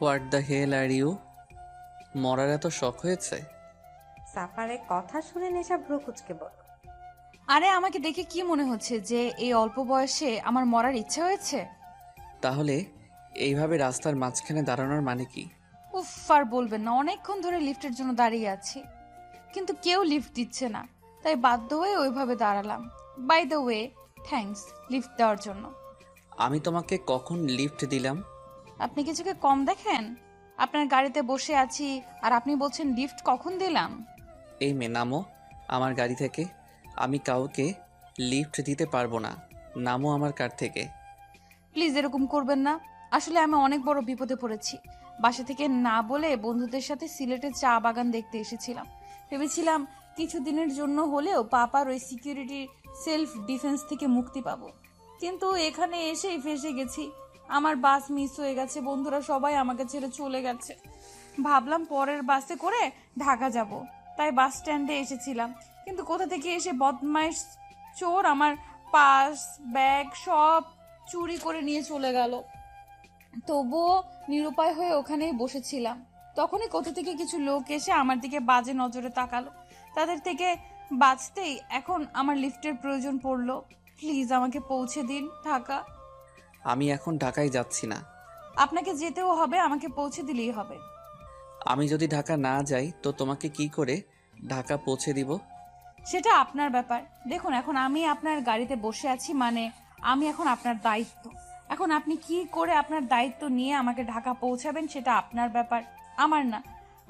What the hell are you? মরার এত শখ হয়েছে? সাফারের কথা শুনে নেশা ভ্রু কুচকে বলল, আরে আমাকে দেখে কি মনে হচ্ছে যে এই অল্প বয়সে আমার মরার ইচ্ছে হয়েছে? তাহলে এইভাবে রাস্তার মাঝখানে দাঁড়ানোর মানে কি? উফ, আর বলবেন না, অনেকক্ষণ ধরে লিফটের জন্য দাঁড়িয়ে আছি, কিন্তু কেউ লিফট দিচ্ছে না, তাই বাধ্য হয়ে ওইভাবে দাঁড়ালাম। By the way, thanks lift দেওয়ার জন্য। আমি তোমাকে কখন লিফট দিলাম? আপনি কিছুকে কম দেখেন? আপনার গাড়িতে বসে আছি আর আপনি বলছেন লিফট কখন দিলাম? এই মেয়ে নামো আমার গাড়ি থেকে। আমি কাউকে লিফট দিতে পারবো না। নামো আমার কার থেকে। প্লিজ এরকম করবেন না। আসলে আমি অনেক বড় বিপদে পড়েছি। বাসা থেকে না বলে বন্ধুদের সাথে সিলেটে চা বাগান দেখতে এসেছিলাম। ভেবেছিলাম কিছুদিনের জন্য হলেও পাপার ওই সিকিউরিটি সেলফ ডিফেন্স থেকে মুক্তি পাবো, কিন্তু এখানে এসেই ফেঁসে গেছি। আমার বাস মিস হয়ে গেছে, বন্ধুরা সবাই আমাকে ছেড়ে চলে গেছে। ভাবলাম পরের বাসে করে ঢাকা যাব, তাই বাস স্ট্যান্ডে এসেছিলাম, কিন্তু কোথা থেকে এসে বদমাইশ চোর আমার পাস ব্যাগ সব চুরি করে নিয়ে চলে গেল। তবুও নিরুপায় হয়ে ওখানেই বসেছিলাম। তখনই কোথা থেকে কিছু লোক এসে আমার দিকে বাজে নজরে তাকালো। তাদের থেকে বাঁচতেই এখন আমার লিফটের প্রয়োজন পড়লো। প্লিজ আমাকে পৌঁছে দিন ঢাকা। আমি এখন ঢাকায় যাচ্ছি না। আপনাকে যেতেও হবে, আমাকে পৌঁছে দিলেই হবে। আমি যদি ঢাকা না যাই তো তোমাকে কি করে ঢাকা পৌঁছে দিব? সেটা আপনার ব্যাপার। দেখুন, এখন আমি আপনার গাড়িতে বসে আছি, মানে আমি এখন আপনার দায়িত্ব। এখন আপনি কি করে আপনার দায়িত্ব নিয়ে আমাকে ঢাকা পৌঁছাবেন সেটা আপনার ব্যাপার, আমার না।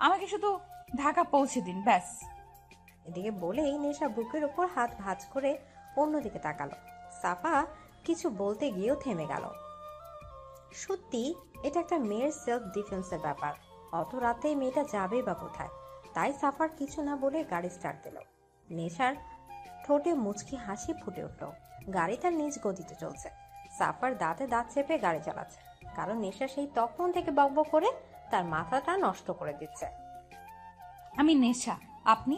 আমাকে শুধু ঢাকা পৌঁছে দিন, ব্যাস। এদিকে বলেই নেশা বুকের উপর হাত ভাঁজ করে অন্যদিকে তাকালো। সাফা কিছু বলতে গিয়েও থেমে গেল। সত্যি এটা একটা মেয়ের সেলফ ডিফেন্সের ব্যাপার। অত রাতে মেয়েটা যাবে বা কোথায়? তাই সাফার কিছু না বলে গাড়ি স্টার্ট দিল। নেশার ঠোঁটে মুচকি হাসি ফুটে উঠল। গাড়ি তার নিজ গতিতে চলছে। সাফার দাঁতে দাঁত চেপে গাড়ি চালাচ্ছে, কারণ নেশা সেই তখন থেকে বকবক করে তার মাথাটা নষ্ট করে দিচ্ছে। আমি নেশা, আপনি?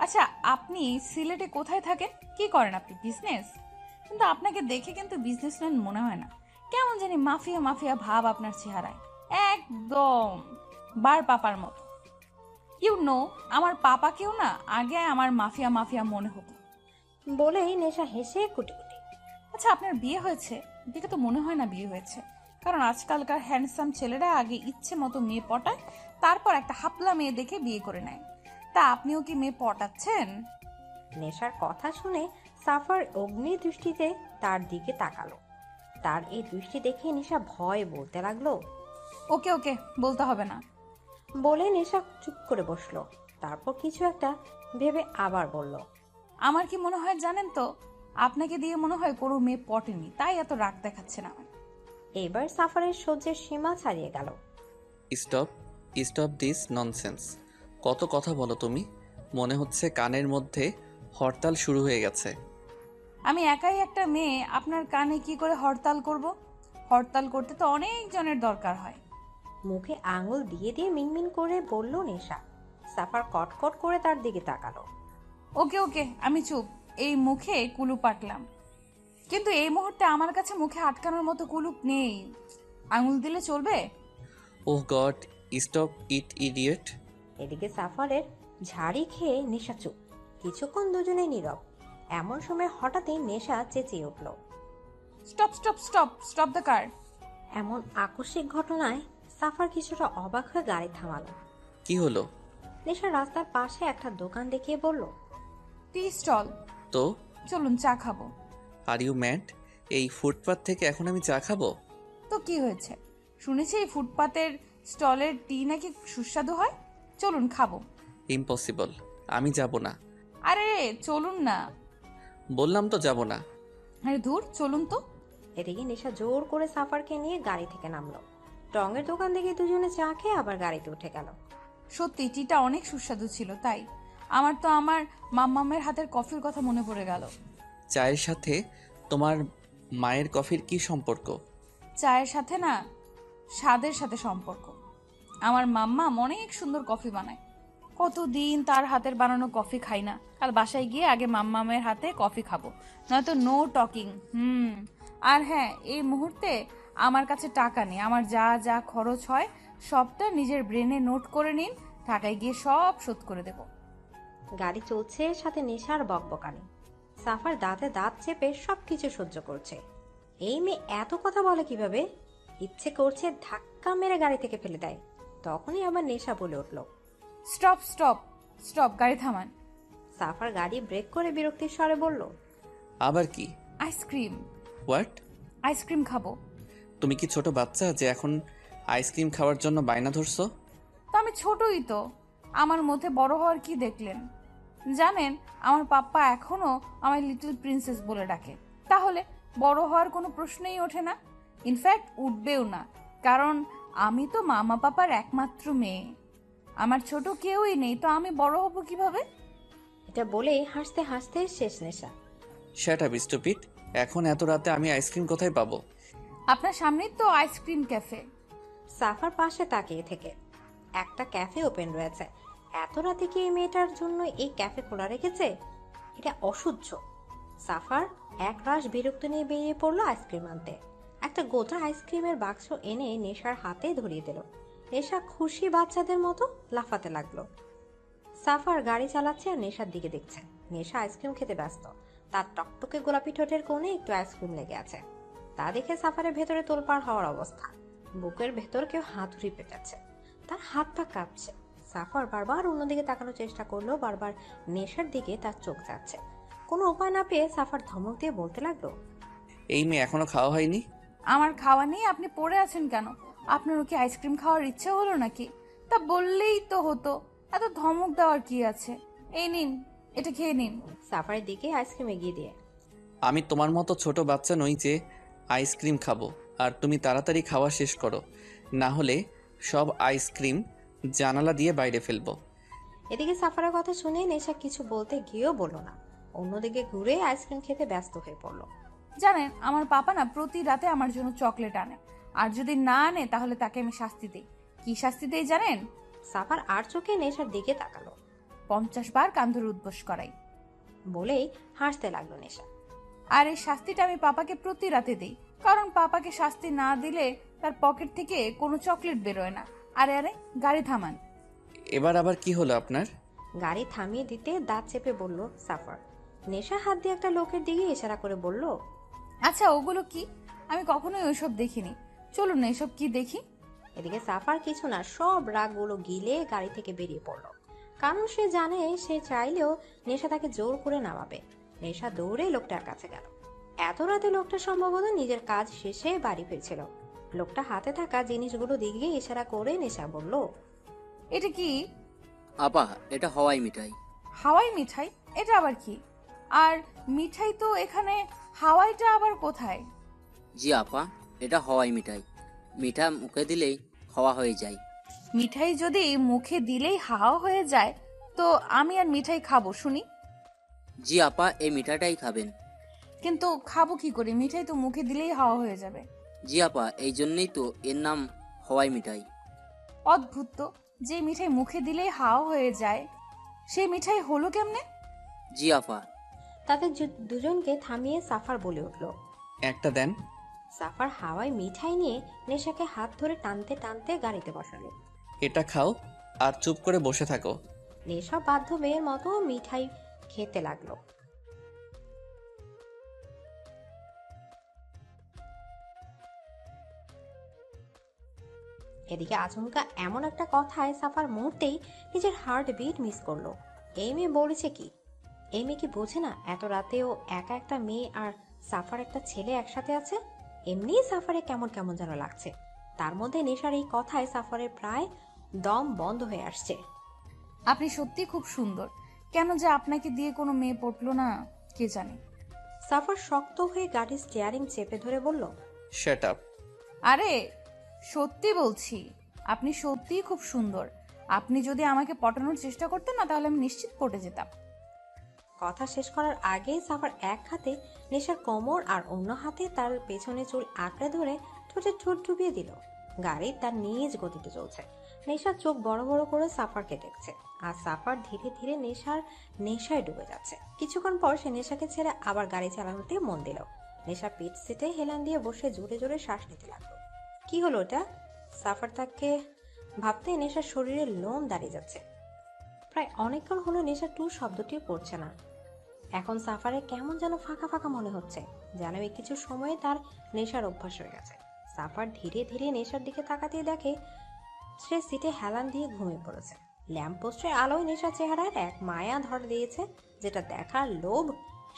আচ্ছা, আপনি সিলেটে কোথায় থাকেন? কি করেন আপনি? বিজনেস? কিন্তু আপনাকে দেখে কিন্তু বিজনেসম্যান মনে হয় না। কেমন জানি মাফিয়া মাফিয়া ভাব আপনার চেহারায়। একদম বার পাপার মতো। আমার পাপাকেও না আগে আমার মাফিয়া মাফিয়া মনে হতো। বলেই নেশা হেসে কুটি কুটি। আচ্ছা, আপনার বিয়ে হয়েছে? দেখে তো মনে হয় না বিয়ে হয়েছে, কারণ আজকালকার হ্যান্ডসাম ছেলেরা আগে ইচ্ছে মতো মেয়ে পটায়, তারপর একটা হাপলা মেয়ে দেখে বিয়ে করে নেয়। তা আপনিও কি মেয়ে পটাচ্ছেন? নেশার কথা শুনে সাফার অগ্নি দৃষ্টিতে তার দিকে তাকালো। তার এই দৃষ্টি দেখে নেশা ভয় বলতে লাগলো। ওকে ওকে, বলতে হবে না। বলে নেশা চুপ করে বসলো। তারপর কিছু একটা ভেবে আবার বলল, আমার কি মনে হয় জানেন তো? আপনাকে দিয়ে মনে হয় কোনো মেয়ে পটেনি, তাই এত রাগ দেখাচ্ছেন আমার। এবার সাফারের সহ্যের সীমা ছাড়িয়ে গেল। Stop, stop this nonsense. কত কথা বলো তুমি। মনে হচ্ছে কানের মধ্যে হরতাল শুরু হয়ে গেছে। আমি একাই একটা মেয়ে, আপনার কানে কি করে হরতাল করব? হরতাল করতে তো অনেক জনের দরকার হয়। মুখে আঙুল দিয়ে দিয়ে মিনমিন করে বলল নেশা। সাফার কটকট করে তার দিকে তাকালো। ওকে ওকে, আমি চুপ। এই মুখে কুলুপ আটলাম, কিন্তু এই মুহূর্তে আমার কাছে মুখে আটকানোর মতো কুলুপ নেই। আঙুল দিলে চলবে? ওহ গড, স্টপ ইট ইডিয়েট। এদিকে সাফারের ঝাড়ি খেয়ে নেশা চুপ। কিছুক্ষণ দুজনে নীরব। এমন সময় হঠাৎই নেশা চেঁচিয়ে উঠল। Stop stop stop stop the car. এমন আকস্মিক ঘটনায় সাফার কিছুটা অবাক হয়ে গাড়ি থামালো। কি হলো? নেশা রাস্তার পাশে একটা দোকান দেখিয়ে বলল, টি স্টল। তো চলুন চা খাবো। Are you mad? এই ফুটপাথ থেকে এখন আমি চা খাবো? তো কি হয়েছে? শুনেছি এই ফুটপাতের স্টলের টি নাকি সুস্বাদু হয়। চলুন খাবো। ইম্পসিবল, আমি যাব না। আরে চলুন না। বললাম তো যাব না। আরে ধুর, চলুন তো। এদিকে নেশা জোর করে সাফারকে নিয়ে গাড়ি থেকে নামলো। টঙের দোকান থেকে দুজনে চা খেয়ে আবার গাড়িতে উঠে গেল। সত্যি টিটা অনেক সুস্বাদু ছিল, তাই আমার তো আমার মাম্মামের হাতের কফির কথা মনে পড়ে গেল। চায়ের সাথে তোমার মায়ের কফির কি সম্পর্ক? চায়ের সাথে না, স্বাদের সাথে সম্পর্ক। আমার মাম্মাম অনেক সুন্দর কফি বানায়। কতদিন তার হাতের বানানো কফি খাই না। কাল বাসায় গিয়ে আগে মাম্মামের হাতে কফি খাবো, নয়তো নো টকিং। আর হ্যাঁ, এই মুহূর্তে আমার কাছে টাকা নেই, আমার যা যা খরচ হয় সবটা নিজের ব্রেনে নোট করে নিন, ঢাকায় গিয়ে সব শোধ করে দেব। গাড়ি চলছে, সাথে নেশার বকবকানি। সাফার দাঁতে দাঁত চেপে সবকিছু সহ্য করছে। এই মেয়ে এত কথা বলে কিভাবে? ইচ্ছে করছে ধাক্কা মেরে গাড়ি থেকে ফেলে দেয়। তখনই আবার নেশা বলে উঠল, স্টপ স্টপ স্টপ, গাড়ি থামান। সাফার গাড়ি ব্রেক করে বিরক্তির স্বরে বলল, আবার কি? Ice cream, what? আইসক্রিম খাবো। তুমি কি ছোট বাচ্চা যে এখন আইসক্রিম খাওয়ার জন্য বায়না ধরছো? তো আমি ছোটই তো, আমার মধ্যে বড় হওয়ার কি দেখলেন? জানেন, আমার পাপ্পা এখনো আমায় লিটল প্রিন্সেস বলে ডাকে। তাহলে বড় হওয়ার কোনো প্রশ্নই ওঠে না, ইনফ্যাক্ট উঠবেও না, কারণ আমি তো মামা পাপার একমাত্র মেয়ে। আমার ছোট কেউই নেই, তো আমি বড় হব কিভাবে? এটা বলেই হাসতে হাসতে শেষ নেশা। শ্যাট আপ স্টুপিড, এখন এত রাতে আমি আইসক্রিম কোথায় পাবো? আপনার সামনেই তো আইসক্রিম ক্যাফে। সাফার পাশে তাকিয়ে থেকে, একটা ক্যাফে ওপেন রয়েছে। এত রাতে কি এই মেয়েটার জন্য এই ক্যাফে খোলা রেখেছে? এটা অসহ্য। সাফার এক রাশ বিরক্ত নিয়ে বেরিয়ে পড়লো আইসক্রিম আনতে। একটা গোটা আইসক্রিমের বাক্স এনে নেশার হাতে ধরিয়ে দিল। নেশা খুশি বাচ্চাদের মতো লাফাতে লাগলো। সাফার গাড়ি চালাচ্ছে আর নেশার দিকে দেখছে। নেশা আইসক্রিম খেতে ব্যস্ত। তার টকটকে গোলাপি ঠোঁটের কোণে একটু আইসক্রিম লেগে আছে। তা দেখে সাফারের ভেতরে তোলপাড় হওয়ার অবস্থা। বুকের ভেতর কেউ হাতুড়ি পেটাচ্ছে। তার হাত পা কাঁপছে। সাফার বারবার অন্যদিকে তাকানোর চেষ্টা করলেও বারবার নেশার দিকে তার চোখ যাচ্ছে। কোনো উপায় না পেয়ে সাফার ধমক দিয়ে বলতে লাগলো, এই মেয়ে এখনো খাওয়া হয়নি? আমার খাওয়া নেই, আপনি পড়ে আছেন কেন? আপনারও কি আইসক্রিম খাওয়ার ইচ্ছে হলো নাকি? তা বললেই তো হতো, এত ধমক দেওয়ার কি আছে? এই নিন, এটা খেয়ে নিন। সাফারের দিকে আইসক্রিম এগিয়ে দিয়ে, আমি তোমার মতো ছোট বাচ্চা নই যে আইসক্রিম খাবো। আর তুমি তাড়াতাড়ি খাওয়া শেষ করো, না হলে সব আইসক্রিম জানালা দিয়ে বাইরে ফেলবো। এদিকে সাফারের কথা শুনে নেশা কিছু বলতে গিয়েও বলল না। অন্যদিকে ঘুরে আইসক্রিম খেতে ব্যস্ত হয়ে পড়ল। জানেন, আমার পাপা না প্রতি রাতে আমার জন্য চকলেট আনে, আর যদি না আনে তাহলে তাকে আমি শাস্তি দিই। কি শাস্তি দেই জানেন? সাফার আর চোখে নেশার দিকে তাকালো। 50 বার কান ধরে উদ্বোস করাই। বলেই হাসতে লাগলো নেশা। আর এই শাস্তিটা আমি পাপাকে প্রতি রাতে দিই, কারণ পাপাকে শাস্তি না দিলে তার পকেট থেকে কোনো চকলেট বেরোয় না। আরে আরে, গাড়ি থামান। এবার আবার কি হলো আপনার? গাড়ি থামিয়ে দিতে দাঁত চেপে বলল সাফার। নেশা হাত দিয়ে একটা লোকের দিকে ইশারা করে বলল, আচ্ছা, ওগুলো কি? আমি কখনোই ওইসব দেখিনি, চলুন না এসব কি দেখি। এদিকে সাফার কিছু না সব রাগগুলো গিলে গাড়ি থেকে বেরিয়ে পড়ল। কারণ সে জানে সে চাইলেও নেশা তাকে জোর করে নামাবে। নেশা দৌড়ে লোকটার কাছে গেল। এত রাতে লোকটা সম্ভবত নিজের কাজ শেষে বাড়ি ফিরছিল। লোকটা হাতে থাকা জিনিসগুলো দিকে ইশারা করে নেশা বলল, এটা কি? আপা, এটা হাওয়াই মিঠাই। হাওয়াই মিঠাই? এটা আবার কি? আর মিঠাই তো এখানে, হাওয়াইটা আবার কোথায়? জি আপা, এটা হাওয়াই মিঠাই। মিঠা মুখে দিলেই হাওয়া হয়ে যায়। মিঠাই যদি মুখে দিলেই হাওয়া হয়ে যায়, তো আমি আর মিঠাই খাবো শুনি। জি আপা, এই মিঠাটাই খাবেন। কিন্তু খাবো কি করে? মিঠাই তো মুখে দিলেই হাওয়া হয়ে যাবে। জি আপা, এই জন্যই তো এর নাম হাওয়াই মিঠাই। অদ্ভুত তো, যে মিঠাই মুখে দিলেই হাওয়া হয়ে যায়, সেই মিঠাই হলো কেমনে? জি আপা। তাদের দুজনকে থামিয়ে সাফার বলে উঠল। একটা দেন। সাফার হাওয়ায় মিঠাই নিয়ে নেশাকে হাত ধরে টানতে টানতে গাড়িতে বসালো। এটা খাও আর চুপ করে বসে থাকো। নেশা বাধ্য মেয়ের মতো মিঠাই খেতে লাগলো। এদিকে আচমকা এমন একটা কথায় সাফার মুহূর্তেই নিজের হার্ট বিট মিস করলো। এই মেয়ে বলেছে কি? এই মেয়ে কি বোঝে না এত রাতেও একা একটা মেয়ে আর সাফার একটা ছেলে একসাথে আছে? এমনিই সাফারে কেমন কেমন যেন লাগছে। তার মধ্যে নেশার এই কথায় সাফারের প্রায় দম বন্ধ হয়ে আসছে। আপনি সত্যি খুব সুন্দর, কেন যে আপনাকে দিয়ে কোনো মেয়ে পড়লো না কে জানে। সাফার শক্ত হয়ে গাড়ির স্টিয়ারিং চেপে ধরে বলল, শ্যাট আপ। আরে সত্যি বলছি, আপনি সত্যিই খুব সুন্দর। আপনি যদি আমাকে পটানোর চেষ্টা করতেন না, তাহলে আমি নিশ্চিত পটে যেতাম। কথা শেষ করার আগেই সাফার এক হাতে নেশার কোমর আর অন্য হাতে তার পেছনে চুল আঁকড়ে ধরে ঠোঁটে ঠোঁট ডুবিয়ে দিল। গাড়ি তার নিজ গতিতে চলছে। নেশার চোখ বড় বড় করে সাফারকে দেখছে, আর সাফার ধীরে ধীরে নেশায় ডুবে যাচ্ছে। কিছুক্ষণ পর সে নেশাকে ছেড়ে আবার গাড়ি চালানোতে মন দিল। নেশা পিঠ সিটে হেলান দিয়ে বসে জোরে জোরে শ্বাস নিতে লাগলো। কি হলো ওটা? সাফার তাকে ভাবতে নেশার শরীরের লোম দাঁড়িয়ে যাচ্ছে। প্রায় অনেকক্ষণ হলো নেশা টু শব্দটিও পড়ছে না। এখন সাফারে কেমন যেন ফাঁকা ফাঁকা মনে হচ্ছে, যেন এই কিছু সময়ে তার নেশার অভ্যাস হয়ে গেছে। সাফার ধীরে ধীরে নেশার দিকে তাকাতে দেখে সে সিটে হেলান দিয়ে ঘুমিয়ে পড়েছে। ল্যাম্পপোস্টের আলোয় নেশার চেহারার এক মায়া ধর দিয়েছে, যেটা দেখার লোভ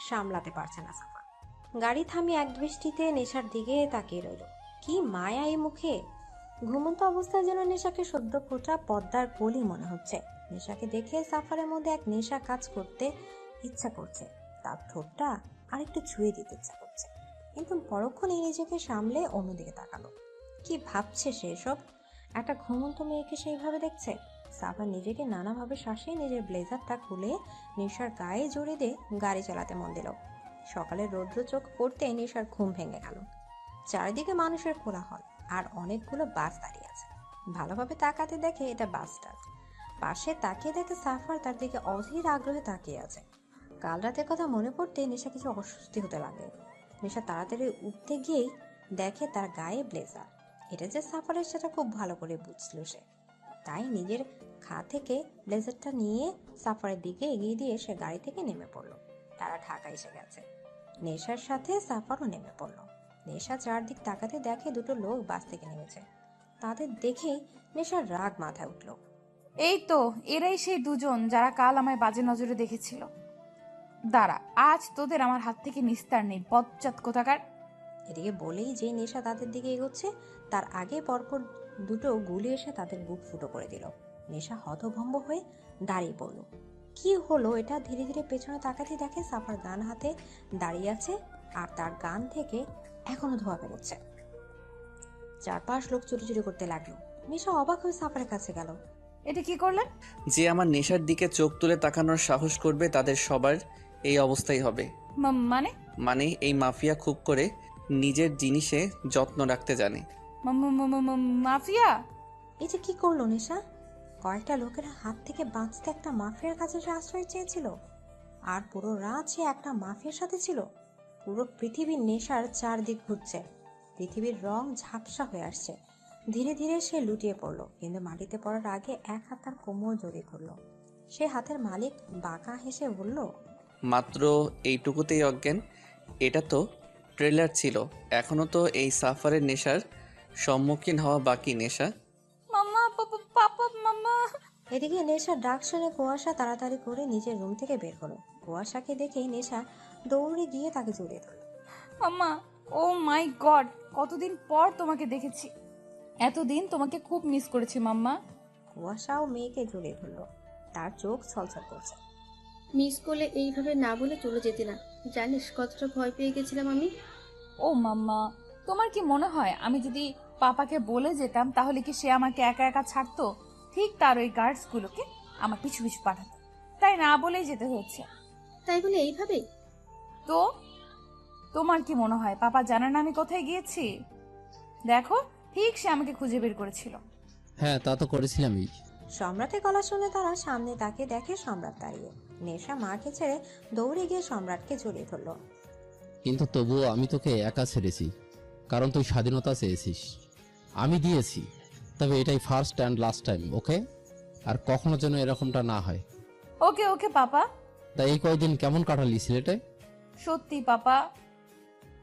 সামলাতে পারছে না সাফার। গাড়ি থামিয়ে এক দৃষ্টিতে নেশার দিকে তাকিয়ে রইল। কি মায়া এই মুখে! ঘুমন্ত অবস্থায় যেন নেশাকে সদ্য ফোটা পদ্মার কলি মনে হচ্ছে। নেশাকে দেখে সাফারের মধ্যে এক নেশা কাজ করতে ইচ্ছা করছে, তার ঠোঁটটা আরেকটু ছুঁয়ে দিতে ইচ্ছা করছে, কিন্তু পরক্ষণে নিজেকে সামলে অন্যদিকে তাকালো। কি ভাবছে সে এসব? একটা ঘুমন্ত মেয়েকে সেইভাবে দেখছে। সাফার নিজেকে নানাভাবে শাসিয়ে নিজের ব্লেজারটা খুলে নেশার গায়ে জড়িয়ে দিয়ে গাড়ি চালাতে মন দিল। সকালের রৌদ্র চোখ পড়তে নেশার ঘুম ভেঙে গেল। চারিদিকে মানুষের কোলাহল আর অনেকগুলো বাস দাঁড়িয়ে আছে। ভালোভাবে তাকাতে দেখে এটা বাস স্ট্যান্ড। পাশে তাকিয়ে দেখে সাফার তার দিকে অধীর আগ্রহে তাকিয়ে আছে। কাল রাতের কথা মনে পড়তে নেশা কিছু অস্বস্তি হতে লাগে। নেশা তাড়াতাড়ি উঠতে গিয়েই দেখে তার গায়ে ব্লেজার। এটা যে সাফারের সেটা খুব ভালো করে বুঝল সে। তাই নিজের খা থেকে ব্লেজারটা নিয়ে সাফারের দিকে এগিয়ে দিয়ে সে গাড়ি থেকে নেমে পড়ল। তারা ঢাকা এসে গেছে। নেশার সাথে সাফারও নেমে পড়ল। নেশা চারদিক তাকাতে দেখে দুটো লোক বাস থেকে নেমেছে। তাদের দেখেই নেশার রাগ মাথায় উঠল। এই তো এরাই সেই দুজন যারা কাল আমায় বাজে নজরে দেখেছিল। দাঁড়া, আজ তোদের আমার হাত থেকে নিস্তার নেই, বজ্জাত কোথাকার। এদিকে বলেই যে নেশা তাদের দিকে এগোচ্ছে, তার আগে পরপর দুটো গুলি এসে তাদের বুক ফুটো করে দিল। নেশা হতভম্ব হয়ে দাঁড়িয়ে পড়ল। কি হলো এটা? ধীরে ধীরে পেছনে তাকাতে দেখে সাফার গান হাতে দাঁড়িয়ে আছে, আর তার গান থেকে এখনো ধোঁয়া বেরোচ্ছে। চারপাশ লোক চুরি করতে লাগলো। নেশা অবাক হয়ে সাফারের কাছে গেল। এটা কি করলেন? যে আমার নেশার দিকে চোখ তুলে তাকানোর সাহস করবে তাদের সবার এই অবস্থাই হবে। মানে মানে এই মাফিয়া খুব করে নিজের জিনিসে যত্ন রাখতে জানে। মাফিয়া? এই যে কি করলো নেশা? কয়েকটা লোকের হাত থেকে বাঁচতে একটা মাফিয়ার কাছে সে আশ্রয় চেয়েছিল, আর পুরো রাত সে একটা মাফিয়ার সাথে ছিল। পুরো পৃথিবীর নেশার চারদিক ঘুরছে। পৃথিবীর রং ঝাপসা হয়ে আসছে। ধীরে ধীরে সে লুটিয়ে পড়লো, কিন্তু মাটিতে পড়ার আগে এক হাত তার কোমর জড়িয়ে ধরলো। সে হাতের মালিক বাঁকা হেসে বলল, মাত্র এইটুকুতেই অজ্ঞান? এটা তো ট্রেলার ছিল, এখনো তো এই সাফারের নেশার সম্মুখীন হওয়া বাকি। নেশা মাম্মা, পাপা, মাম্মা। এদিকে নেশার ডাক শুনে কুয়াশা তাড়াতাড়ি করে নিজের রুম থেকে বের হলো। কুয়াশাকে দেখেই নেশা দৌড়ে গিয়ে তাকে জড়িয়ে ধরল। মাম্মা, ও মাই গড, কতদিন পর তোমাকে দেখেছি। এতদিন তোমাকে খুব মিস করেছি মাম্মা। কুয়াশাও মেয়েকে জড়িয়ে ধরলো। তার চোখ ছলছল করছে। মিস করলে এইভাবে না বলে চলে যেতে না। জানিস কতটা ভয় পেয়ে গেছিলাম আমি। ও মাম্মা, তোমার কি মনে হয় আমি যদি পাপাকে বলে যেতাম তাহলে কি সে আমাকে একা একা ছাড়তো? ঠিক তার ওই গার্ডসগুলোকে আমার পিছু পিছু পাঠাতো, তাই না বলেই যেতে হচ্ছে। তাই বলে এইভাবে? তো তোমার কি মনে হয় পাপা জানে না আমি কোথায় গিয়েছি? দেখো, ঠিক সে আমাকে খুঁজে বের করেছিল। হ্যাঁ, তা তো করেছিলামই। সম্রাটের গলা শুনে তারা সামনে তাকে দেখে সম্রাট দাঁড়িয়ে। নেশা মাকে ছেড়ে দৌড়ে গিয়ে সম্রাটকে জড়িয়ে ধরলো। কিন্তু তবুও আমি তোকে একা ছেড়েছি, কারণ তুই স্বাধীনতা চেয়েছিস, আমি দিয়েছি। তবে এটাই ফার্স্ট অ্যান্ড লাস্ট টাইম, ওকে? আর কখনো যেন এরকমটা না হয়। ওকে ওকে পাপা। তাই এই কয়দিন কেমন কাটালি সিলেটে? সত্যি পাপা,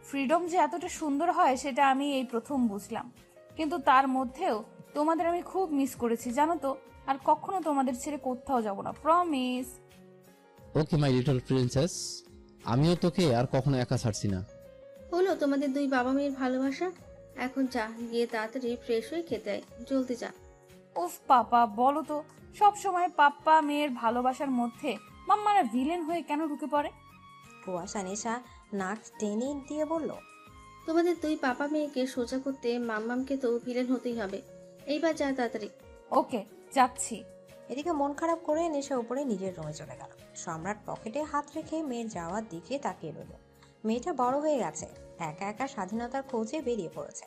ফ্রিডম যে এতটা সুন্দর হয় সেটা আমি এই প্রথম বুঝলাম। কিন্তু তার মধ্যেও তোমাদের আমি খুব মিস করেছি জানো তো। আর কখনো তোমাদের ছেড়ে কোথাও যাব না, promise. Okay my little princess, আমিও তোকে আর কখনো একা ছাড়ছি না। হলো তোমাদের দুই বাবা মেয়ের ভালোবাসা। এখন যা, গিয়ে তাড়াতাড়ি ফ্রেশ হয়ে খেতে আয়, জলদি যা। উফ পাপা, বলো তো, সব সময় পাপ্পা মেয়ের ভালোবাসার মধ্যে মাম্মারা ভিলেন হয়ে কেন ঢুকে পড়ে? কুয়াশা নেশা নাক টেনে দিয়ে বলল, তোমাদের দুই বাবা মেয়েকে সোজা করতে মাম্মামকে তো ভিলেন হতেই হবে। এইবার যা তাড়াতাড়ি। ওকে, যাচ্ছি। এদিকে মন খারাপ করে নেশা উপরে নিজের রুমে চলে গেল। সম্রাট পকেটে হাত রেখে মেয়ের যাওয়ার দিকে তাকিয়ে রইল। মেয়েটা বড় হয়ে গেছে, একা একা স্বাধীনতার খোঁজে বেরিয়ে পড়েছে।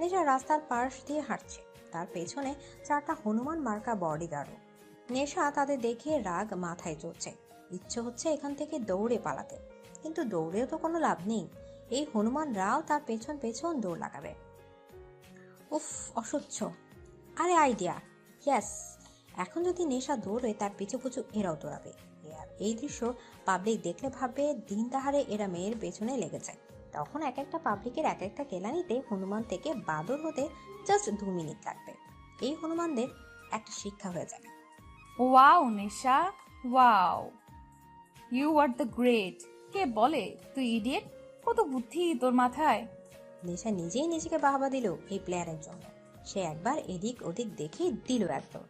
নেশা রাস্তার পাশ দিয়ে হাঁটছে, তার পেছনে 4টা হনুমান মার্কা বডিগার্ডও। নেশা তাদের দেখে রাগ মাথায় চড়ছে। ইচ্ছে হচ্ছে এখান থেকে দৌড়ে পালাতে, কিন্তু দৌড়েও তো কোনো লাভ নেই। এই হনুমানরাও তার পেছন পেছন দৌড় লাগাবে। উফ, অসহ্য। আরে আইডিয়া, ইয়েস। এখন যদি নেশা দৌড়ে তার পিছু পিছু এরাও দৌড়াবে। এই দৃশ্য পাবলিক দেখলে ভাববে দিন তাহারে এরা মেয়ের পেছনে লেগেছে। তখন এক একটা পাবলিকের এক একটা কেলানিতে হনুমান থেকে বাদর হতে জাস্ট 2 মিনিট লাগবে। এই হনুমানদের একটা শিক্ষা হয়ে যাবে। Wow Nesha, wow, you are the great. কে বলে তুই ইডিয়েট? কত বুদ্ধি তোর মাথায়। নেশা নিজেই নিজেকে বাহবা দিল এই প্লেয়ারের জন্য। সে একবার এদিক ওদিক দেখে দিল একদম।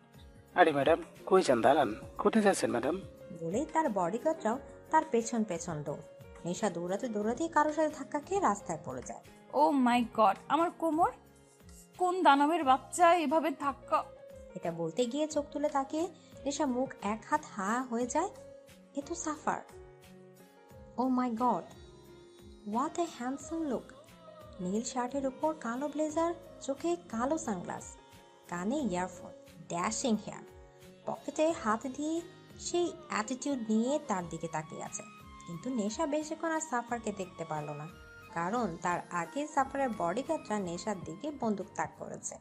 আরে ম্যাডাম, কই যান? দাঁড়ান, কোথায় যাচ্ছেন ম্যাডাম? বলে তার বডিগার্ডরাও তার পেছন পেছন দৌড়। নেশা দৌড়াতে দৌড়াতেই কারোর সাথে ধাক্কা খেয়ে রাস্তায় পড়ে যায়। ও মাই গড, আমার কোমর! কোন দানবের বাচ্চা এভাবে ধাক্কা! এটা বলতে গিয়ে চোখ তুলে তাকিয়ে নেশা মুখ এক হাত হা হয়ে যায়। এ তো সাফার। Oh my God, what a handsome look. নীল শার্টের উপর কালো ব্লেজার, চোখে কালো সানগ্লাস, কানে ইয়ারফোন, ড্যাশিং হেয়ার, পকেটে হাত দিয়ে সেই অ্যাটিটিউড নিয়ে তার দিকে তাকিয়ে আছে। কিন্তু নেশা বেশিক্ষণ আর সাফারকে দেখতে পারলো না, কারণ তার আগে সাফারের বডিগার্ডরা নেশার দিকে বন্দুক তাক করেছে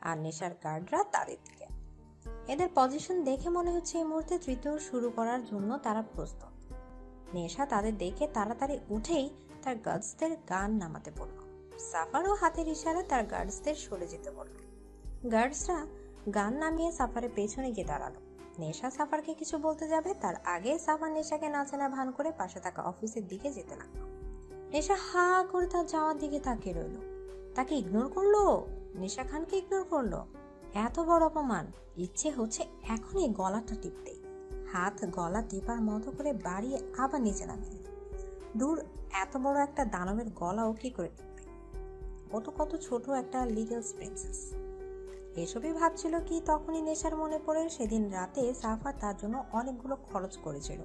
আর নেশার গার্ডরা তাদের দিকে। এদের পজিশন দেখে মনে হচ্ছে এই মুহূর্তে তৃতীয় শুরু করার জন্য তারা প্রস্তুত। নেশা তাদের দেখে তাড়াতাড়ি উঠেই তার গার্ডসদের গান নামাতে বলল। সাফারও হাতের ইশারা তার গার্ডসদের সরে যেতে বলল। গার্ডসরা গান নামিয়ে সাফারের পেছনে গিয়ে দাঁড়ালো। নেশা সাফারকে কিছু বলতে যাবে তার আগে সাফার নেশাকে নাচেনা ভান করে পাশে থাকা অফিসের দিকে যেতে লাগলো। নেশা হা করে তার যাওয়ার দিকে তাকিয়ে রইল। তাকে ইগনোর করলো, নেশা খানকে ইগনোর করলো। এত বড় অপমান! ইচ্ছে হচ্ছে এখনই গলাটা টিপতে। হাত গলা টিপার মতো করে বাড়িয়ে আবার নিচে নামিয়ে দিল। দূর, এত বড় একটা দানবের গলাও কি করে টিপবে? কত ছোট একটা লিটল প্রিন্সেস। এসবই ভাবছিল কি তখনই নেশার মনে পড়ে সেদিন রাতে সাফার তার জন্য অনেকগুলো খরচ করেছিল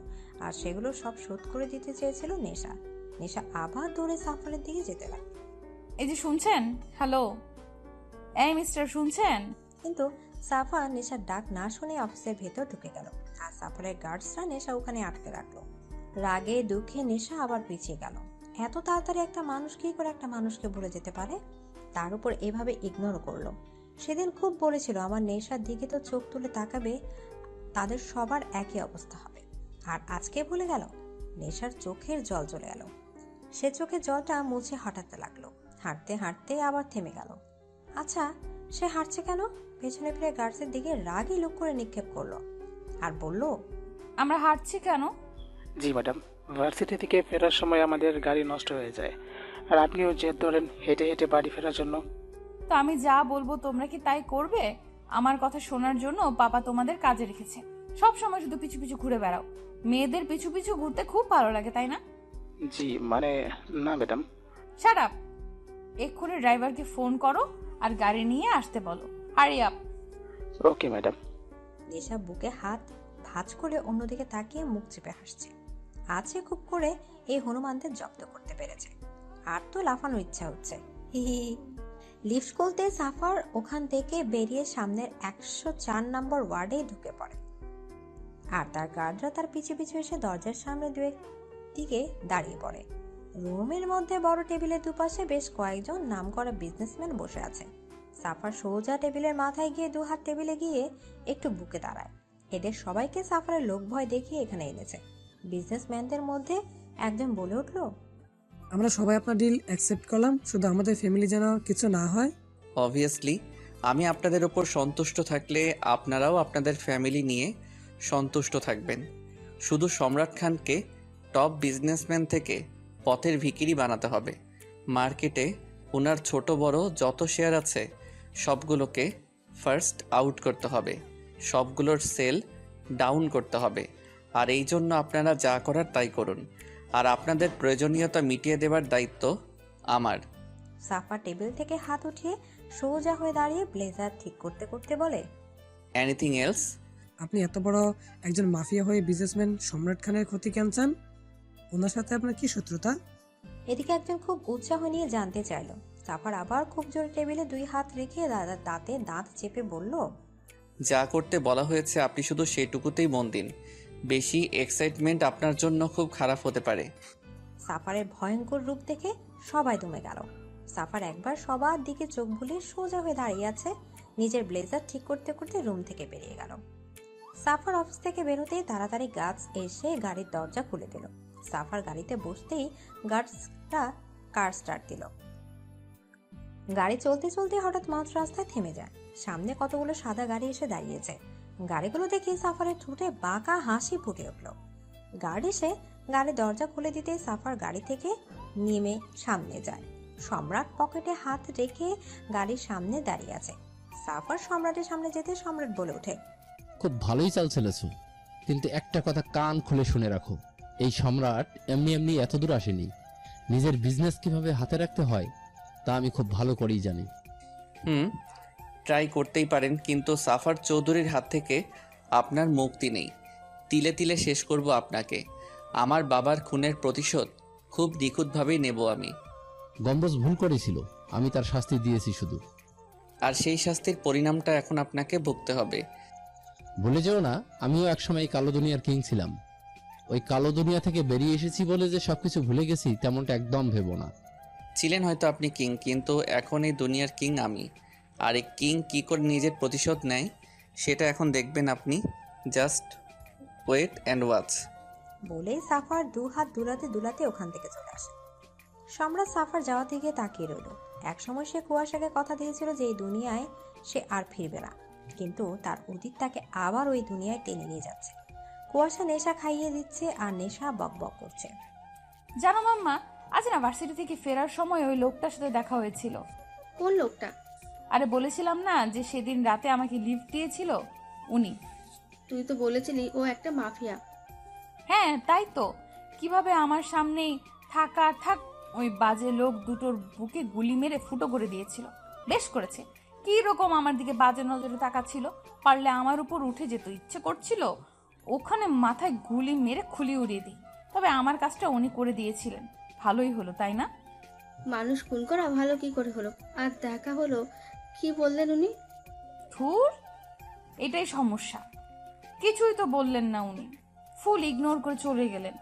আর সেগুলো সব শোধ করে দিতে চেয়েছিল নেশা। নেশা আবার দৌড়ে সাফারের দিকে যেতে লাগলো। এই যে শুনছেন? হ্যালো, এই মিস্টার, শুনছেন? কিন্তু সাফার নেশার ডাক না শুনে অফিসের ভেতর ঢুকে গেল আর সাফারের গার্ডসরা নেশা ওখানে আটকে রাখলো। রাগে দুঃখে নেশা আবার পিছিয়ে গেল। এত তাড়াতাড়ি একটা মানুষ কি করে একটা মানুষকে ভুলে যেতে পারে? তার উপর এভাবে ইগনোর করলো। সেদিন খুব বলেছিল আমার নেশার দিকে তো চোখ তুলে তাকাবে, তাদের সবার একই অবস্থা হবে। আর আজকে ভুলে গেল। নেশার চোখের জল চলে গেল। সে চোখের জলটা মুছে হাঁটাতে লাগলো। হাঁটতে হাঁটতে আবার থেমে গেল। আচ্ছা, সে হাঁটছে কেন? পেছনে ফিরে গার্ডসের দিকে রাগি লুক করে নিক্ষেপ করলো আর বলল, আমরা হাঁটছি কেন? জি ম্যাডাম, ভার্সিটি থেকে ফেরার সময় আমাদের গাড়ি নষ্ট হয়ে যায়, আর আপনিও জেদ ধরেন হেঁটে হেঁটে বাড়ি ফেরার জন্য। তো আমি যা বলবো তোমরা কি তাই করবে? আমার কথা শোনার জন্য পাপা তোমাদের কাজে রেখেছে। সব সময় শুধু পিছু পিছু ঘুরে বেড়াও। মেয়েদের পিছু পিছু ঘুরতে খুব ভালো লাগে, তাই না? জি মানে না ম্যাডাম। Shut up! এক্ষুনি ড্রাইভারকে ফোন করো আর গাড়ি নিয়ে আসতে বলো। Hurry up! Okay madam. নেশা বুকে হাত ভাঁজ করে অন্যদিকে তাকিয়ে মুখ চেপে হাসছে। আছে খুব করে এই হনুমানদের জব্দ করতে পেরেছে। আর তো লাফানোর ইচ্ছা হচ্ছে। হি হি। লিফট খুলতে সাফার ওখান থেকে বেরিয়ে সামনের 104 নম্বর ওয়ার্ডে ঢুকে পড়ে আর তার গার্ডরা তার পিছু পিছু এসে দরজার সামনে দিকে দাঁড়িয়ে পড়ে। রুমের মধ্যে বড় টেবিলের দুপাশে বেশ কয়েকজন নামকরা বিজনেসম্যান বসে আছে। সাফার সোজা টেবিলের মাথায় গিয়ে 2 হাত টেবিলে গিয়ে একটু বুকে দাঁড়ায়। এদের সবাইকে সাফারের লোক ভয় দেখিয়ে এখানে এনেছে। বিজনেসম্যানদের মধ্যে একজন বলে উঠল, আমরা সবাই আপনার ডিল অ্যাকসেপ্ট করলাম, শুধু আমাদের ফ্যামিলি যেন কিছু না হয়। অবভিয়াসলি আমি আপনাদের ওপর সন্তুষ্ট থাকলে আপনারাও আপনাদের ফ্যামিলি নিয়ে সন্তুষ্ট থাকবেন। শুধু সম্রাট খানকে টপ বিজনেসম্যান থেকে পথের ভিখিরি বানাতে হবে। মার্কেটে ওনার ছোট বড় যত শেয়ার আছে সবগুলোকে ফার্স্ট আউট করতে হবে, সবগুলোর সেল ডাউন করতে হবে। আর এই জন্য আপনারা যা করার তাই করুন, আর আপনাদের প্রয়োজনীয়তা মিটিয়ে দেওয়ার দায়িত্ব আমার। সাফা টেবিল থেকে হাত উঠিয়ে সোজা হয়ে দাঁড়িয়ে ব্লেজার ঠিক করতে করতে বলে, এনিথিং এলস? আপনি এত বড় একজন মাফিয়া হয়ে বিজনেসম্যান সম্রাট খানের ক্ষতি কেন চান? ওনার সাথে আপনার কি শত্রুতা? এদিকে একজন খুব উৎসাহ নিয়ে জানতে চাইল। সাফার আবার খুব জোরে টেবিলে 2 হাত রেখে দাঁতে দাঁত চেপে বলল, যা করতে বলা হয়েছে আপনি শুধু সেটুকুতেই মন দিন। বেশি এক্সাইটমেন্ট আপনার জন্য খুব খারাপ হতে পারে। সাফারের ভয়ঙ্কর রূপ দেখে সবাই দমে গেল। সাফার একবার সবার দিকে চোখ বুলিয়ে সোজা হয়ে দাঁড়িয়ে আছে। নিজের ব্লেজার ঠিক করতে করতে রুম থেকে বেরিয়ে গেল। সাফার অফিস থেকে বেরোতেই তাড়াতাড়ি গার্ডস এসে গাড়ির দরজা খুলে দিল। সাফার গাড়িতে বসতেই গার্ডসরা কার স্টার্ট দিল। গাড়ি চলতে চলতে হঠাৎ মাঝ রাস্তায় থেমে যায়। সামনে কতগুলো সাদা গাড়ি এসে দাঁড়িয়েছে। গাড়িগুলো দেখে সাফারের ঠোঁটে বাঁকা হাসি ফুটে উঠল। গার্ড এসে গাড়ির দরজা খুলে দিতে সাফার গাড়ি থেকে নেমে সামনে যায়। সম্রাট পকেটে হাত রেখে গাড়ির সামনে দাঁড়িয়ে আছে। সাফার সম্রাটের সামনে যেতে সম্রাট বলে ওঠে, খুব ভালোই চাল চলেছ, কিন্তু একটা কথা কান খুলে শুনে রাখো, এই সম্রাট এমনি এমনি এত দূর আসেনি। নিজের বিজনেস কিভাবে হাতে রাখতে হয় তা আমি খুব ভালো করেই জানি। ট্রাই করতেই পারেন, কিন্তু সাফার চৌধুরীর হাত থেকে আপনার মুক্তি নেই। তিলে তিলে শেষ করব আপনাকে। আমার বাবার খুনের প্রতিশোধ খুব নিখুঁতভাবেই নেব আমি। গম্বুজ ভুল করেছিল, আমি তার শাস্তি দিয়েছি শুধু। আর সেই শাস্তির পরিণামটা এখন আপনাকে ভুগতে হবে। ভুলে যেও না, আমিও একসময় এই কালো দুনিয়ার কিং ছিলাম। ওই কালো দুনিয়া থেকে বেরিয়ে এসেছি বলে যে সবকিছু ভুলে গেছি তেমনটা একদম ভেবো না। ছিলেন হয়তো আপনি কিং, কিন্তু এখন এই দুনিয়ার কিং আমি। আর এই কিং কী করে নিজের প্রতিশোধ নেয় সেটা এখন দেখবেন আপনি। Just wait and watch. বলেই সাফার দু হাত দুলাতে দুলাতে ওখান থেকে চলে আসে। সম্রাট সাফার যাওয়া থেকে তাকিয়ে রইল। একসময় সে কুয়াশাকে কথা দিয়েছিল যে এই দুনিয়ায় সে আর ফিরবে না, কিন্তু তার অতীত তাকে আবার ওই দুনিয়ায় টেনে নিয়ে যাচ্ছে। কুয়াশা নেশা খাইয়ে দিচ্ছে আর নেশা বক বক করছে। জানো মাম্মা, আজ না ভার্সিটি থেকে ফেরার সময় ওই লোকটার সাথে দেখা হয়েছিল। কোন লোকটা? আরে বলেছিলাম না যে সেদিন রাতে আমাকে লিফট দিয়েছিল, উনি। তুই তো বলেছিলি ও একটা মাফিয়া। হ্যাঁ তাই তো, কিভাবে আমার সামনেই থাক ওই বাজে লোক দুটোর বুকে গুলি মেরে ফুটো করে দিয়েছিল। বেশ করেছে, কি রকম আমার দিকে বাজে নজরে তাকাচ্ছিল। পারলে আমার উপর উঠে যেত, ইচ্ছে করছিল ওখানে মাথায় গুলি মেরে খুলি উড়িয়ে দিই। তবে আমার কাজটা উনি করে দিয়েছিলেন, ভালোই হলো তাই না? মানুষ খুন করা ভালো কি করে হলো? আর দেখা হলো, কি বললেন উনি? ধুর, এটাই সমস্যা, কিছুই তো বললেন না উনি, ফুল ইগনোর করে চলে গেলেন।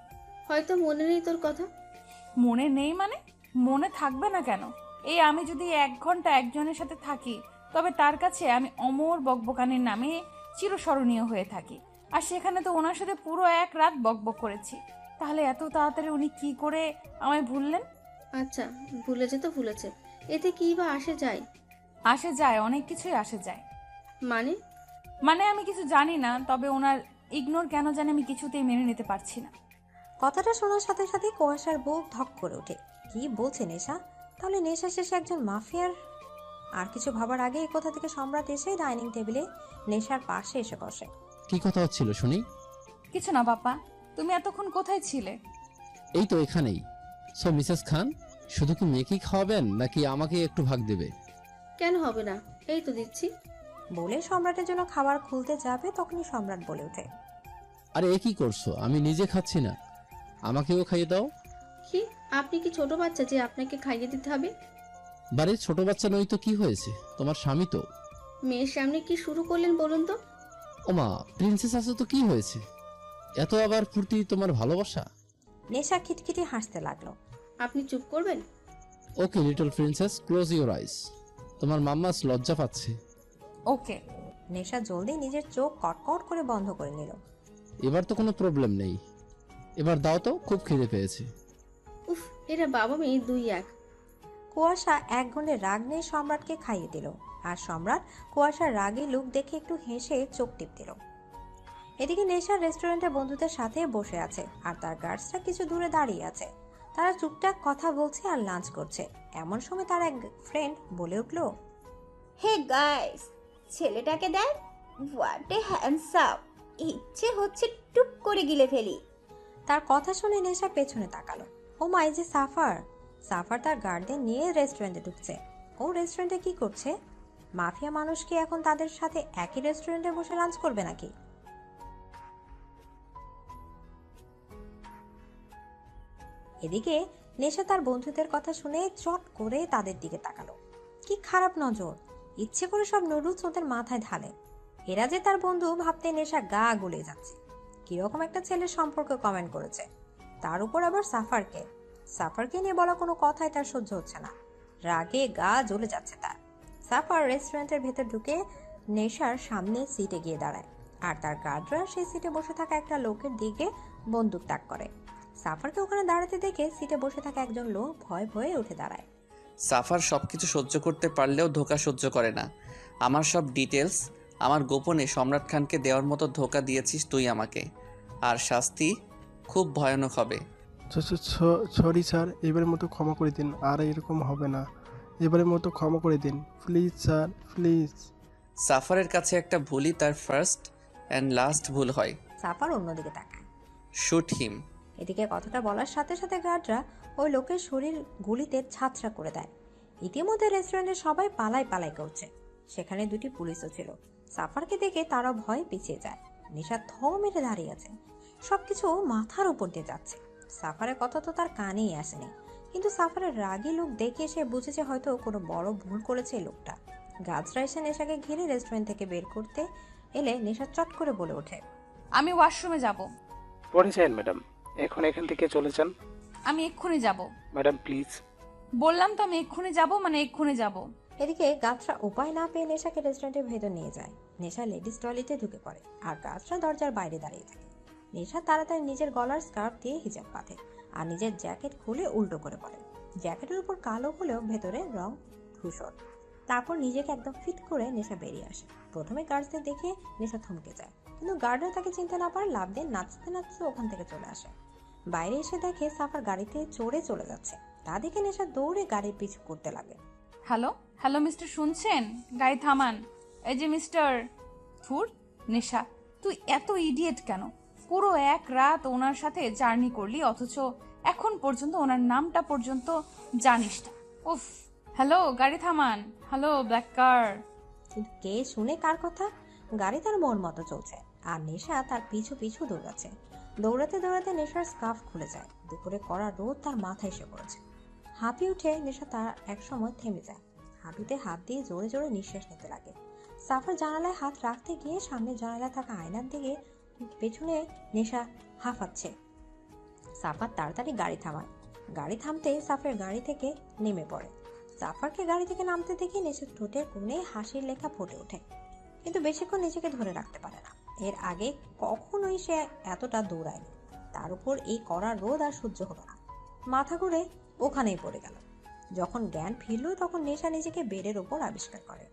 হয়তো মনে নেই তোর কথা। মনে নেই মানে? মনে থাকবে না কেন? এই আমি যদি 1 ঘন্টা একজনের সাথে থাকি, তবে তার কাছে আমি অমর বকবকানির নামে চিরস্মরণীয় হয়ে থাকি। আর সেখানে তো ওনার সাথে পুরো 1 রাত বকবক করেছি। তাহলে এত তাড়াতাড়ি উনি কি করে আমায় ভুললেন? আচ্ছা, ভুলেছে তো ভুলেছে, এতে কি বা আসে যায়? আসে যায়, অনেক কিছুই আসে যায়। মানে আমি কিছু জানি না, তবে ওনার ইগনোর কেন জানি আমি কিছুতেই মেনে নিতে পারছি না। কথাটা শোনার সাথে সাথে কুয়াশার বুক ধক করে ওঠে। কি বলছে নেশা? তাহলে নেশা শেষে একজন মাফিয়ার? আর কিছু ভাবার আগে কোথা থেকে সম্রাট এসে ডাইনিং টেবিলে নেশার পাশে এসে বসে। কি কথা হচ্ছিল শুনি? কিছু না বাপ্পা, তুমি এতক্ষণ কোথায় ছিলে? এই তো এখানেই। সো মিসেস খান, শুধু কি মেয়েকেই খাওয়াবেন নাকি আমাকে একটু ভাগ দেবে? কেন হবে না, এই তো দিচ্ছি। বলে সম্রাটের জন্য খাবার খুলতে যাবে, তখনই সম্রাট বলে ওঠে, আরে এ কি করছো? আমি নিজে খাচ্ছি না, আমাকেও খাইয়ে দাও। কি, আপনি কি ছোট বাচ্চা যে আপনাকে খাইয়ে দিতে হবে? বাড়ির ছোট বাচ্চা নই তো কি হয়েছে, তোমার স্বামী তো। মেয়ের সামনে কি শুরু করলেন বলুন তো? ওমা, প্রিন্সেস আছে তো কি হয়েছে? এত আবার ফুর্তি তোমার ভালোবাসা? নেশা খিটখিটি হাসতে লাগলো। আপনি চুপ করবেন? Okay little princess, close your eyes. তোমার মাম্মাস লজ্জা পাচ্ছে। ওকে। নেশা জলদি নিজের চোখ কটকট করে বন্ধ করে নিল। এবার তো কোনো প্রবলেম নেই, এবার দাও তো, খুব খিদে পেয়েছে। উফ, এরা বাবা মেয়ে 2 এক। কুয়াশা 1 ঘন্টে রাগ নিয়ে সম্রাটকে খাইয়ে দিল। আর সম্রাট কুয়াশার রাগে লুক দেখে একটু হেসে চোখ টিপ দিল। এদিকে নেশা রেস্টুরেন্টে বন্ধুদের সাথে বসে আছে, আর তার গার্ডসরা কিছু দূরে দাঁড়িয়ে আছে। তারা চুপচাপ কথা বলছে আর লাঞ্চ করছে। এমন সময় তার এক ফ্রেন্ড বলে উঠল, হে গাইস, ছেলেটাকে দেখ, হোয়াট এ হ্যান্ডসাম। ইচ্ছে হচ্ছে টুপ করে গিলে ফেলি। তার কথা শুনে নেশা পেছনে তাকালো। ও মাই, যে সাফার! সাফার তার গার্ডদের নিয়ে রেস্টুরেন্টে ঢুকছে। ও রেস্টুরেন্টে কি করছে? মাফিয়া মানুষ কি এখন তাদের সাথে একই রেস্টুরেন্টে বসে লাঞ্চ করবে নাকি? এদিকে নেশা তার বন্ধুদের কথা শুনে চট করে তাদের দিকে তাকালো। কি খারাপ নজর! ইচ্ছে করে সব নুডলস ওদের মাথায় ঢালে। এরা যে তার বন্ধু ভাবতে নেশা গা গুলে যাচ্ছে। কিরকম একটা ছেলের সম্পর্কে কমেন্ট করেছে, তার উপর আবার সাফারকে। সাফারকে নিয়ে বলা কোনো কথাই তার সহ্য হচ্ছে না। রাগে গা জ্বলে যাচ্ছে তার। সাফার রেস্টুরেন্টের ভেতর ঢুকে নেশার সামনে সিটে গিয়ে দাঁড়ায়, আর তার গার্ডরা সেই সিটে বসে থাকা একটা লোকের দিকে বন্দুক তাক করে। সাফারকে ওখানে দাঁড়াতে দেখে সিটে বসে থাকা একজন লোক ভয়ে ভয়ে উঠে দাঁড়ায়। সাফার সব কিছু সহ্য করতে পারলেও ধোঁকা সহ্য করে না। আমার সব ডিটেলস, আমার গোপনে সম্রাট খানকে দেওয়ার মতো ধোঁকা দিয়েছিস তুই আমাকে, আর শাস্তি খুব ভয়ানক হবে। সরি স্যার, এবারের মতো ক্ষমা করে দিন, আর এরকম হবে না। এবারের মতো ক্ষমা করে দিন প্লিজ স্যার, প্লিজ। সাফারের কাছে একটা ভুলই তার ফার্স্ট অ্যান্ড লাস্ট ভুল হয়। সাফার অন্যদিকে তাকায়। Shoot him. এদিকে কথাটা বলার সাথে সাথে গার্ডরা ওই লোকের শরীর গুলিতে ছাতরা করে দেয়। ইতিমধ্যে রেস্টুরেন্টে সবাই পালাই পালাই করছে। সেখানে দুটি পুলিশও ছিল। সাফারকে দেখে তারা ভয়ে পিছিয়ে যায়। নেশা থ মেরে দাঁড়িয়ে আছে, সবকিছু মাথার উপর দিয়ে যাচ্ছে। সাফারের কথা তো তার কানেই আসেনি, কিন্তু সাফারের রাগী লোক দেখে সে বুঝেছে হয়তো কোনো বড় ভুল করেছে এই লোকটা। গাছরা এসে নেশাকে ঘিরে রেস্টুরেন্ট থেকে বের করতে এলে নেশা চট করে বলে ওঠে, আমি ওয়াশরুমে যাব। পরে যান ম্যাডাম, এখন এখান থেকে চলে যান। আমি এক্ষুনি যাব। Madam please. বললাম তো আমি এক্ষুনি যাব, মানে এক্ষুনি যাব। এদিকে গাছরা উপায় না পেয়ে নেশাকে রেস্টুরেন্টের ভেতর নিয়ে যায়। নেশা লেডিস টয়লেটে ঢুকে পড়ে, আর গাছরা দরজার বাইরে দাঁড়িয়ে থাকে। নেশা তাড়াতাড়ি নিজের গলার স্কার্ফ দিয়ে হিজাব বাঁধে আর নিজের জ্যাকেট খুলে উল্টো করে পড়ে। জ্যাকেটের উপর কালো হলেও ভেতরে রং ধূসর। তারপর নিজেকে একদম ফিট করে নেশা বেরিয়ে আসে। প্রথমে গার্ডদের দেখে নেশা থমকে যায়, কিন্তু গার্ডরা তাকে চিনতে না পারে লাফ দিয়ে নাচতে নাচতে ওখান থেকে চলে আসে। বাইরে এসে দেখে সাফার গাড়িতে চড়ে চলে যাচ্ছে। তা দেখে নেশা দৌড়ে গাড়ির পিছু করতে লাগে। হ্যালো হ্যালো মিস্টার, শুনছেন? গাড়ি থামান। এই যে মিস্টার। থুর, নেশা তুই এত ইডিয়েট কেন? পুরো এক রাত ওনার সাথে জার্নি করলি, অথচ এখন পর্যন্ত ওনার নামটা পর্যন্ত জানিস না। উফ। হ্যালো, গাড়ি থামান। হ্যালো ব্ল্যাক কার। কিন্তু কে শুনে কার কথা? গাড়ি তার মন মতো চলছে, আর নেশা তার পিছু পিছু দৌড়াচ্ছে। দৌড়াতে দৌড়াতে নেশার স্কার্ফ খুলে যায়। দুপুরে কড়া রোদ তার মাথায় এসে পড়েছে। হাঁপিয়ে উঠে নেশা তার এক সময় থেমে যায়। হাঁটুতে হাত দিয়ে জোরে জোরে নিঃশ্বাস নিতে লাগে। সাফার জানালায় হাত রাখতে গিয়ে সামনে জানালায় থাকা আয়নার দিকে পেছনে নেশা হাঁফাচ্ছে। সাফার তাড়াতাড়ি গাড়ি থামায়। গাড়ি থামতে সাফের গাড়ি থেকে নেমে পড়ে। সাফারকে গাড়ি থেকে নামতে দেখে নেশার ঠোঁটের কোণে হাসির লেখা ফুটে ওঠে, কিন্তু বেশিক্ষণ নিজেকে ধরে রাখতে পারে না। এর আগে কখনোই সে এতটা দৌড়ায়নি। তার উপর এই কড়া রোদ আর সহ্য হলো না। মাথা ঘুরে ওখানেই পড়ে গেল। যখন জ্ঞান ফিরল তখন নেশা নিজেকে বেডের ওপর আবিষ্কার করে।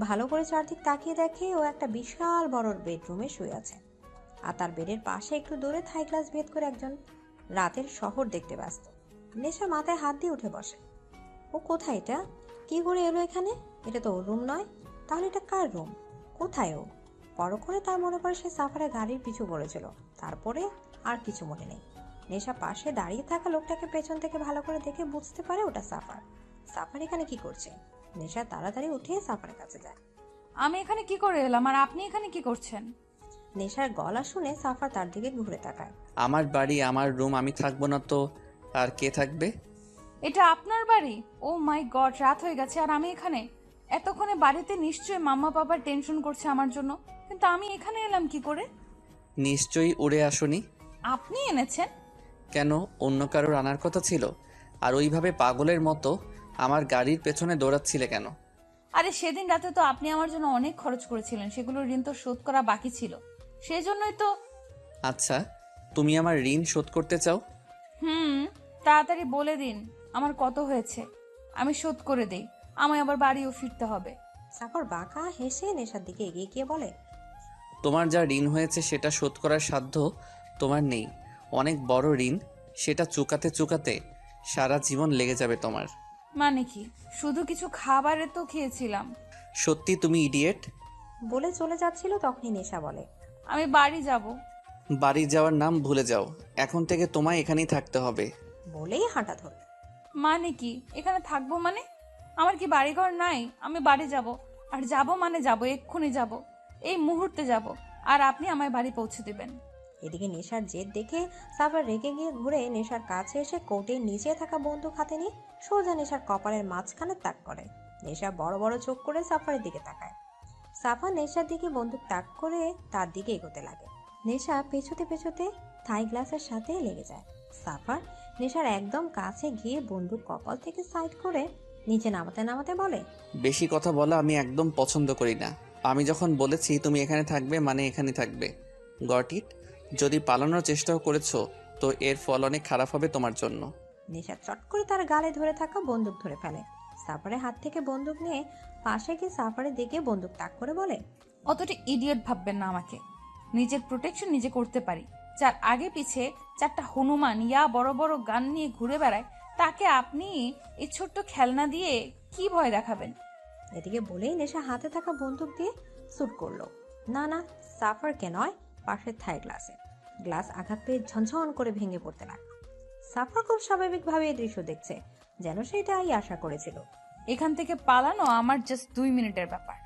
ভালো করে চারদিক তাকিয়ে দেখে ও একটা বিশাল বড় বেডরুমে শুয়ে আছে, আর তার বেডের পাশে একটু দূরে থাই গ্লাস ভেদ করে একজন রাতের শহর দেখতে ব্যস্ত। নেশা মাথায় হাত দিয়ে উঠে বসে। ও কোথায়? এটা কি করে এলো এখানে? এটা তো ওর রুম নয়। তাহলে এটা কার রুম? কোথায় ও? পরক্ষণে তার মনে পড়ে সে সাফারের গাড়ির পিছু পড়েছিল। তারপরে আর কিছু মনে নেই। নেশা পাশে দাঁড়িয়ে থাকা লোকটাকে পেছন থেকে ভালো করে দেখে বুঝতে পারে ওটা সাফার। সাফার এখানে কি করছে? নেশা তাড়াতাড়ি উঠে সাফারের কাছে যায়। আমি এখানে কি করে এলাম, আর আপনি এখানে কি করছেন? নেশার গলা শুনে সাফার তার দিকে ঘুরে তাকায়। আমার বাড়ি, আমার রুম, আমি থাকবো না তো আর কে থাকবে? এটা আপনার বাড়ি? ও মাই গড, রাত হয়ে গেছে আর আমি এখানে। এতক্ষণে বাড়িতে নিশ্চয়ই মাম্মা পাপার টেনশন করছে আমার জন্য, কিন্তু আমি এখানে এলাম কি করে? নিশ্চয়ই উড়ে আসনি। আপনি এনেছেন? কেন, অন্য কারোর আনার কথা ছিল? আর ওইভাবে পাগলের মতো আমার গাড়ির পেছনে দৌড়াচ্ছিলে কেন? আরে সেদিন রাতে তো আপনি আমার জন্য অনেক খরচ করেছিলেন, সেগুলোর ঋণ তো শোধ করা বাকি ছিল, সেই জন্যই তো। আচ্ছা, তুমি আমার ঋণ শোধ করতে চাও? তাড়াতাড়ি বলে দিন আমার কত হয়েছে, আমি শোধ করে দেই। আমায় আবার বাড়িও ফিরতে হবে। সাফার বাঁকা হেসে নেশার দিকে এগিয়ে গিয়ে বলে, তোমার যা ঋণ হয়েছে সেটা শোধ করার সাধ্য তোমার নেই। অনেক বড় ঋণ, সেটা চুকাতে চুকাতে সারা জীবন লেগে যাবে তোমার। মানে কি? শুধু কিছু খাবারে তো খেয়েছিলাম। সত্যি তুমি ইডিয়েট। বলে চলে যাচ্ছিল তখনই নেশা বলে, আমি বাড়ি যাব। বাড়ি যাওয়ার নাম ভুলে যাও, এখন থেকে তোমায় এখানেই থাকতে হবে। বলেই হাঁটা ধরল। মানে কি এখানে থাকবো মানে? আমার কি বাড়িঘর নাই? আমি বাড়ি যাব, আর যাব মানে যাব, এক্ষুনি যাব, এই মুহূর্তে যাব, আর আপনি আমায় বাড়ি পৌঁছে দেবেন। এদিকে নেশার জেদ দেখে সাফার রেগে গিয়ে ঘুরে নেশার কাছে এসে কোটের নিচে থাকা বন্দুক হাতে নিয়ে সোজা নেশার কপালের মাঝখানে তাক করে। নেশা বড় বড় চোখ করে সাফারের দিকে তাকায়। সাফা নেশার দিকে বন্দুক তাক করে তার দিকে এগোতে লাগে। নেশা পেছুতে পেছুতে থাই গ্লাসের সাথে লেগে যায়। সাফার নেশার একদম কাছে গিয়ে বন্দুক কপাল থেকে সাইড করে নিচে নামাতে নামাতে বলে, বেশি কথা বলা আমি একদম পছন্দ করি না। আমি যখন বলেছি তুমি এখানে থাকবে মানে এখানে থাকবে। Got it? যদি পালানোর চেষ্টাও করেছো তো এর ফল অনেক খারাপ হবে তোমার জন্য। নেশা চট করে তার গালে ধরে থাকা বন্দুক ধরে ফেলে। সাফারের হাত থেকে বন্দুক নিয়ে পাশে গিয়ে সাফারের দিকে বন্দুক তাক করে বলে, অতটা ইডিয়েট ভাববেন না আমাকে। নিজের প্রোটেকশন নিজে করতে পারি। যার আগে পিছে 4টা হনুমান ইয়া বড় বড় গান নিয়ে ঘুরে বেড়ায়, তাকে আপনি এই ছোট্ট খেলনা দিয়ে কি ভয় দেখাবেন? এদিকে বলেই নেশা হাতে থাকা বন্দুক দিয়ে শুট করলো। না না, সাফারকে নয়, পাশের থাই গ্লাস আঘাত পেয়ে ঝনঝন করে ভেঙে পড়তে লাগলো। সাফার খুব স্বাভাবিকভাবে এই দৃশ্য দেখছে, যেন সেটাই আশা করেছিল। এখান থেকে পালানো আমার জাস্ট 2 মিনিটের ব্যাপার।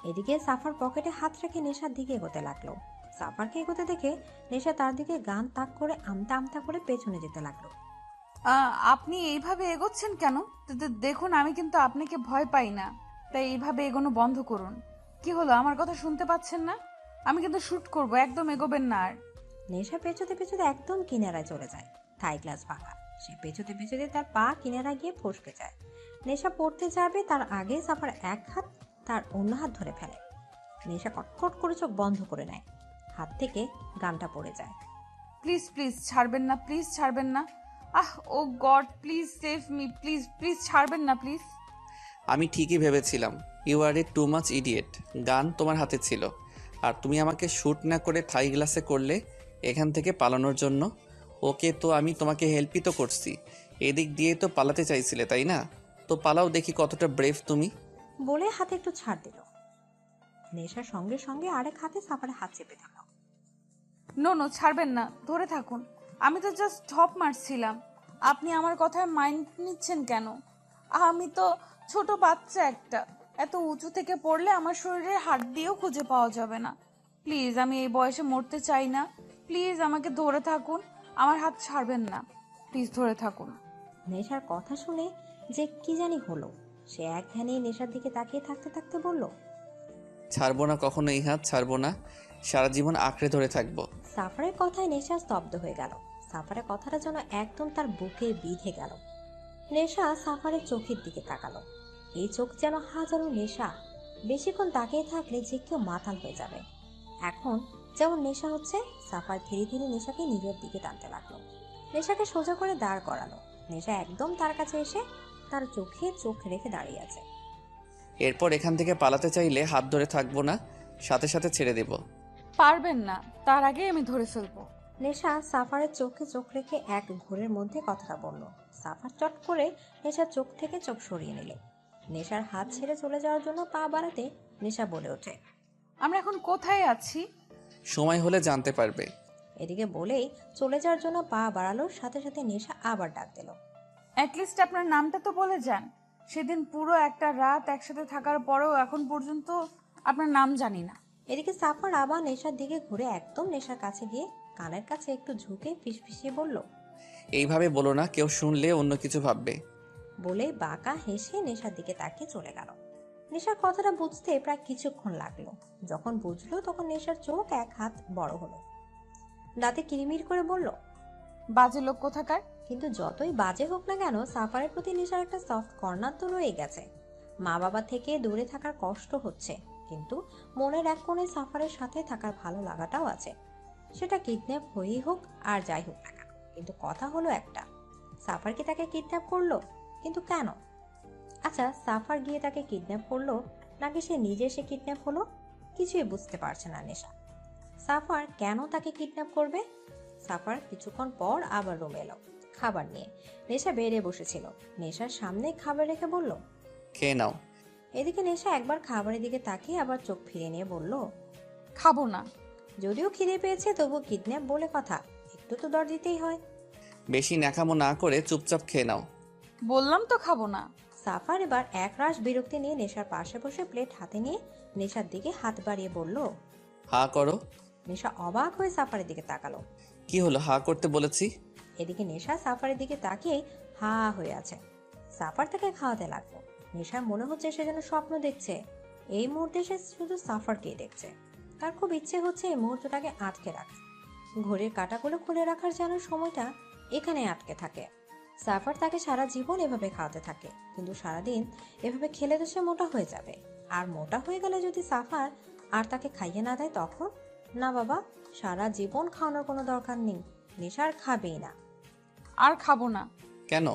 এদিকে সাফার পকেটে হাত রেখে নেশার দিকে এগোতে লাগলো। সাফারকে এগোতে দেখে নেশা তার দিকে গান তাক করে আমতা আমতা করে পেছনে যেতে লাগলো। আপনি এইভাবে এগোচ্ছেন কেন? দেখুন আমি কিন্তু আপনাকে ভয় পাই না, তাই এইভাবে এগোনো বন্ধ করুন। কি হলো, আমার কথা শুনতে পাচ্ছেন না? আমি কিন্তু শুট করব, একদম এগোবেন না আর। নেশা পেছোতে পেছোতে একদম কিনারায় চলে যায়। থাই গ্লাস ভাঙা, সে পেছোতে পেছোতে তার পা কিনারায় গিয়ে ফসকে যায়। নেশা পড়তে যাবে তার আগে সাফার এক হাত তার অন্য হাত ধরে ফেলে। নেশা কটকট করে চোখ বন্ধ করে নেয়, হাত থেকে গানটা পড়ে যায়। প্লিজ প্লিজ ছাড়বেন না, প্লিজ ছাড়বেন না। Oh God, please save me, please please ছাড়বেন না প্লিজ। আমি ঠিকই ভেবেছিলাম you are a too much idiot. Gun তোমার হাতে ছিল আর তুমি আমাকে শ্যুট না করে থাই গ্লাসে করলে এখান থেকে পালানোর জন্য। ওকে, তো আমি তোমাকে হেল্পই তো করছি, এদিক দিয়ে তো পালাতে চাইছিলে তাই না? তো পালাও দেখি কতটা ব্রেভ তুমি। বলে হাতে একটু ছাড় দিল। নেশার সঙ্গে সঙ্গে আরেক হাতে সাফারের হাত চেপে ধরল। নো নো, ছাড়বেন না, ধরে থাকুন। আমি তো জাস্ট ঢপ মারছিলাম, আপনি আমার কথায় মাইন্ড নিচ্ছেন কেন? আমি তো ছোট বাচ্চা একটা, এত উঁচু থেকে পড়লে আমার শরীরের হাড়দিও খুঁজে পাওয়া যাবে না। প্লিজ, আমি এই বয়সে মরতে চাই না। প্লিজ আমাকে ধরে থাকুন, আমার হাত ছাড়বেন না, প্লিজ ধরে থাকুন। নেশার কথা শুনে যে কি জানি হলো, সে এক ধ্যানে নেশার দিকে তাকিয়ে থাকতে থাকতে বলল, ছাড়বো না, কখনো এই হাত ছাড়বো না, সারা জীবন আঁকড়ে ধরে থাকবো। সাফারের কথায় নেশা স্তব্ধ হয়ে গেল। সাফারের কথাটা যেন একদম তার বুকে বিঁধে গেল। নেশা সাফারের চোখের দিকে তাকালো। এই চোখ যেন হাজারো নেশা, বেশিক্ষণ তাকিয়ে থাকলে যে কেউ মাতাল হয়ে যাবে। এখন যেমন নেশা হচ্ছে, সাফার ধীরে ধীরে নেশাকে নিজের দিকে টানতে লাগলো। নেশাকে সোজা করে দাঁড় করালো। নেশা একদম তার কাছে এসে তার চোখে চোখ রেখে দাঁড়িয়ে আছে। এরপর এখান থেকে পালাতে চাইলে হাত ধরে থাকবো না, সাথে সাথে ছেড়ে দেব। পারবেন না, তার আগে আমি ধরে ফেলবো। নেশা সাফারের চোখে চোখ রেখে এক ঘোরের মধ্যে কথাটা বলল। সাফার চট করে নেশার চোখ থেকে চোখ সরিয়ে নিল। নেশার হাত ছেড়ে চলে যাওয়ার জন্য পা বাড়াতে নেশা বলে ওঠে, আমরা এখন কোথায় আছি? সময় হলে জানতে পারবে। এদিকে বলেই চলে যাওয়ার জন্য পা বাড়ালোর সাথে সাথে নেশা আবার ডাক দিল, অ্যাটলিস্ট আপনার নামটা তো বলে যান। সেদিন পুরো একটা রাত একসাথে থাকার পরেও এখন পর্যন্ত আপনার নাম জানি না। এদিকে সাফার আবার নেশার দিকে ঘুরে একদম নেশার কাছে গিয়ে কানের কাছে একটু ঝুঁকে ফিসফিসিয়ে বলল, এইভাবে বলো না, কেউ শুনলে অন্য কিছু ভাববে। বলে বাঁকা হেসে নেশার দিকে তাকিয়ে চলে গেল। নেশার কথাটা বুঝতে প্রায় কিছুক্ষণ লাগলো। যখন বুঝলো তখন নেশার চোখ এক হাত বড় হলো। দাঁতে কিরিমির করে বলল, বাজে লোক কোথাকার। কিন্তু যতই বাজে হোক না কেন, সাফারের প্রতি নেশার একটা সফট কর্নার তো রয়ে গেছে। মা বাবা থেকে দূরে থাকার কষ্ট হচ্ছে, কিন্তু মনের এক কোণে সাফারের সাথে থাকার ভালো লাগাটাও আছে। সেটা কিডন্যাপ হয়েই হোক আর যাই হোক না কেন, কিন্তু কথা হলো একটা, সাফার কি তাকে কিডন্যাপ করলো? কিন্তু কেন? আচ্ছা, সাফার গিয়ে তাকে কিডন্যাপ করলো নাকি সে নিজে সে কিডন্যাপ হলো? কিছুই বুঝতে পারছে না নেশা। সাফার কেন তাকে কিডন্যাপ করবে? সাফার কিছুক্ষণ পর আবার রুমে এলো খাবার নিয়ে। নেশা বেড়ে বসেছিল, নেশার সামনে খাবার রেখে বলল, খেয়ে নাও। এদিকে নেশা একবার খাবারের দিকে তাকিয়ে আবার চোখ ফিরে নিয়ে বলল, খাবো না। যদিও খিদে পেয়েছে তবু কিডন্যাপ বলে কথা, একটু তো দর দিতেই হয়। বেশি ন্যাকামো না করে চুপচাপ খেয়ে নাও। বললাম তো খাবো না। সাফার এবার একরাশ বিরক্তি নিয়ে নেশার পাশে বসে প্লেট হাতে নিয়ে নেশার দিকে হাত বাড়িয়ে বলল, হা করো। নেশা অবাক হয়ে সাফারের দিকে তাকালো। কি হলো, হা করতে বলেছি? এদিকে নেশা সাফারের দিকে তাকিয়ে হা হয়ে আছে। সাফার তাকে খাওয়াতে লাগলো। নেশার মনে হচ্ছে সে যেন স্বপ্ন দেখছে। এই মুহূর্তে সে শুধু সাফারকেই দেখছে। তার খুব ইচ্ছে হচ্ছে এই মুহূর্তটাকে আটকে রাখা, ঘড়ির কাঁটাগুলো খুলে রাখার যেন সময়টা এখানে আটকে থাকে। সাফার তাকে সারা জীবন এভাবে খাওয়াতে থাকে, কিন্তু সারাদিন এভাবে খেলে তো সে মোটা হয়ে যাবে। আর মোটা হয়ে গেলে যদি সাফার আর তাকে খাইয়ে না দেয় তখন? না বাবা, সারা জীবন খাওয়ানোর কোনো দরকার নেই। নেশা আর খাবেই না। আর খাবো না। কেন?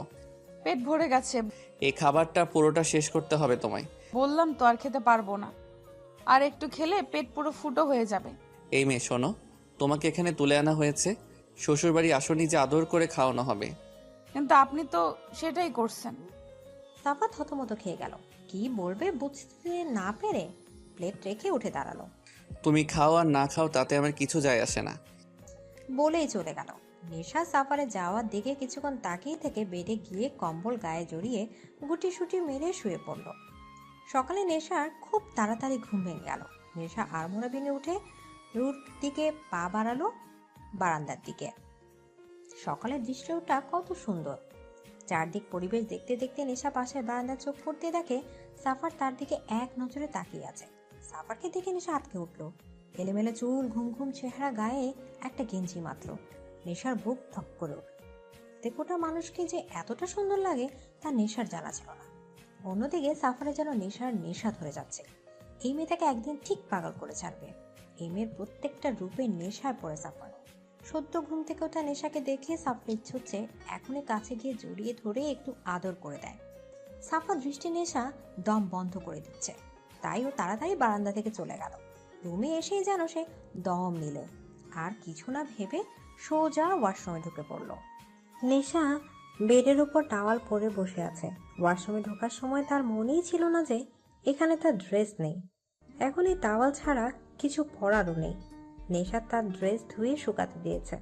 পেট ভরে গেছে। এই খাবারটা পুরোটা শেষ করতে হবে তোমায়। বললাম তো আর খেতে পারবো না। আর একটু খেলে পেট পুরো ফুটো হয়ে যাবে। এই মেয়ে শোনো, তোমাকে এখানে তুলে আনা হয়েছে, শ্বশুরবাড়ি আসনি যে আদর করে খাওয়ানো হবে। কিন্তু আপনি তো সেটাই করছেন। সাফা থতমত খেয়ে গেল। কি বলবে বুঝতে না পেরে প্লেট রেখে উঠে দাঁড়ালো। তুমি খাও আর না খাও তাতে আমার কিছু যায় আসে না। বলেই চলে গেল। নেশা সাফারে যাওয়ার দিকে কিছুক্ষণ তাকিয়ে থেকে বেডে গিয়ে কম্বল গায়ে জড়িয়ে গুটিসুটি মেরে শুয়ে পড়ল। সকালে নেশার খুব তাড়াতাড়ি ঘুম ভেঙে গেল। নেশা আড়মোড়া ভেঙে উঠে রুর দিকে পা বাড়ালো, বারান্দার দিকে। সকালের দৃশ্যটা কত সুন্দর। চারদিক পরিবেশ দেখতে দেখতে নেশা পাশের বারান্দার চোখ পড়তে দেখে সাফার তার দিকে এক নজরে তাকিয়ে আছে। সাফারকে দেখে নেশা আটকে উঠল। এলোমেলো চুল, ঘুম ঘুম চেহারা, গায়ে একটা গেঞ্জি মাত্র। নেশার বুক ধক করে উঠল। দেখোটা মানুষকে যে এতটা সুন্দর লাগে তা নেশার জানা ছিল না। অন্যদিকে সাফারে যেন নেশার নেশা ধরে যাচ্ছে। এই মেয়েটাকে একদিন ঠিক পাগল করে ছাড়বে। এই মেয়ের প্রত্যেকটা রূপে নেশায় পড়ে সাফার। সদ্য ঘুম থেকে ওঠা নেশাকে দেখে সাফার ইচ্ছে হচ্ছে এখনই কাছে গিয়ে জড়িয়ে ধরে একটু আদর করে দেয়। সাফার দৃষ্টি নেশা দম বন্ধ করে দিচ্ছে, তাই ও তাড়াতাড়ি বারান্দা থেকে চলে গেল। রুমে এসেই যেন সে দম নিল। আর কিছু না ভেবে সোজা ওয়াশরুমে ঢুকে পড়ল। নেশা বেডের উপর টাওয়াল পরে বসে আছে। ওয়াশরুমে ঢোকার সময় তার মনেই ছিল না যে এখানে তার ড্রেস নেই। এখন এই টাওয়াল ছাড়া কিছু পরারও নেই। নেশা তার ড্রেস ধুয়ে শুকাতে দিয়েছে।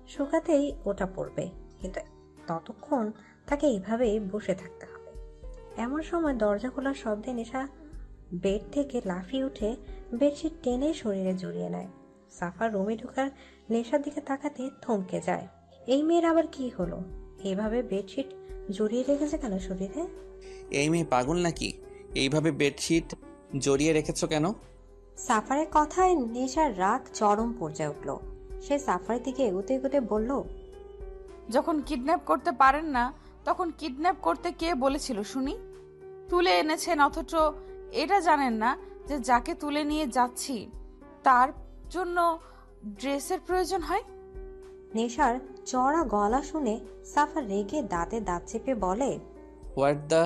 শুকাতেই ওটা পরবে, কিন্তু ততক্ষণ তাকে এইভাবেই বসে থাকতে হবে। এমন সময় দরজা খোলার শব্দে নেশা বেড থেকে লাফিয়ে উঠে বেডশিট টেনে শরীরে জড়িয়ে নেয়। সাফার রুমে ঢোকার নেশার দিকে তাকাতে থমকে যায়। এই মেয়ের আবার কি হলো? এইভাবে বেডশিট জড়িয়ে রেখেছে কেন শরীরে? এই মেয়ে পাগল নাকি? এইভাবে বেডশিট জড়িয়ে রেখেছো কেন? সাফারের কথায় নেশার রাগ চরম পর্যায়ে উঠল। সে সাফারের দিকে এগোতে এগোতে বলল, যখন কিডন্যাপ করতে পারেন না তখন কিডন্যাপ করতে কে বলেছিল শুনি? তুলে এনেছেন অথচ এটা জানেন না যে যাকে তুলে নিয়ে যাচ্ছি তার জন্য ড্রেসের প্রয়োজন হয়। নেশার চড়া গলা শুনে সাফার রেগে দাঁতে দাঁত চেপে বলে, হোয়াট দ্য?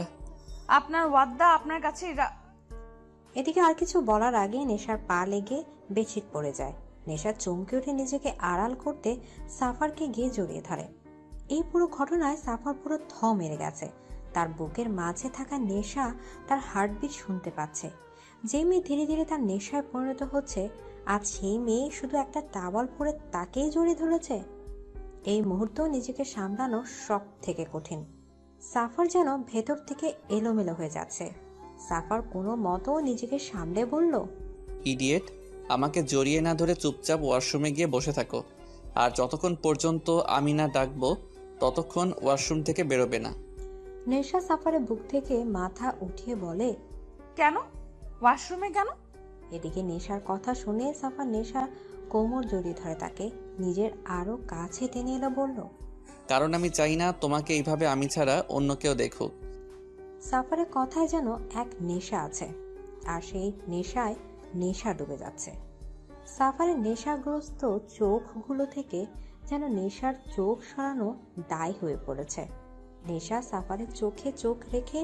আপনার ওয়াদ্দা আপনার কাছে। এদিকে আর কিছু বলার আগে নেশার পা লেগে বেডশিট পড়ে যায়। নেশার চমকে উঠে নিজেকে আড়াল করতে সাফারকে গিয়ে জড়িয়ে ধরে। এই পুরো ঘটনায় সাফার পুরো থ মেরে গেছে। তার বুকের মাঝে থাকা নেশা তার হার্টবিট শুনতে পাচ্ছে। যে মেয়ে ধীরে ধীরে তার নেশায় পরিণত হচ্ছে, আজ সেই মেয়ে শুধু একটা টাওয়াল পরে তাকেই জড়িয়ে ধরেছে। এই মুহূর্তেও নিজেকে সামলানো সব থেকে কঠিন। সাফার যেন ভেতর থেকে এলোমেলো হয়ে যাচ্ছে। সাফার কোনো মতো নিজেকে সামলে বলল, ইডিয়েট, আমাকে জড়িয়ে না ধরে চুপচাপ ওয়াশরুমে গিয়ে বসে থাকো। আর যতক্ষণ পর্যন্ত আমি না ডাকবো ততক্ষণ ওয়াশরুম থেকে বেরোবে না। নেশা সাফারের বুক থেকে মাথা উঠিয়ে বলে, কেন ওয়াশরুমে কেন? এদিকে নেশার কথা শুনে সাফার নেশার কোমর জড়িয়ে ধরে তাকে নিজের আরো কাছে টেনে এলো, বলল, কারণ আমি চাই না তোমাকে এইভাবে আমি ছাড়া অন্য কেউ দেখুক। সাফারের কথায় যেন এক নেশা আছে, আর সেই নেশায় নেশা ডুবে যাচ্ছে। সাফারের নেশাগ্রস্ত চোখগুলো থেকে যেন নেশার চোখ সরানো দায় হয়ে পড়েছে। নেশা সাফারের চোখে চোখ রেখে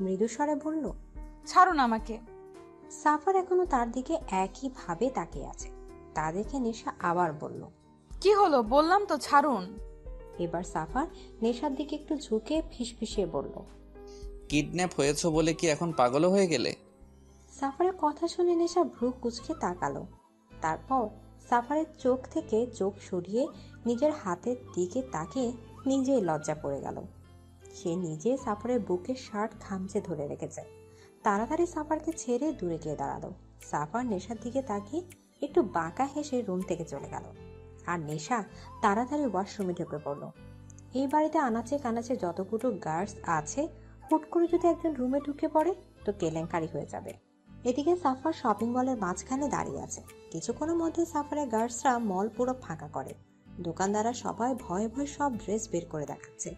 মৃদুস্বরে বলল, ছাড়ুন আমাকে। সাফার এখনো তার দিকে একইভাবে তাকিয়ে আছে। তা দেখে নেশা আবার বলল, কি হলো? বললাম তো ছাড়ুন। এবার সাফার নেশার দিকে একটু ঝুঁকে ফিসফিসিয়ে বলল, কিডন্যাপ হয়েছো বলে কি এখন পাগলও হয়ে গেলে? সাফারের কথা শুনে নেশা ভ্রু কুঁচকে তাকালো। তারপর সাফারের চোখ থেকে চোখ সরিয়ে নিজের হাতের দিকে তাকিয়ে নিজেই লজ্জা পড়ে গেল। সে নিজে সাফারের বুকের শার্ট খামচে ধরে রেখেছে। তাড়াতাড়ি সাফারকে ছেড়ে দূরে গিয়ে দাঁড়ালো। সাফার নেশার দিকে তাকিয়ে একটু বাঁকা হেসে রুম থেকে চলে গেল। আর নেশা তাড়াতাড়ি ওয়াশরুমে ঢুকে পড়ল। এই বাড়িতে আনাচে কানাচে যতগুলো গার্ডস আছে, হুট করে যদি একজন রুমে ঢুকে পড়ে তো কেলেঙ্কারি হয়ে যাবে। এদিকে সাফার শপিং মলের মাঝখানে দাঁড়িয়ে আছে। কিছুক্ষণের মধ্যে সাফারের গার্ডসরা মল পুরো ফাঁকা করে। দোকানদাররা সবাই ভয়ে ভয়ে সব ড্রেস বের করে দেখাচ্ছে,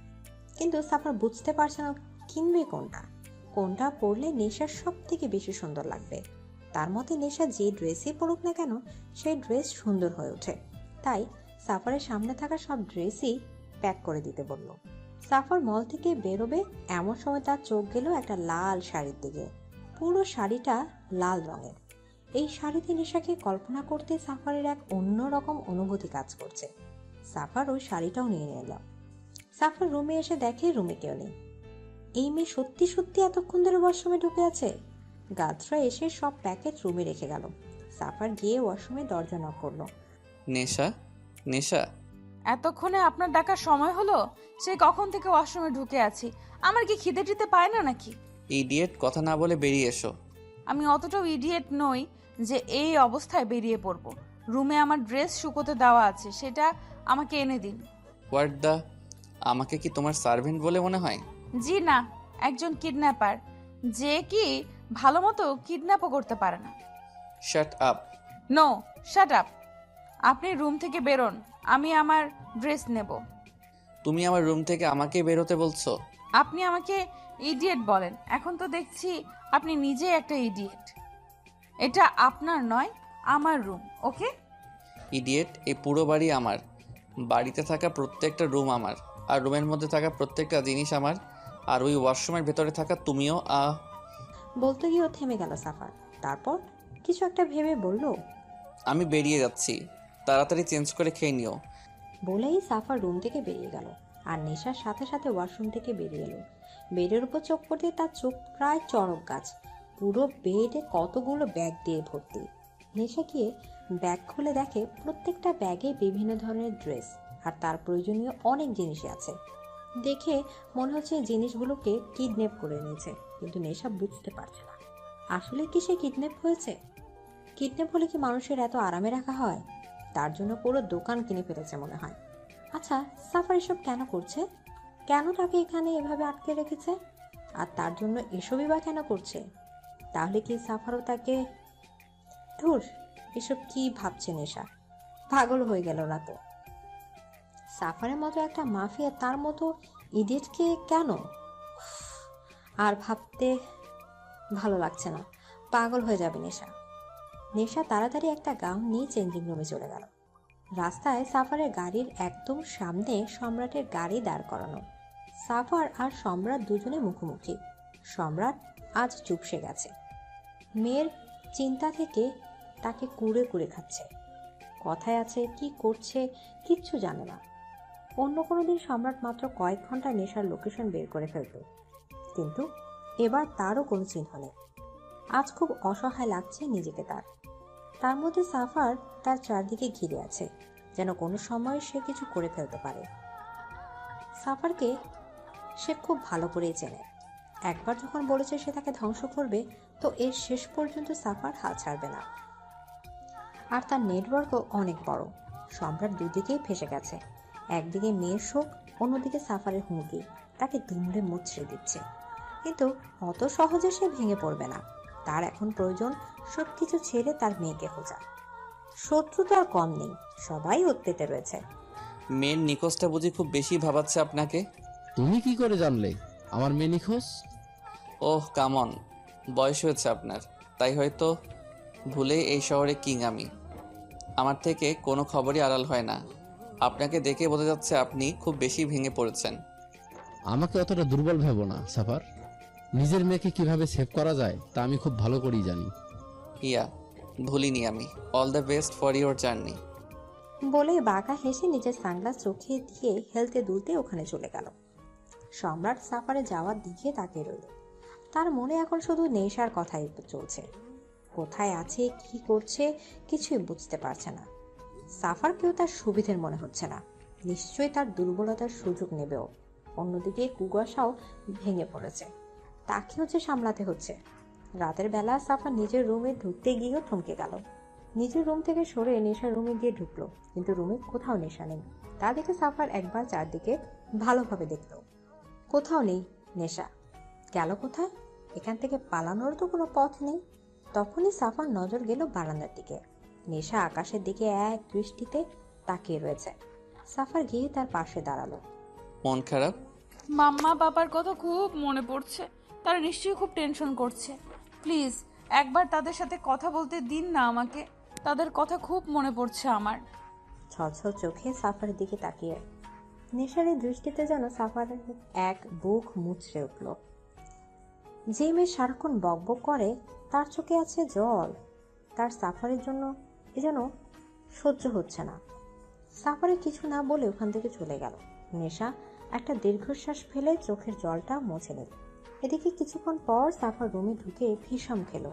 কিন্তু সাফার বুঝতে পারছে না কিনবে কোনটা, কোনটা পরলে নেশার সব থেকে বেশি সুন্দর লাগবে। তার মতে নেশা যে ড্রেসই পরুক না কেন সেই ড্রেস সুন্দর হয়ে ওঠে। তাই সাফারের সামনে থাকা সব ড্রেসই প্যাক করে দিতে বলল। সাফার মল থেকে বেরোবে এমন সময় তার চোখ গেল একটা লাল শাড়ির দিকে। পুরো শাড়িটা লাল রঙের। এই শাড়িতে নেশাকে কল্পনা করতে সাফারের এক অন্যরকম অনুভূতি কাজ করছে। সাফার ওই শাড়িটাও নিয়ে নিল। সাফার রুমে এসে দেখে রুমে কেউ নেই। এই মেয়ে সত্যি সত্যি এতক্ষণ ধরে ওয়াশরুমে ঢুকে আছে। গাছরা এসে সব প্যাকেট রুমে রেখে গেল। সাফার গিয়ে ওয়াশরুমে দরজা নক করলো। নেশা, নেশা, এতক্ষণে আপনার ডাকার সময় হলো? সেই কখন থেকে ওয়াশরুমে ঢুকে আছি। আমার কি খিদে টিতে পায় না নাকি? ইডিয়েট, কথা না বলে বেরিয়ে এসো। আমি অতটাও ইডিয়েট নই যে এই অবস্থায় বেরিয়ে পড়ব। রুমে আমার ড্রেস শুকোতে দেওয়া আছে, সেটা আমাকে এনে দিন। হোয়াট দ্য, আমাকে কি তোমার সার্ভেন্ট বলে মনে হয়? জি না, একজন কিডন্যাপার, যে কি ভালো মতো কিডন্যাপও করতে পারে না। Shut up. No, shut up. আপনি রুম থেকে বেরোন, আমি আমার ড্রেস নেব। তুমি আমার রুম থেকে আমাকে বেরোতে বলছো? আপনি আমাকে ইডিয়েট বলেন, এখন তো দেখছি আপনি নিজেই একটা ইডিয়েট। এটা আপনার নয়, আমার রুম, ওকে? ইডিয়েট, এই পুরো বাড়ি আমার। বাড়িতে থাকা প্রত্যেকটা রুম আমার, আর রুমের মধ্যে থাকা প্রত্যেকটা জিনিস আমার, আর ওই ওয়াশরুমের ভেতরে থাকা তুমিও। বলতে গিয়েও থেমে গেল সাফার। তারপর কিছু একটা ভেবে বলল, আমি বেরিয়ে যাচ্ছি, তাড়াতাড়ি চেঞ্জ করে খেয়ে নিও। বলেই সাফার রুম থেকে বেরিয়ে গেল। আর নেশার সাথে সাথে ওয়াশরুম থেকে বেরিয়ে এলো। বেডের উপর চোখ পড়তে তার চোখ প্রায় চড়ক গাছ। পুরো বেডে কতগুলো ব্যাগ দিয়ে ভর্তি। নেশা গিয়ে ব্যাগ খুলে দেখে প্রত্যেকটা ব্যাগে বিভিন্ন ধরনের ড্রেস আর তার প্রয়োজনীয় অনেক জিনিসই আছে। দেখে মনে হচ্ছে এই জিনিসগুলোকে কিডন্যাপ করে নিয়েছে, কিন্তু নেশা বুঝতে পারছে না আসলে কি সে কিডন্যাপ হয়েছে। কিডন্যাপ হলে কি মানুষের এত আরামে রাখা হয়? তার জন্য পুরো দোকান কিনে ফেলেছে মনে হয়। আচ্ছা, সাফার এসব কেন করছে? কেন তাকে এখানে এভাবে আটকে রেখেছে? আর তার জন্য এসবই বা কেন করছে? তাহলে কি সাফারও তাকে... ধুর, এসব কি ভাবছে নেশা? পাগল হয়ে গেল না তো? সাফারের মতো একটা মাফিয়া তার মতো ইডিয়েটকে কেন? আর ভাবতে ভালো লাগছে না, পাগল হয়ে যাবে নেশা। নেশা তাড়াতাড়ি একটা গাউন নিয়ে চেঞ্জিং রুমে চলে গেল। রাস্তায় সাফারের গাড়ির একদম সামনে সম্রাটের গাড়ি দাঁড় করানো। সাফার আর সম্রাট দুজনে মুখোমুখি। সম্রাট আজ চুপসে গেছে। মেয়ের চিন্তা থেকে তাকে কুড়ে কুড়ে খাচ্ছে। কথায় আছে কি করছে কিচ্ছু জানে না। অন্য কোনো দিন সম্রাট মাত্র কয়েক ঘন্টা নেশার লোকেশন বের করে ফেলত, কিন্তু এবার তারও কোনো চিহ্ন নেই। আজ খুব অসহায় লাগছে নিজেকে তার। তার মধ্যে সাফার তার চারদিকে ঘিরে আছে, যেন কোনো সময় সে কিছু করে ফেলতে পারে। সাফারকে সে খুব ভালো করেই চেনে। একবার যখন বলেছে সে তাকে ধ্বংস করবে, তো এর শেষ পর্যন্ত সাফার হাল ছাড়বে না। আর তার নেটওয়ার্কও অনেক বড়। সম্রাট দুদিকেই ফেসে গেছে। একদিকে মেয়ের শোক, অন্যদিকে সাফারের হুমকি তাকে দুমড়ে মুচড়ে দিচ্ছে। কিন্তু অত সহজে সে ভেঙে পড়বে না। তার এখন প্রয়োজন সবকিছু ছেড়ে তার মেয়েকে খোঁজা। শত্রু তো আর কম নেই, সবাই ওর পেতে রয়েছে। মেয়ের নিখোঁজটা বুঝি খুব বেশি ভাবাচ্ছে আপনাকে? তুমি কি করে জানলে আমার মেয়ে নিখোঁজ? ওহ কামন, বয়স হয়েছে আপনার, তাই হয়তো ভুলে এই শহরে কিং আমি। আমার থেকে কোনো খবরই আড়াল হয় না। আপনাকে দেখে বোঝা যাচ্ছে আপনি খুব বেশি ভেঙে পড়েছেন। আমাকে অতটা দুর্বল ভেবো না সাফার। নিজের মেয়েকে কিভাবে সেভ করা যায় তা আমি খুব ভালো করেই জানি। ইয়া, ভুলিনি আমি। All the best for your journey. বলে বাঁকা হেসে নিজের সানগ্লাস চোখে দিয়ে হেলতে দুলতে ওখানে চলে গেল। সম্রাট সাফারে যাওয়ার দিকে তাকিয়ে রইল। তার মনে এখন শুধু নেশার কথাই চলছে। কোথায় আছে, কি করছে, কিছুই বুঝতে পারছে না। সাফারকেও তার সুবিধের মনে হচ্ছে না। নিশ্চয়ই তার দুর্বলতার সুযোগ নেবেও। অন্যদিকে কুয়াশাও ভেঙে পড়েছে, তাকেও যে সামলাতে হচ্ছে। রাতের বেলা সাফার নিজের রুমে ঢুকতে গিয়েও থমকে গেল। নিজের রুম থেকে সরে নেশার রুমে গিয়ে ঢুকলো, কিন্তু রুমে কোথাও নেশা নেই। তা দেখে সাফার একবার চারদিকে ভালোভাবে দেখল, কোথাও নেই নেশা। গেল কোথায়? এখান থেকে পালানোর তো কোনো পথ নেই। তখনই সাফার নজর গেল বারান্দার দিকে। নেশা আকাশের দিকে এক দৃষ্টিতে তাকিয়ে রয়েছে। সাফার গিয়ে তার পাশে দাঁড়ালো। মন খারাপ? মাম্মা বাবার কথা খুব মনে পড়ছে, তারা নিশ্চয়ই খুব টেনশন করছে। প্লিজ একবার তাদের সাথে কথা বলতে দিন না আমাকে, তাদের কথা খুব মনে পড়ছে আমার। ছলছল চোখে সাফারের দিকে তাকিয়ে নেশার এই দৃষ্টিতে যেন সাফারের এক বুক মুচড়ে উঠল। যে মেয়ে সারাক্ষণ বকবক করে তার চোখে আছে জল, তার সাফারের জন্য এ যেন সহ্য হচ্ছে না। সাফারে কিছু না বলে ওখান থেকে চলে গেল। নেশা একটা দীর্ঘশ্বাস ফেলে চোখের জলটা মুছে নিল। এদিকে কিছুক্ষণ পর সাফার রুমে ঢুকে ভীষণ খেল।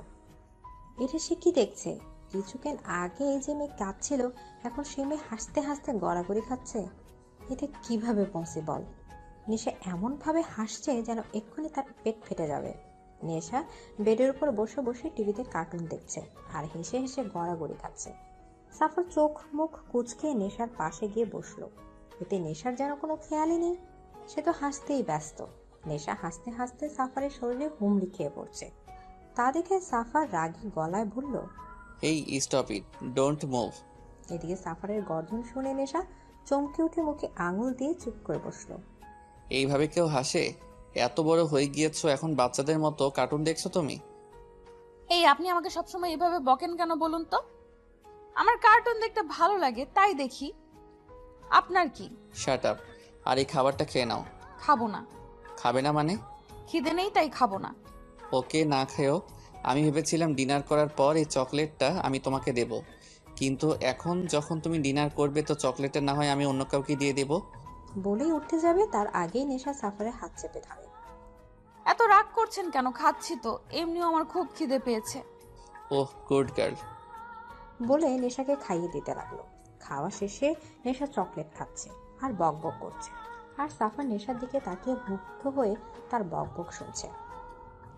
এটা সে কি দেখছে? কিছুক্ষণ আগে যে মেয়ে কাঁদছিল এখন সে মেয়ে হাসতে হাসতে গড়াগড়ি খাচ্ছে। এটা কিভাবে পসিবল? নেশা এমনভাবে হাসছে যেন এক্ষুনি তার পেট ফেটে যাবে। নেশা বেডের উপর বসে বসে টিভিতে কার্টুন দেখছে আর হেসে হেসে গড়াগড়ি খাচ্ছে। সাফার চোখ মুখ কুঁচকে নেশার পাশে গিয়ে বসলো। এতে নেশার যেন কোনো খেয়ালই নেই, সে তো হাসতেই ব্যস্ত। নেশা হাসতে হাসতে সাফারের শরীরে হুমড়ি খেয়ে পড়ছে। তা দেখে সাফার রাগী গলায় বলল, এই স্টপ ইট, ডোন্ট মুভ। এদিকে সাফারের গর্জন শুনে নেশা চমকে উঠে মুখে আঙুল দিয়ে চুপ করে বসলো। এইভাবে কেউ হাসে? এত বড় হয়ে গিয়েছো এখন বাচ্চাদের মতো কার্টুন দেখছো তুমি? এই আপনি আমাকে সবসময় এভাবে বকেন কেন বলুন তো? আমার কার্টুন দেখতে ভালো লাগে তাই দেখি, আপনার কি? শাট আপ, আর এই খাবারটা খেয়ে নাও। খাবো না। খাবে না মানে? খিদে নেই তাই খাবো না। ওকে, না খেয়েও। আমি ভেবেছিলাম ডিনার করার পর এই চকলেটটা আমি তোমাকে দেব, কিন্তু এখন যখন তুমি ডিনার করবে তো চকলেটটা না হয় আমি অন্য কাউকে দিয়ে দেব। বলেই উঠতে যাবে তার আগেই নেশা সাফারের হাত চেপে ধরে। এত রাগ করছেন কেন? খাচ্ছি তো, এমনিও আমার খুব খিদে পেয়েছে। ওহ গুড গার্ল। বলে নেশাকে খাইয়ে দিতে লাগলো। খাওয়া শেষে নেশা চকলেট খাচ্ছে আর বকবক করছে, আর সাফার নেশার দিকে তাকিয়ে মুগ্ধ হয়ে তার বকবক শুনছে।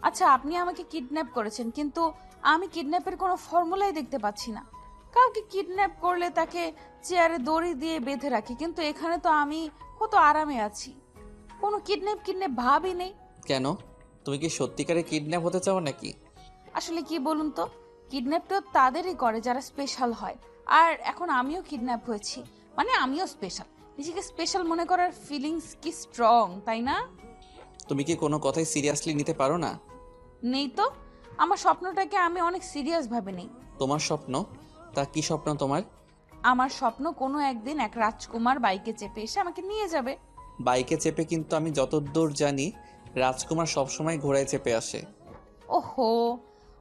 আচ্ছা আপনি আমাকে কিডন্যাপ করেছেন, কিন্তু আমি কিডন্যাপের কোনো ফর্মুলাই দেখতে পাচ্ছি না। কাউকে কিডন্যাপ করলে তাকে চেয়ারে দড়ি দিয়ে বেঁধে রাখি, কিন্তু এখানে তো আমি কত আরামে আছি, কোনো কিডন্যাপ ভাবই নেই। কেন, তুমি কি সত্যিকারে কিডন্যাপ হতে চাও নাকি? আসলে কি বলুন তো, কিডন্যাপ তো তাদেরই করে যারা স্পেশাল হয়, আর এখন আমিও কিডন্যাপ হয়েছি, মানে আমিও স্পেশাল। নিজেকে স্পেশাল মনে করার ফিলিংস কি স্ট্রং, তাই না? তুমি কি কোনো কথাই সিরিয়াসলি নিতে পারো না? নেই তো, আমার স্বপ্নটাকে আমি অনেক সিরিয়াস ভাবে নেই। তোমার স্বপ্ন? তা কি স্বপ্ন তোমার? আমার স্বপ্ন কোনো একদিন এক রাজকুমার বাইকে চেপে এসে আমাকে নিয়ে যাবে। বাইকে চেপে? কিন্তু আমি যতদূর জানি রাজকুমার সবসময় ঘোড়ায় চেপে আসে। ওহো,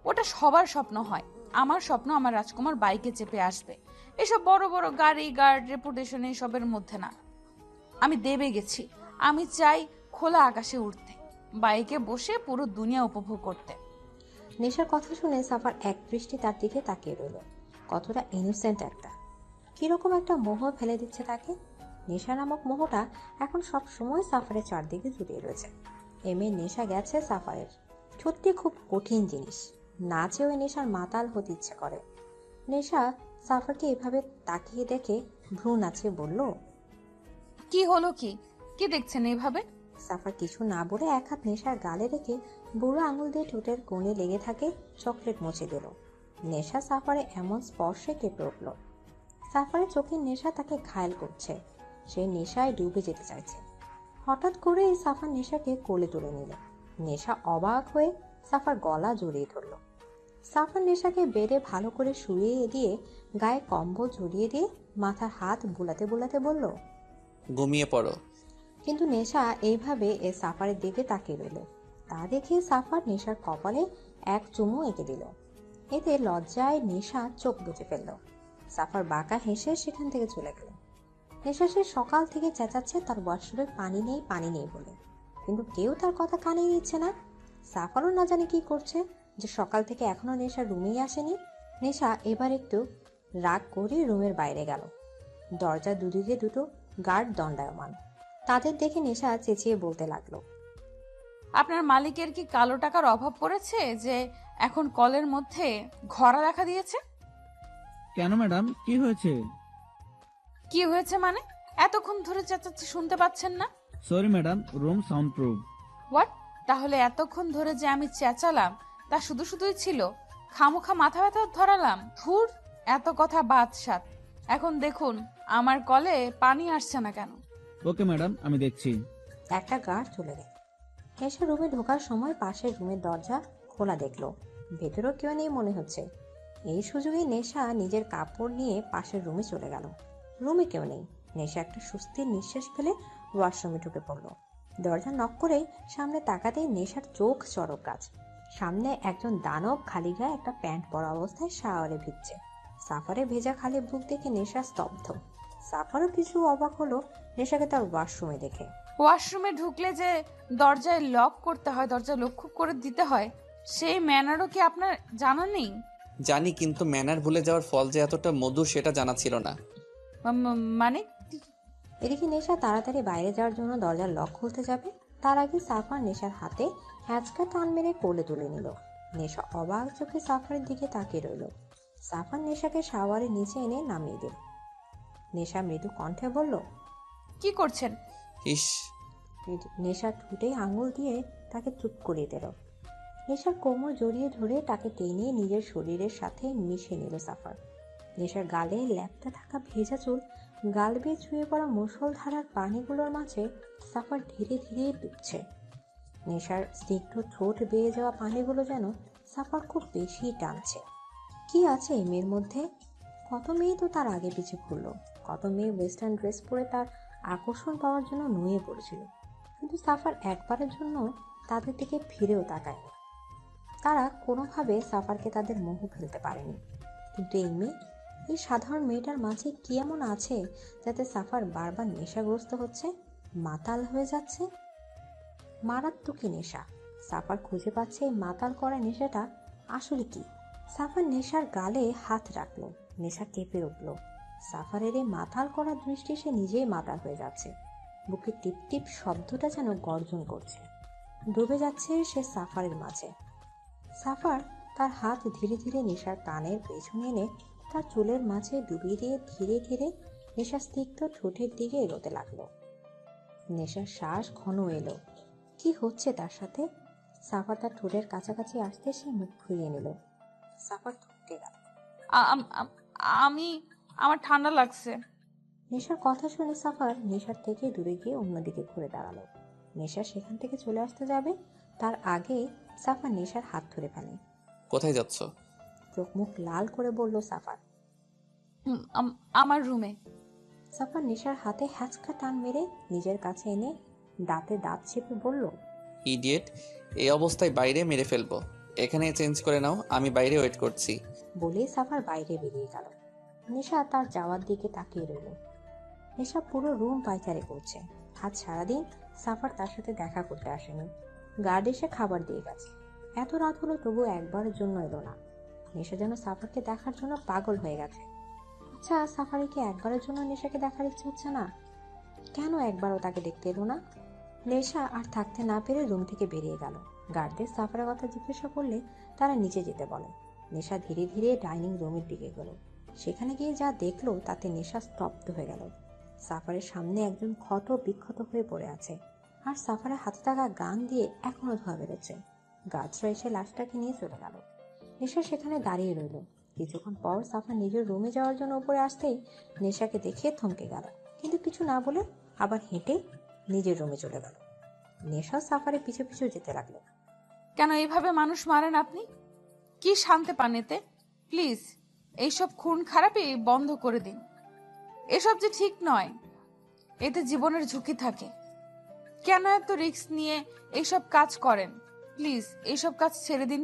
ওটা সবার স্বপ্ন হয়। আমার স্বপ্ন আমার রাজকুমার বাইকে চেপে আসবে, এসব বড় বড় গাড়ি গার্ড রেপুটেশন এসবের মধ্যে না। আমি দেবে গেছি, আমি চাই খোলা আকাশে উঠতে, বাইকে বসে পুরো দুনিয়া উপভোগ করতে। নেশার কথা শুনে সাফার এক দৃষ্টি তার দিকে তাকিয়ে রইল। কতটা ইনোসেন্ট একটা, কিরকম একটা মোহ ফেলে দিচ্ছে তাকে। নেশা নামক মোহটা এখন সব সময় সাফারের চারদিকে জড়িয়ে রয়েছে। এমএ নেশা গেছে সাফারের, সত্যি খুব কঠিন জিনিস। না চেয়েও নেশার মাতাল হতে ইচ্ছে করে। নেশা সাফারকে এভাবে তাকিয়ে দেখে ভ্রু নাচিয়ে বলল, কি হলো? কি কি দেখছেন এইভাবে? সাফার কিছু না বলে এক হাত নেশার গালে রেখে বুড়ো আঙুল দিয়ে ঠোঁটের কোণে লেগে থাকে চকলেট মুছে দিল। নেশা সাফারে এমন স্পর্শে কেঁপে উঠল। সাফারের চোখের নেশা তাকে ঘায়েল করছে, সে নেশায় ডুবে যেতে চাইছে। হঠাৎ করে সাফার নেশাকে কোলে তুলে নিল। নেশা অবাক হয়ে সাফার গলা জড়িয়ে ধরল। সাফার নেশাকে বেডে ভালো করে শুইয়ে দিয়ে গায়ে কম্বল জড়িয়ে দিয়ে মাথার হাত বুলাতে বুলাতে বলল, ঘুমিয়ে পড়ো। কিন্তু নেশা এইভাবে সাফারের দিকে তাকিয়ে রইল। তা দেখে সাফার নেশার কপালে এক চুমু এঁকে দিল। এতে লজ্জায় নেশা চোখ বুজে ফেলল। সাফার বাঁকা হেসে সেখান থেকে চলে গেল। নেশা সে সকাল থেকে চেঁচাচ্ছে তার ওয়াশরুমে পানি নেই বলে, কিন্তু কেউ তার কথা কানে নিচ্ছে না। সাফারও না জানে কি করছে, যে সকাল থেকে এখনো নেশা রুমেই আসেনি। নেশা এবার একটু রাগ করে রুমের বাইরে গেল। দরজার দুদিকে দুটো গার্ড দণ্ডায়মান। তাদের দেখে নেশা চেঁচিয়ে বলতে লাগলো, আপনার মালিকের কি কালো টাকার অভাব পড়েছে যে এখন কলের মধ্যে ঘোড়া দেখা দিয়েছে? কেন ম্যাডাম, কি হয়েছে? কি হয়েছে মানে? এতক্ষণ ধরে চেঁচাচ্ছি শুনতে পাচ্ছেন না? Sorry madam, room sound proof. What? তাহলে এতক্ষণ ধরে যে আমি চেঁচালাম তা শুধুই ছিল? খামোখা মাথা ব্যথা ধরালাম? ধুর, এত কথা বাদ সাত। এখন দেখুন আমার কলে পানি আসছে না কেন। ওকে ম্যাডাম, আমি দেখছি। একটা গার্ড চলে গেল। নেশা রুমে ঢোকার সময় পাশের রুমের দরজা খোলা দেখলো, ভেতরেও কেউ নেই মনে হচ্ছে। এই সুযোগে নেশা নিজের কাপড় নিয়ে পাশের রুমে চলে গেল। রুমে কেউ নেই। নেশা একটা স্বস্তির নিঃশ্বাস ফেলে ওয়াশরুমে ঢুকে পড়লো। দরজা নক করেই সামনে তাকাতেই নেশার চোখ চড়ক গাছ। সামনে একজন দানব খালি গায়ে একটা প্যান্ট পরা অবস্থায় শাওয়ারে ভিজছে। সাফারে ভেজা খালি বুক দেখে নেশা স্তব্ধ। সাফারও কিছু অবাক হলো নেশাকে তার ওয়াশরুমে দেখে। ওয়াশরুমে ঢুকলে যে দরজায় লক করতে হয়, দরজা লক্ষ্য করে দিতে হয়, সেই ম্যানারও কি আপনার জানা নেই? জানি, কিন্তু ম্যানার ভুলে যাওয়ার ফল যে এতটা মধুর সেটা জানা ছিল না। মানে এদিকে নেশা তাড়াতাড়ি বাইরে যাওয়ার জন্য দরজার লক খুলতে যাবে, তার আগে সাফার নেশার হাতে হ্যাঁচকা টান মেরে কোলে তুলে নিল। নেশা অবাক চোখে সাফারের দিকে তাকিয়ে রইল। সাফার নেশাকে শাওয়ারে নিচে এনে নামিয়ে দিল। নেশা মৃদু কণ্ঠে বলল, কি করছেন? ইস! নেশা ঠুটে আঙুল দিয়ে তাকে চুপ করিয়ে দিল। নেশার কোমর জড়িয়ে ধরে তাকে টেনে নিজের শরীরের সাথে মিশিয়ে নিল সাফার। নেশার গালে ল্যাপটা থাকা ভেজা চুল গাল বেয়ে ছুঁয়ে পড়া মুষলধারার পানিগুলোর মাঝে সাফার ধীরে ধীরে ডুবছে। নেশার স্নিগ্ধ ঠোঁট বেয়ে যাওয়া পানিগুলো যেন সাফার খুব বেশি টানছে। কি আছে এই মেয়ের মধ্যে? কত মেয়ে তো তার আগে পিছে ঘুরলো, কত মেয়ে ওয়েস্টার্ন ড্রেস পরে তার আকর্ষণ পাওয়ার জন্য নুয়ে পড়েছিল, কিন্তু সাফার একবারের জন্য তাদের দিকে ফিরেও তাকায়নি। তারা কোনোভাবে সাফারকে তাদের মোহ ফেলতে পারেনি। কিন্তু এই মেয়ে, এই সাধারণ মেয়েটার মাঝে কি এমন আছে যাতে সাফার বারবার নেশাগ্রস্ত হচ্ছে, মাতাল হয়ে যাচ্ছে? মারাত্মকই নেশা। সাফার খুঁজে পাচ্ছে এই মাতাল করা নেশাটা আসলে কি। সাফার নেশার গালে হাত রাখলো। নেশা কেঁপে উঠল। সাফারের এই মাতাল করা দৃষ্টি সে নিজেই মাতাল হয়ে যাচ্ছে। বুকে টিপ টিপ শব্দটা যেন গর্জন করছে। ডুবে যাচ্ছে সে সাফারের মাঝে। সাফার তার হাত ধীরে ধীরে নেশার কানের পেছনে এনে তার চুলের মাঝে ডুবিয়ে দিয়ে ধীরে ধীরে নেশার স্নিগ্ধ ঠোঁটের দিকে এগোতে লাগলো। নেশার শ্বাস ঘন এলো। কি হচ্ছে তার সাথে? সাফার তার ঠোঁটের কাছাকাছি আসতে সে মুখ ঘুরিয়ে নিল। সাফার থমকে গেল। আমার ঠান্ডা লাগছে। নেশার কথা শুনে সাফার নেশার থেকে দূরে গিয়ে অন্যদিকে ঘুরে দাঁড়ালো। নেশা সেখান থেকে চলে আসতে যাবে, তার আগে সাফার নেশার হাত ধরে ফেলে। কোথায় যাচ্ছ? চোখ মুখ লাল করে বলল সাফার। আমার রুমে। সাফার নেশার হাতে হ্যাচকা টান মেরে নিজের কাছে এনে দাঁতে দাঁত চেপে বলল, ইডিয়েট! এই অবস্থায় বাইরে মেরে ফেলবো। এখানে চেঞ্জ করে নাও, আমি বাইরে ওয়েট করছি। বলেই সাফার বাইরে বেরিয়ে গেল। নেশা তার যাওয়ার দিকে তাকিয়ে রইল। নেশা পুরো রুম পায়চারি করছে। আজ সারাদিন সাফার তার সাথে দেখা করতে আসেনি। গার্ড এসে খাবার দিয়ে গেছে। এত রাত হলো তবু একবারের জন্য এলো না। নেশা যেন সাফারকে দেখার জন্য পাগল হয়ে গেছে। আচ্ছা, সাফারি কি একবারের জন্য নেশাকে দেখার ইচ্ছে হচ্ছে না? কেন একবারও তাকে দেখতে এলো না? নেশা আর থাকতে না পেরে রুম থেকে বেরিয়ে গেল। গার্ডদের সাফারের কথা জিজ্ঞাসা করলে তারা নিচে যেতে বলে। নেশা ধীরে ধীরে ডাইনিং রুমের দিকে গেল। সেখানে গিয়ে যা দেখলো তাতে নেশা স্তব্ধ হয়ে গেল। সাফারের সামনে একজন ক্ষত বিক্ষত হয়ে পড়ে আছে, আর সাফারের হাতে থাকা গান দিয়ে এখনো ধোয়া বেরোচ্ছে। গার্ডরা এসে লাশটাকে নিয়ে চলে গেল। নেশা সেখানে দাঁড়িয়ে রইল। কিছুক্ষণ পর সাফার নিজের রুমে যাওয়ার জন্য উপরে আসতেই নেশাকে দেখে থমকে গেল, কিন্তু কিছু না বলে আবার হেঁটে নিজের রুমে চলে গেল। নেশা সাফারের পিছু পিছু যেতে লাগলো। কেন এইভাবে মানুষ মারেন আপনি? কি শান্তি পান এতে? প্লিজ এইসব খুন খারাপি বন্ধ করে দিন। এসব যে ঠিক নয়, এতে জীবনের ঝুঁকি থাকে। কেন এত রিস্ক নিয়ে এইসব কাজ করেন? প্লিজ এইসব কাজ ছেড়ে দিন।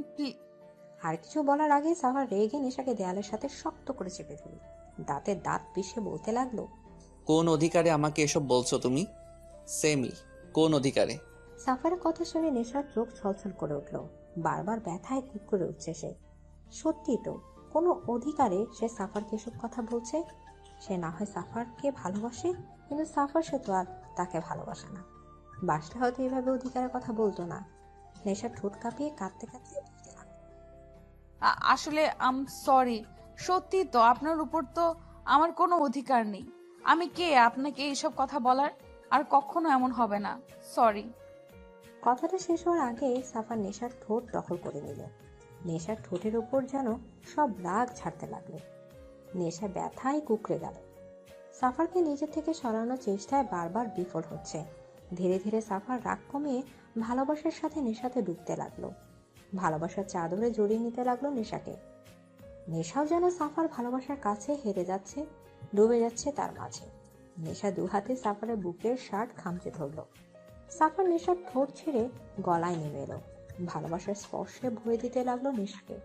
আর কিছু বলার আগে সাফার রেগে নেশাকে দেয়ালের সাথে শক্ত করে চেপে ধরল। দাঁতে দাঁত পিষে বলতে লাগলো, কোন অধিকারে আমাকে এসব বলছো তুমি? সেমি, কোন অধিকারে? সাফারের কথা শুনে নেশার চোখ ছলছল করে উঠল। বারবার ব্যথায় কুক করে উঠছে সে। সত্যি তো, কোনো অধিকারে সে সাফারকে এসব কথা বলছে? সে না হয় সাফারকে ভালোবাসে, কিন্তু সাফার সে তো আর তাকে ভালোবাসে না। বাসলে হয়তো এইভাবে অধিকারের কথা বলতো না। নেশার ঠোঁট কাঁপিয়ে কাঁদতে কাঁদতে বলতে লাগলো, আসলে আম সরি। সত্যি তো আপনার উপর তো আমার কোনো অধিকার নেই। আমি কে আপনাকে এইসব কথা বলার? আর কখনো এমন হবে না। সরি। কথাটা শেষ হওয়ার আগে সাফার নেশার ঠোঁট দখল করে নিল। নেশার ঠোঁটের উপর যেন সব রাগ ছাড়তে লাগলো। নেশা ব্যথায় কুকড়ে গেল। সাফারকে নিজের থেকে সরানোর চেষ্টায় বারবার বিফল হচ্ছে। ধীরে ধীরে সাফার রাগ কমিয়ে ভালোবাসার সাথে নেশাতে ডুবতে লাগলো। ভালোবাসার চাদরে জড়িয়ে নিতে লাগলো নেশাকে। নেশাও যেন সাফার ভালোবাসার কাছে হেরে যাচ্ছে, ডুবে যাচ্ছে তার মাঝে। নেশা দু হাতে সাফারের বুকের শার্ট খামচে ধরল। সাফার নেশার ঠোঁট ছেড়ে গলায় নেমে এলো। ভালোবাসার স্পর্শে ভরে দিতে লাগলো নেশাকে।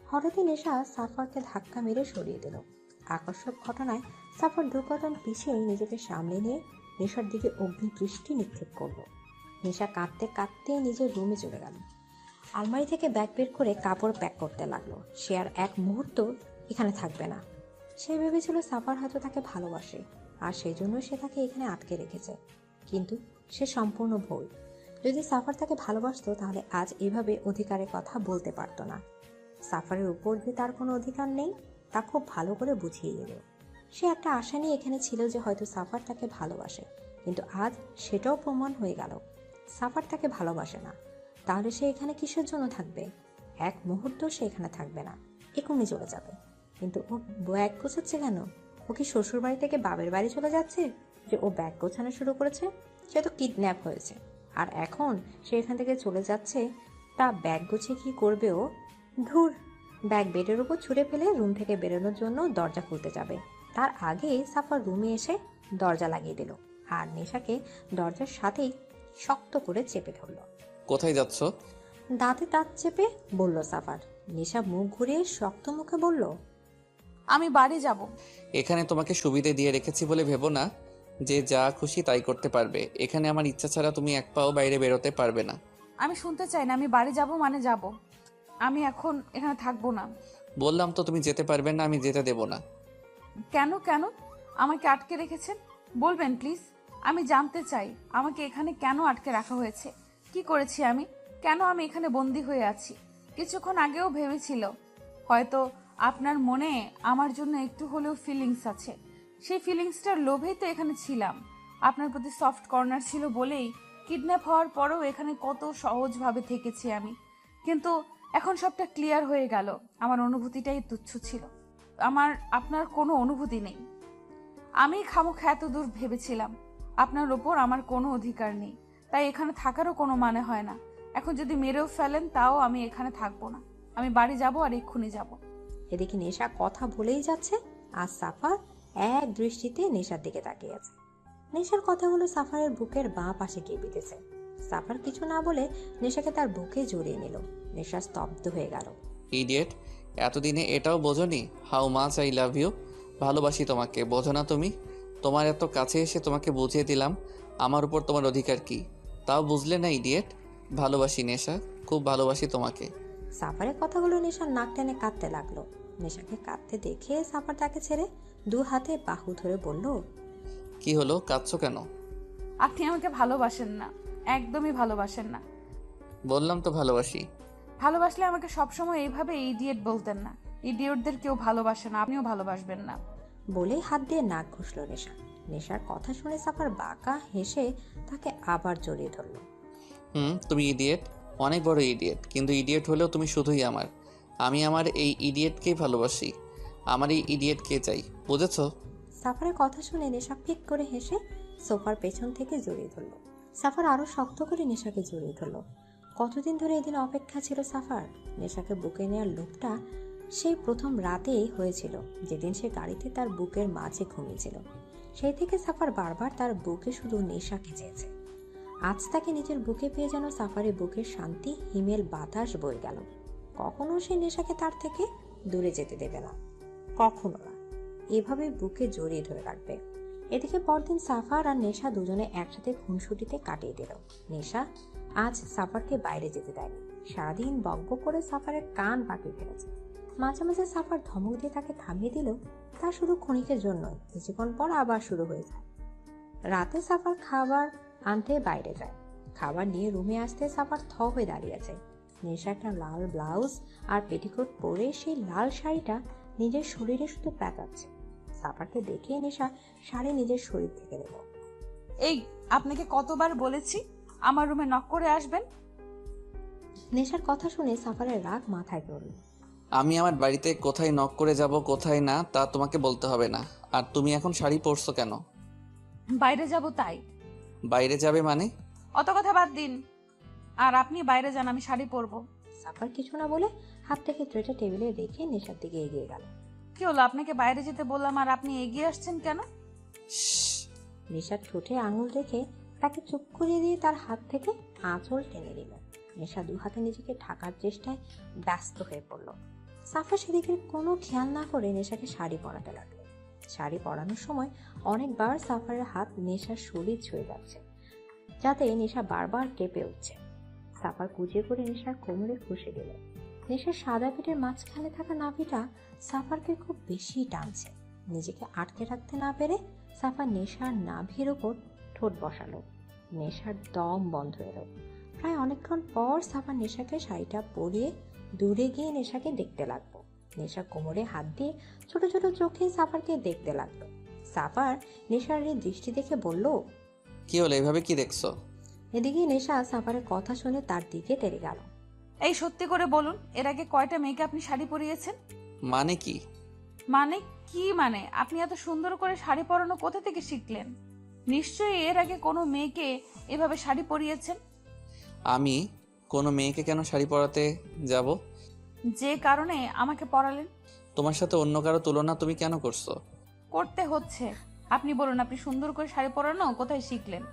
হঠাৎই নেশা সাফারকে ধাক্কা মেরে সরিয়ে দিল। আকর্ষক ঘটনায় সাফার দুকদম পিছিয়ে নিজেকে সামনে নিয়ে নেশার দিকে অগ্নিদৃষ্টি নিক্ষেপ করলো। নেশা কাঁদতে কাঁদতে নিজের রুমে চলে গেল। আলমারি থেকে ব্যাগ বের করে কাপড় প্যাক করতে লাগলো। সে আর এক মুহূর্ত এখানে থাকবে না। সে ভেবেছিল সাফার হয়তো তাকে ভালোবাসে, আর সেই জন্য সে তাকে এখানে আটকে রেখেছে। কিন্তু সে সম্পূর্ণ ভুল। যদি সাফার তাকে ভালোবাসতো তাহলে আজ এভাবে অধিকারের কথা বলতে পারতো না। সাফারের উপর যে তার কোনো অধিকার নেই তা খুব ভালো করে বুঝিয়ে দিল। সে একটা আশা নিয়ে এখানে ছিল যে হয়তো সাফার তাকে ভালোবাসে, কিন্তু আজ সেটাও প্রমাণ হয়ে গেল সাফার তাকে ভালোবাসে না। তাহলে সে এখানে কিসের জন্য থাকবে? এক মুহূর্ত সে এখানে থাকবে না, এখনই চলে যাবে। কিন্তু ও ব্যাগ গোছাচ্ছে কেন? ও কি শ্বশুর বাড়ি থেকে বাবের বাড়ি চলে যাচ্ছে যে ও ব্যাগ গোছানো শুরু করেছে? সে তো কিডন্যাপ হয়েছে, আর এখন সে এখান থেকে চলে যাচ্ছে। তা ব্যাগ গুছিয়ে কি করবে ও? ধুর, ব্যাগ বেডের উপর ছুঁড়ে ফেলে রুম থেকে বেরোনোর জন্য দরজা খুলতে যাবে। তার আগে সাফার রুমে এসে দরজা লাগিয়ে দিল, আর নেশাকে দরজার সাথেই শক্ত করে চেপে ধরল। কোথায় যাচ্ছ? দাঁতে দাঁত চেপে বলল সাফার। নেশা মুখ ঘুরিয়ে শক্ত মুখে বলল, আমি বাড়ি যাব। এখানে তোমাকে সুবিধে দিয়ে রেখেছি বলে ভেবো না যে যা খুশি তাই করতে পারবে। এখানে আমার ইচ্ছা ছাড়া তুমি এক পাও বাইরে বেরোতে পারবে না। আমি শুনতে চাই না। আমি বাড়ি যাব মানে যাব। আমি এখন এখানে থাকবো না। বললাম তো তুমি যেতে পারবে না, আমি যেতে দেব না। কেন কেন আমাকে আটকে রেখেছেন? বলবেন প্লিজ। আমি জানতে চাই আমাকে এখানে কেন আটকে রাখা হয়েছে। কি করেছি আমি? কেন আমি এখানে বন্দি হয়ে আছি? কিছুক্ষণ আগেও ভেবেছিল হয়তো আপনার মনে আমার জন্য একটু হলেও ফিলিংস আছে। সেই ফিলিংসটার লোভেই তো এখানে ছিলাম। আপনার প্রতি সফট কর্নার ছিল বলেই কিডন্যাপ হওয়ার পরেও এখানে কত সহজভাবে থেকেছি আমি। কিন্তু এখন সবটা ক্লিয়ার হয়ে গেল। আমার অনুভূতিটাই তুচ্ছ ছিল। আমার আপনার কোনো অনুভূতি নেই। আমি খামোখা এত দূর ভেবেছিলাম আপনার ওপর আমার কোনো অধিকার নেই, তাই এখানে থাকারও কোনো মানে হয় না। এখন যদি মেরেও ফেলেন তাও আমি এখানে থাকবো না। আমি বাড়ি যাব, আর এক্ষুনি যাব। এদিকে নেশা কথা বলেই যাচ্ছে, আর সাফার এক দৃষ্টিতে নেশার দিকে তাকিয়ে আছে। নেশার কথাগুলো সাফারের বুকের বাঁ পাশে গিয়ে বিঁধেছে। সাফার কিছু না বলে নেশাকে তার বুকে জড়িয়ে নিল। নেশা স্তব্ধ হয়ে গেল। ইডিয়েট, এতদিনে এটাও বোঝোনি how much I love you. ভালোবাসি তোমাকে, বোঝো না তুমি? তোমার এত কাছে এসে তোমাকে বুঝিয়ে দিলাম আমার উপর তোমার অধিকার কি, তাও বুঝলে না ইডিয়েট। ভালোবাসি নেশা, খুব ভালোবাসি তোমাকে। সাফারের কথাগুলো নেশার নাক টেনে কাঁদতে লাগলো। নেশাকে কাঁদতে দেখে সাফার তাকে ছেড়ে দু হাতে বাহু ধরে বলল, কি হলো, কাঁদছো কেন? আপনি আমাকে ভালোবাসেন না, একদমই ভালোবাসেন না। বললাম তো ভালোবাসি। ভালোবাসলে আমাকে সবসময় এইভাবে ইডিয়েট বলতেন না। ইডিয়েটদের কেউ ভালোবাসে না, আপনিও ভালোবাসবেন না। বলেই হাত দিয়ে নাক ঘষল নেশা। নেশার কথা শুনে সাফার বাঁকা হেসে তাকে আবার জড়িয়ে ধরল। তুমি ইডিয়েট, অনেক বড় ইডিয়েট, কিন্তু ইডিয়েট হলেও তুমি শুধুই আমার। আমি আমার এই ইডিয়েটকেই ভালোবাসি। আমার এই ইডিয়েটকে চাই, বুঝেছো? সাফারের কথা শুনে নেশা ফিক করে হেসে সোফার পেছন থেকে জড়িয়ে ধরল। সাফার আরো শক্ত করে নেশাকে জড়িয়ে ধরল। কতদিন ধরে এদিন অপেক্ষা ছিল সাফার। নেশাকে বুকে নেওয়ার লোভটা সেই প্রথম রাতেই হয়েছিল, যেদিন সে গাড়িতে তার বুকের মাঝে ঘুমিয়েছিল। সেই থেকে সাফার বারবার তার বুকে শুধু নেশাকে চেয়েছে। আজ তাকে নিজের বুকে পেয়ে যেন সাফারের বুকের শান্তি হিমেল বাতাস বয়ে গেল। কখনো সে নেশাকে তার থেকে দূরে যেতে দেবে না, কখনো না। এভাবে বুকে জড়িয়ে ধরে রাখবে। এদিকে পরদিন সাফার আর নেশা দুজনে একসাথে খুনসুটিতে কাটিয়ে দিল। নেশা আজ সাফারকে বাইরে যেতে দেয়নি। সারাদিন বকবক করে সাফারের কান পাকিয়ে ফেলেছে। মাঝে মাঝে সাফার ধমক দিয়ে তাকে থামিয়ে দিল, তা শুধু ক্ষণিকের জন্যই। কিছুক্ষণ পর আবার শুরু হয়ে যায়। রাতে সাফার খাবার আনতে বাইরে যায়। খাবার নিয়ে রুমে আসতে সাফার থ হয়ে দাঁড়িয়ে আছে। নেশা একটা লাল ব্লাউজ আর পেটিকোট পরে সেই লাল শাড়িটা নিজের শরীরে শুধু প্যাঁচাচ্ছে। সাফারকে দেখে নেশা শাড়ি নিজের শরীর থেকে নেব। এই, আপনাকে কতবার বলেছি আমার রুমে নক করে আসবেন? নেশার কথা শুনে সাফারের রাগ মাথায় চড়ল। আমি আমার বাড়িতে কোথায় নক করে যাব কোথায় না তা তোমাকে বলতে হবে না। আর তুমি এখন শাড়ি পরছো কেন? বাইরে যাব তাই। বাইরে যাবে মানে? অত কথা বাদ দিন। আর আপনি বাইরে যান, আমি শাড়ি পরবো। সাফার কিছু না বলে হাত থেকে ট্রেটা টেবিলে রেখে নেশার দিকে এগিয়ে গেল। কি হলো, আপনাকে বাইরে যেতে বললাম আর আপনি এগিয়ে আসছেন কেন? নেশার ঠোঁটে আঙুল রেখে তাকে চুপ করিয়ে দিয়ে তার হাত থেকে আঁচল টেনে দিল। নেশা দু হাতে নিজেকে ঢাকার চেষ্টায় ব্যস্ত হয়ে পড়ল। সাফা সেদিকে কোনো খেয়াল না করে নেশাকে শাড়ি পরাতে লাগলো। শাড়ি পরানোর সময় অনেকবার সাফারের হাত নেশার শরীর ছুঁয়ে যাচ্ছে, যাতে নেশা বারবার কেঁপে উঠছে। সাফার কুচিয়ে করে নেশার কোমরে খুশে দিল। নেশার সাদা পেটের মাঝখানে থাকা নাভিটা সাফারকে খুব বেশি টানছে। নিজেকে আটকে রাখতে না পেরে সাফা নেশার নাভির ওপর ঠোঁট বসালো। নেশার দম বন্ধ এলো। প্রায় অনেকক্ষণ পর সাফা নেশাকে শাড়িটা পরিয়ে দূরে গিয়ে নেশাকে দেখতে লাগলো। নেশা কোমরে হাত দিয়ে ছোট ছোট চোখে সাফারকে দেখতে লাগলো। সাফার নেশার এই দৃষ্টি দেখে বলল, কি হলো, এভাবে কি দেখছো? এদিকে নেশা সাফারের কথা শুনে তার দিকে তেড়ে গেল। এই সত্যি করে বলুন, এর আগে কয়টা মেয়েকে আপনি শাড়ি পরিয়েছেন? মানে কি? মানে কি মানে? আপনি এত সুন্দর করে শাড়ি পরানো কোথা থেকে শিখলেন? নিশ্চয়ই এর আগে কোনো মেয়েকে এভাবে শাড়ি পরিয়েছেন। আমি কোনো মেয়েকে কেন শাড়ি পরাতে যাব? যে কারণে আমাকে পরালেন। তোমার সাথে অন্য কারো তুলনা তুমি কেন করছো? করতে হচ্ছে। আপনি বলুন, আপনি সুন্দর করে শাড়ি পরানো কোথায় শিখলেন?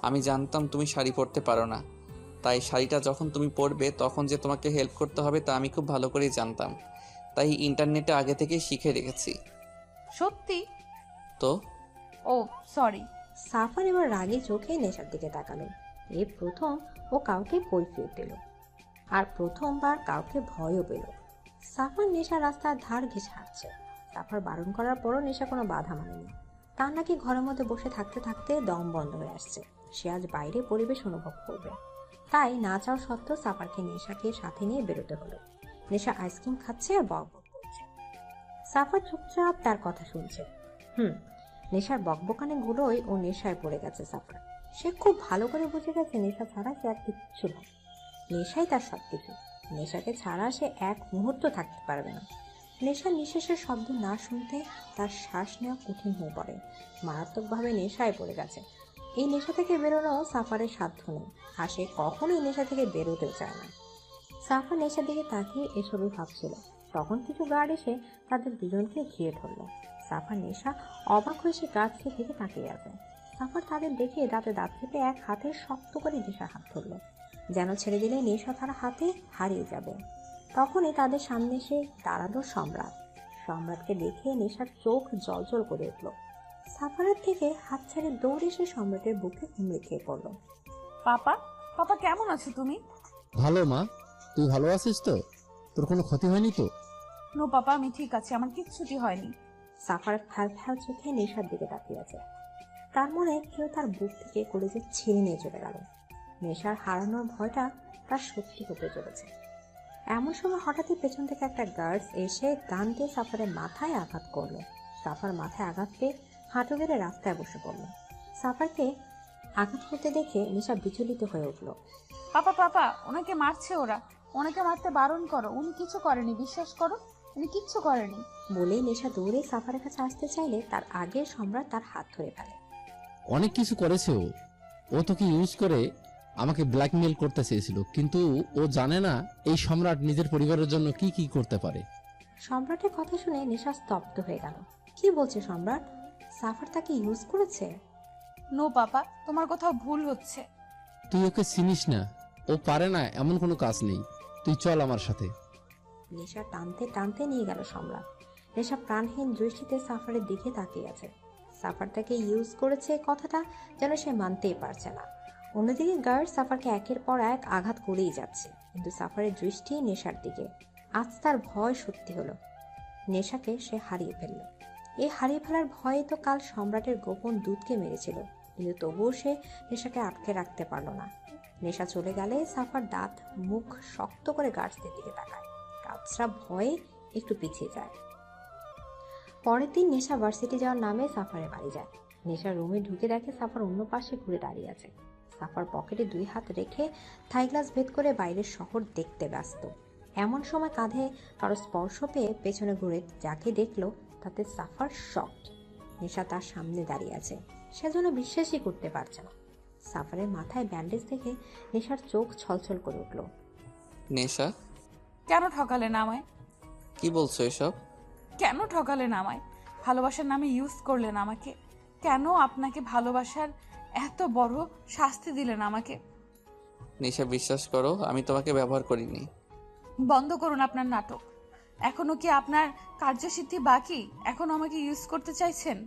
আমি জানতাম তুমি শাড়ি পরতে পারো না, তাই শাড়িটা যখন তুমি পরবে তখন যে তোমাকে হেল্প করতে হবে তা আমি খুব ভালো করেই জানতাম, তাই ইন্টারনেটে আগে থেকে শিখে রেখেছি। সত্যি? তো ও সরি। সাফার এবার রাগে চোখে নেশার দিকে তাকালো। এই প্রথম ও কাউকে কৈফিয়ত দিল, আর প্রথমবার কাউকে ভয়ও পেল। সাফার নেশা রাস্তার ধার ঘেঁষে হাঁটছে। সাফার বারণ করার পরও নেশা কোনো বাধা মানেনি। তার নাকি ঘরের মধ্যে বসে থাকতে থাকতে দম বন্ধ হয়ে আসছে। সে আজ বাইরে পরিবেশ অনুভব করবে, তাই না চাওয়া সত্ত্বেও সাফারকে নেশাকে সাথে নিয়ে বেরোতে হলো। নেশা আইসক্রিম খাচ্ছে আর বকবক করছে। সাফার চুপচাপ তার কথা শুনছে। নেশার বকবকানে গুলোই ও নেশায় পড়ে গেছে সাফার। সে খুব ভালো করে বুঝে গেছে নেশা ছাড়া সে আর কিচ্ছু নয়। নেশাই তার সবকিছু। নেশাকে ছাড়া সে এক মুহূর্ত থাকতে পারবে না। নেশার নিঃশ্বাসের শব্দ না শুনতে তার শ্বাস নেওয়া কঠিন হয়ে পড়ে। মারাত্মকভাবে নেশায় পড়ে গেছে। এই নেশা থেকে বেরোনো সাফারের সাধ্য নেই, আর সে কখনোই নেশা থেকে বেরোতেও চায় না। সাফার নেশার দিকে তাকিয়ে এসবই ভাবছিল, তখন কিছু গার্ড এসে তাদের দুজনকে ঘিরে ধরল। সাফার নেশা অবাক হয়ে সে গাছ থেকে তাকিয়ে আছে। সাফার তাদের দেখে দাঁতে দাঁত চেপে এক হাতে শক্ত করে নেশার হাত ধরল, যেন ছেড়ে দিলে নেশা তার হাতে হারিয়ে যাবে। তখনই তাদের সামনে এসে দাঁড়ালো সম্রাট। সম্রাটকে দেখে নেশার চোখ জ্বলজ্বল করে উঠল। সাফারের থেকে হাত ছেড়ে দৌড়ে এসে সম্রাটের বুকে হুমড়ে খেয়ে পড়ল। পাপা, পাপা কেমন আছো তুমি? ভালো মা, তুই ভালো আছিস তো? তোর কোনো ক্ষতি হয়নি তো? নো পাপা, আমি ঠিক আছি, আমার কিচ্ছুটি হয়নি। সাফার ফ্যাল ফ্যাল চোখে নেশার দিকে তাকিয়ে আছে। তার মনে কেউ তার বুক থেকে কলেজে ছিঁড়ে নিয়ে চলে গেল। নেশার হারানোর ভয়টা তার সত্যি হতে চলেছে। এমন সময় হঠাৎই পেছন থেকে একটা গার্ডস এসে গান দিয়ে সাফারের মাথায় আঘাত করলো। সাফার মাথায় আঘাত পেয়ে হাঁটু গেড়ে রাস্তায় বসে পড়ল। সাফারকে আঘাত করতে দেখে নেশা বিচলিত হয়ে উঠল। পাপা পাপা, ওনাকে মারছে ওরা, ওনাকে মারতে বারণ করো, উনি কিছু করেনি, বিশ্বাস করো উনি কিচ্ছু করেনি। বলেই নেশা দৌড়ে সাফারের কাছে আসতে চাইলে তার আগে সম্রাট তার হাত ধরে ফেলে। অনেক কিছু করেছে ও তোকে ইউজ করে আমাকে ব্ল্যাকমেল করতে চেয়েছিল, কিন্তু ও জানে না এই সম্রাট নিজের পরিবারের জন্য কি কি করতে পারে। সম্রাটের কথা শুনে নেশা স্তব্ধ হয়ে গেল। কি বলছে সম্রাট? সাফার তাকে ইউজ করেছে? নো পাপা, তোমার কোথাও ভুল হচ্ছে। তুই ওকে চিনিস না, ও পারে না এমন কোনো কাজ নেই। তুই চল আমার সাথে। নেশা টানতে টানতে নিয়ে গেল সম্রাট। নেশা প্রাণহীন দৃষ্টিতে সাফারের দিকে তাকিয়ে আছে। সাফার তাকে ইউজ করেছে কথাটা যেন সে মানতেই পারছে না। অন্যদিকে গার্ড সাফারকে একের পর এক আঘাত করেই যাচ্ছে, কিন্তু সাফারের দৃষ্টি নেশার দিকে। আজ তার ভয় সত্যি হলো। নেশাকে সে হারিয়ে ফেলল। এই হারিয়ে ফেলার ভয়ে তো কাল সম্রাটের গোপন দূতকে মেরেছিল, কিন্তু তবুও সে নেশাকে আটকে রাখতে পারল না। নেশা চলে গেলে সাফার দাঁত মুখ শক্ত করে গার্ডসদের দিকে তাকায়। গার্ডসরা ভয়ে একটু পিছিয়ে যায়। পরের দিন নেশা ভার্সিটি যাওয়ার নামে সাফারের বাড়ি যায়। নেশা রুমে ঢুকে দেখে সাফার অন্য পাশে ঘুরে দাঁড়িয়ে আছে। সাফার পকেটে 2 হাত রেখে থাই গ্লাস ভেদ করে বাইরের শহর দেখতে ব্যস্ত। এমন সময় কাঁধে কারো স্পর্শ পেয়ে পেছনে ঘুরে যাকে দেখলো তাতে সাফার শকড। নেশা তার সামনে দাঁড়িয়ে আছে, সেজন্য বিশ্বাসই করতে পারছে না। সাফারের মাথায় ব্যান্ডেজ দেখে নেশার চোখ ছলছল করে উঠল। নেশা, কেন ঠকালেন আমায়? কি বলছো এসব? কেন ঠকালেন আমায়? ভালোবাসার নামে ইউজ করলেন আমাকে। কেন আপনাকে ভালোবাসার এত বড় শাস্তি দিলেন আমাকে? নেশা, বিশ্বাস করো আমি তোমাকে ব্যবহার করিনি। বন্ধ করুন আপনার নাটক। এখনো কি আপনার কার্যসিদ্ধি বাকি? এখনো আমাকে ইউজ করতে চাইছেন?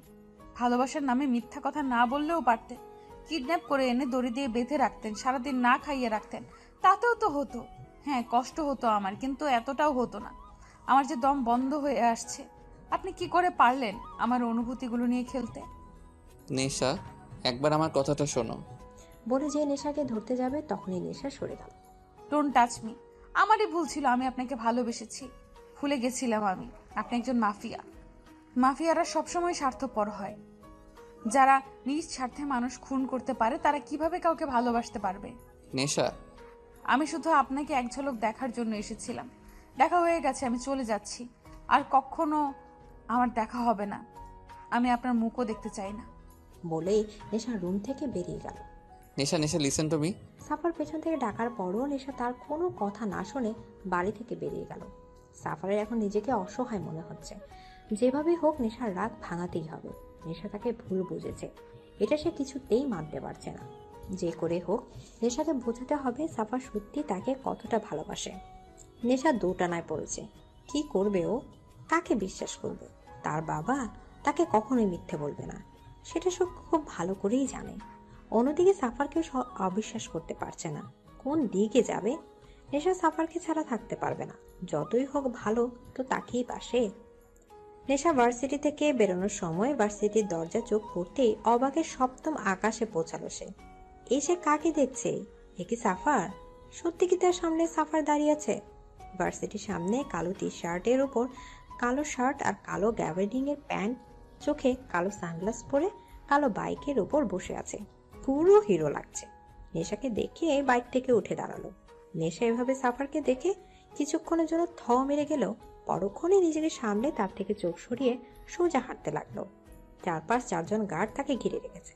ভালোবাসার নামে মিথ্যা কথা না বললেও পারতেন। কিডন্যাপ করে এনে দড়ি দিয়ে বেঁধে রাখতেন, সারাদিন না খাইয়ে রাখতেন, তাতেও তো হতো। হ্যাঁ, কষ্ট হতো আমার, কিন্তু এতটাও হতো না। আমার যে দম বন্ধ হয়ে আসছে। আপনি কি করে পারলেন আমার অনুভূতিগুলো নিয়ে খেলতে? নেশা, একবার আমার কথাটা শোনো। বলে যে নেশাকে ধরতে যাবে তখনই নেশা সরে গেল। Don't touch me. আমারই ভুল ছিল, আমি আপনাকে ভালোবেসেছি। ভুলে গেছিলাম আমি আপনি একজন মাফিয়া। মাফিয়ারা সবসময় স্বার্থপর হয়। যারা নিজ স্বার্থে মানুষ খুন করতে পারে তারা কিভাবে কাউকে ভালোবাসতে পারবে? নেশা, আমি শুধু আপনাকে এক ঝলক দেখার জন্য এসেছিলাম। দেখা হয়ে গেছে, আমি চলে যাচ্ছি। আর কখনো আমার দেখা হবে না। আমি আপনার মুখও দেখতে চাই না। বলেই নেশা রুম থেকে বেরিয়ে গেল। নেশা, নেশা, লিসেন টু মি। সাফার পেছন থেকে ডাকার পরও নেশা তার কোনো কথা না শুনে বাড়ি থেকে বেরিয়ে গেল। সাফারের এখন নিজেকে অসহায় মনে হচ্ছে। যেভাবে হোক নেশার রাগ ভাঙাতেই হবে। নেশা তাকে ভুল বুঝেছে, এটা সে কিছুতেই মানতে পারছে না। যে করে হোক নেশাকে বোঝাতে হবে সাফার সত্যি তাকে কতটা ভালোবাসে। নেশা দোটানায় পড়েছে। কি করবে ও? কাকে বিশ্বাস করবে? তার বাবা তাকে কখনোই মিথ্যে বলবে না, সেটা সে খুব ভালো করেই জানে। অন্যদিকে সাফারকেও অবিশ্বাস করতে পারছে না। কোন দিকে যাবে? নেশা সাফারকে ছাড়া থাকতে পারবে না। যতই হোক ভালো তো তাকেই পাশে। নেশা ভার্সিটি থেকে বেরোনোর সময় ভার্সিটির দরজা চোখ পড়তেই অবাকে সপ্তম আকাশে পৌঁছালো সে। এসে কাকে দেখছে? এ কি সাফার? সত্যি কি তার সামনে সাফার দাঁড়িয়ে আছে? ভার্সিটির সামনে কালো টি শার্টের উপর কালো শার্ট আর কালো গ্যাবার্ডিং এর প্যান্ট, চোখে কালো সানগ্লাস পরে কালো বাইকের উপর বসে আছে। পুরো হিরো লাগছে। নেশাকে দেখে বাইক থেকে উঠে দাঁড়ালো। নেশা এভাবে সাফারকে দেখে কিছুক্ষণের জন্য থ মেরে গেল, পরক্ষণে নিজেকে সামলে তার থেকে চোখ সরিয়ে সোজা হাঁটতে লাগলো। চারপাশ চারজন গার্ড তাকে ঘিরে রেখেছে।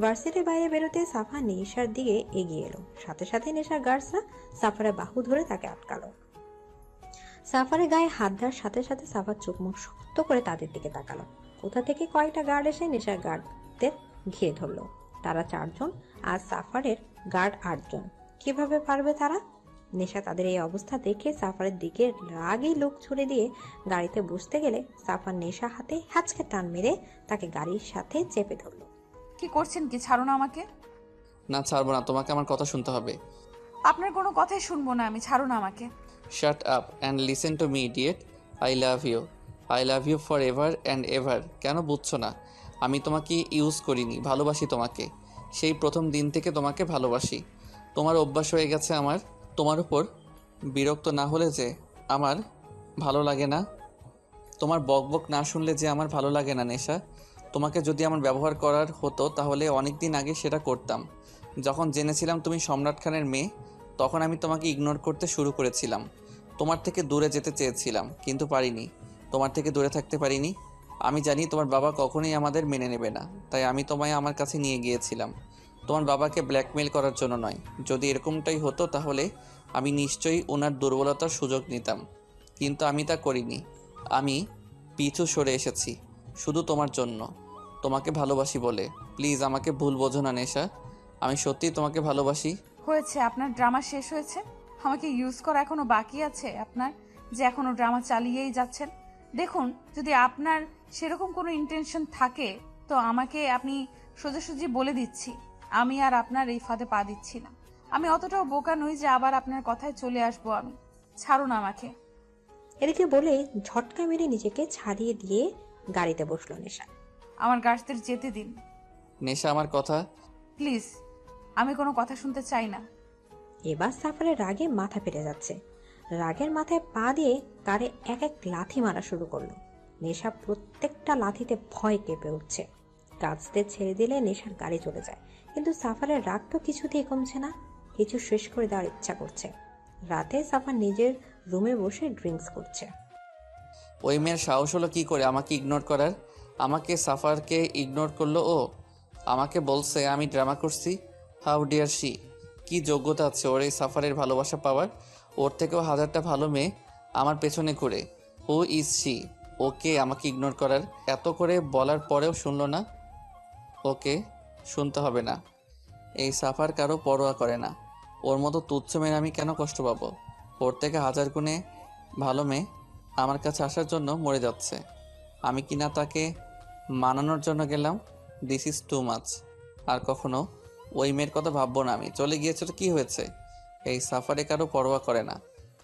ভার্সিটির বাইরে বেরোতে সাফা নেশার দিকে এগিয়ে এলো। সাথে সাথে নেশার গার্ডসরা সাফারের বাহু ধরে তাকে আটকালো। সাফারের গায়ে হাত দেওয়ার সাথে সাথে সাফার চোখ মুখ শক্ত করে তাদের দিকে তাকালো। কোথা থেকে কয়েকটা গার্ড এসে নেশার গার্ডদের ঘিরে ধরলো। তারা 4 জন আর সাফারের গার্ড 8 জন। কিভাবে পারবে তারা? নেশা তাদের এই অবস্থা দেখে সাফারের দিকে রাগেই লোক ছুড়ে দিয়ে গাড়িতে বসতে গেলে সাফার নেশা হাতে হ্যাচকে টান মেরে তাকে গাড়ির সাথে চেপে ধরলো। কি করছেন কি? ছাড়ো না আমাকে। না, ছাড়বো না, তোমাকে আমার কথা শুনতে হবে। আপনার কোনো কথাই শুনবো না আমি, ছাড়ো না আমাকে। Shut up and listen to me idiot. I love you. I love you for ever and ever. কেন বুঝছো না? আমি তোমাকে ইউজ করিনি, ভালোবাসি তোমাকে। সেই প্রথম দিন থেকে তোমাকে ভালোবাসি। তোমার অভ্যাস হয়ে গেছে আমার। তোমার উপর বিরক্ত না হলে যে আমার ভালো লাগে না, তোমার বকবক না শুনলে যে আমার ভালো লাগে না নেশা। তোমাকে যদি আমার ব্যবহার করার হতো তাহলে অনেক দিন আগে সেটা করতাম। যখন জেনেছিলাম তুমি সম্রাট খানের মেয়ে, তখন আমি তোমাকে ইগনোর করতে শুরু করেছিলাম। তোমার থেকে দূরে যেতে চেয়েছিলাম, কিন্তু পারিনি। তোমার থেকে দূরে থাকতে পারিনি। আমি জানি তোমার বাবা কখনোই আমাদের মেনে নেবে না, তাই আমি তোমায় আমার কাছে নিয়ে গিয়েছিলাম। তোমার বাবাকে ব্ল্যাকমেল করার জন্য নয়। যদি এরকমটাই হতো তাহলে আমি নিশ্চয়ই ওনার দুর্বলতার সুযোগ নিতাম, কিন্তু আমি তা করিনি। আমি পিছু সরে এসেছি শুধু তোমার জন্য, তোমাকে ভালোবাসি বলে। প্লিজ আমাকে ভুল বোঝো না নেশা, আমি সত্যিই তোমাকে ভালোবাসি। হয়েছে, আপনার ড্রামা শেষ হয়েছে। আমাকে ইউজ করা এখনো বাকি আছে আপনার, যে এখনো ড্রামা চালিয়েই যাচ্ছেন। দেখুন, যদি আপনার সেরকম কোনো ইন্টেনশন থাকে তো আমাকে আপনি সোজাসুজি বলে দিচ্ছি, আমি আর আপনার এই ফাঁদে পা দিচ্ছি না। আমি অতটাও বোকা নই যে আবার আপনার কথায় চলে আসবো আমি। ছাড়ুন আমাকে। এদিকে বলে ঝটকা মেরে নিজেকে ছাড়িয়ে দিয়ে গাড়িতে বসলো নেশা। আমার গাছদের যেতে দিন নেশা, আমার কথা প্লিজ। আমি কোনো কথা শুনতে চাই না। এবার সাফারের রাগে মাথা ফেটে যাচ্ছে। রাগের মাথায় পা দিয়ে গাড়ি এক এক লাথি মারা শুরু করলো। নেশা প্রত্যেকটা লাথিতে ভয় কেঁপে উঠছে। গাছদের ছেড়ে দিলে নেশার গাড়ি চলে যায়, কিন্তু সাফারের রাগ তো কিছুতেই কমছে না। কিছু শেষ করে দেওয়ার ইচ্ছা করছে। রাতে সাফার নিজের রুমে বসে ড্রিঙ্কস করছে। ওই মেয়ের সাহস হলো কি করে আমাকে ইগনোর করার? আমাকে সাফারকে ইগনোর করলো ও? আমাকে বলছে আমি ড্রামা করছি। How dare she! কি যোগ্যতা আছে ওর এই সাফারের ভালোবাসা পাওয়ার? ওর থেকেও হাজারটা ভালো মেয়ে আমার পেছনে ঘুরে। Who is she? ওকে আমাকে ইগনোর করার? এত করে বলার পরেও শুনলো না। ওকে শুনতে হবে না। এই সাফার কারো পরোয়া করে না। ওর মতো তুচ্ছ মেয়ে আমি কেন কষ্ট পাবো? ওর থেকে হাজার গুণে ভালো মেয়ে আমার কাছে আসার জন্য মরে যাচ্ছে। আমি কিনা তাকে মানানোর জন্য গেলাম। This is too much. আর কখনো ওই মেয়ের কথা ভাববো না আমি। চলে গিয়েছে তো কী হয়েছে? এই সাফারে কারো পরোয়া করে না।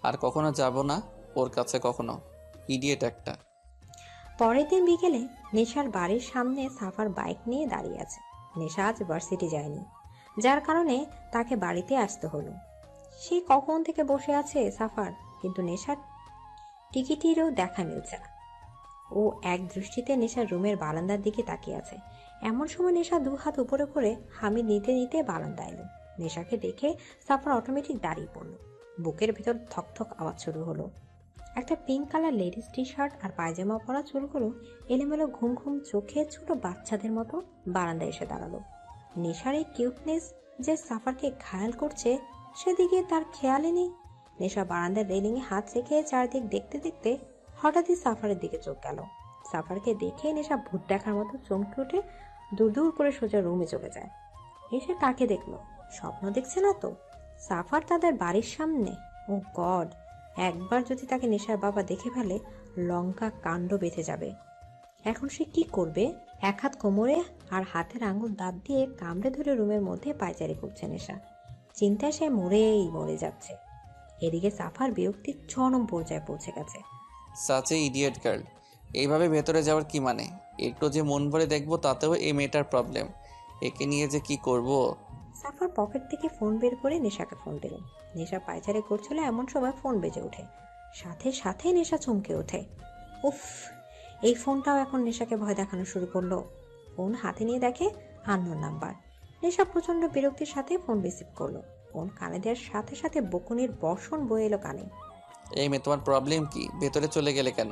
আর কখনো যাব না ওর কাছে কখনো। ইডিয়েট একটা। পরের দিন বিকেলে নেশার বাড়ির সামনে সাফার বাইক নিয়ে দাঁড়িয়ে আছে। নেশা আজ ভার্সিটি যায়নি, যার কারণে তাকে বাড়িতে আসতে হলো। সে কখন থেকে বসে আছে সাফার, কিন্তু নেশার টিকিটেরও দেখা মিলছে না। ও এক দৃষ্টিতে নেশার রুমের বারান্দার দিকে তাকিয়ে আছে। এমন সময় নেশা দু হাত উপরে করে হামি নিতে নিতে বারান্দা এলো। নেশাকে দেখে সাফার অটোমেটিক দাঁড়িয়ে পড়ল। বুকের ভেতর থকথক আওয়াজ শুরু হলো। একটা pink colour ladies T shirt আর পায়জামা পরা চুলগুলো এলোমেলো ঘুম ঘুম চোখে ছোট বাচ্চাদের মতো বারান্দায় এসে দাঁড়ালো। নেশার এই কিউটনেস যে সাফারকে ঘায়াল করছে সেদিকে তার খেয়ালই নেই। নেশা বারান্দার রেলিংয়ে হাত রেখে চারদিক দেখতে দেখতে হঠাৎই সাফারের দিকে চোখ গেল। সাফারকে দেখে নেশা ভূত দেখার মতো চমকে উঠে দূর দূর করে সোজা রুমে চলে যায়। এসে কাকে দেখলো? স্বপ্ন দেখছে না তো? সাফার তাদের বাড়ির সামনে। ও গড! একবার যদি তাকে নেশার বাবা দেখে ফেলে, লঙ্কা কাণ্ড বেঁধে যাবে। এখন সে কি করবে? এক হাত কোমরে আর হাতের আঙুল দাঁত দিয়ে কামড়ে ধরে রুমের মধ্যে পায়চারি করছে নেশা। চিন্তায় সে মরে যাচ্ছে। এদিকে সাফার বিরক্তির চরম পর্যায়ে পৌঁছে গেছে। Such a idiot girl. এইভাবে ভেতরে যাওয়ার কি মানে? একটু যে মন ভরে দেখবো তাতেও এই মেয়েটার প্রবলেম। একে নিয়ে যে কি করব। সাফার পকেট থেকে ফোন বের করে নেশাকে ফোন দিল। নেশা পায়চারি করছিল, এমন সময় ফোন বেজে ওঠে। সাথে সাথে নেশা চমকে ওঠে। উফ! এই ফোনটাও এখন নেশাকে ভয় দেখানো শুরু করলো। ফোন হাতে নিয়ে দেখে আননোন নাম্বার। নেশা প্রচন্ড বিরক্তির সাথে ফোন রিসিভ করলো। ফোন কানে দেওয়ার সাথে সাথে বকুনির বর্ষণ বয়ে এলো কানে। এই মেয়ে, তোমার প্রবলেম কি? ভেতরে চলে গেলে কেন?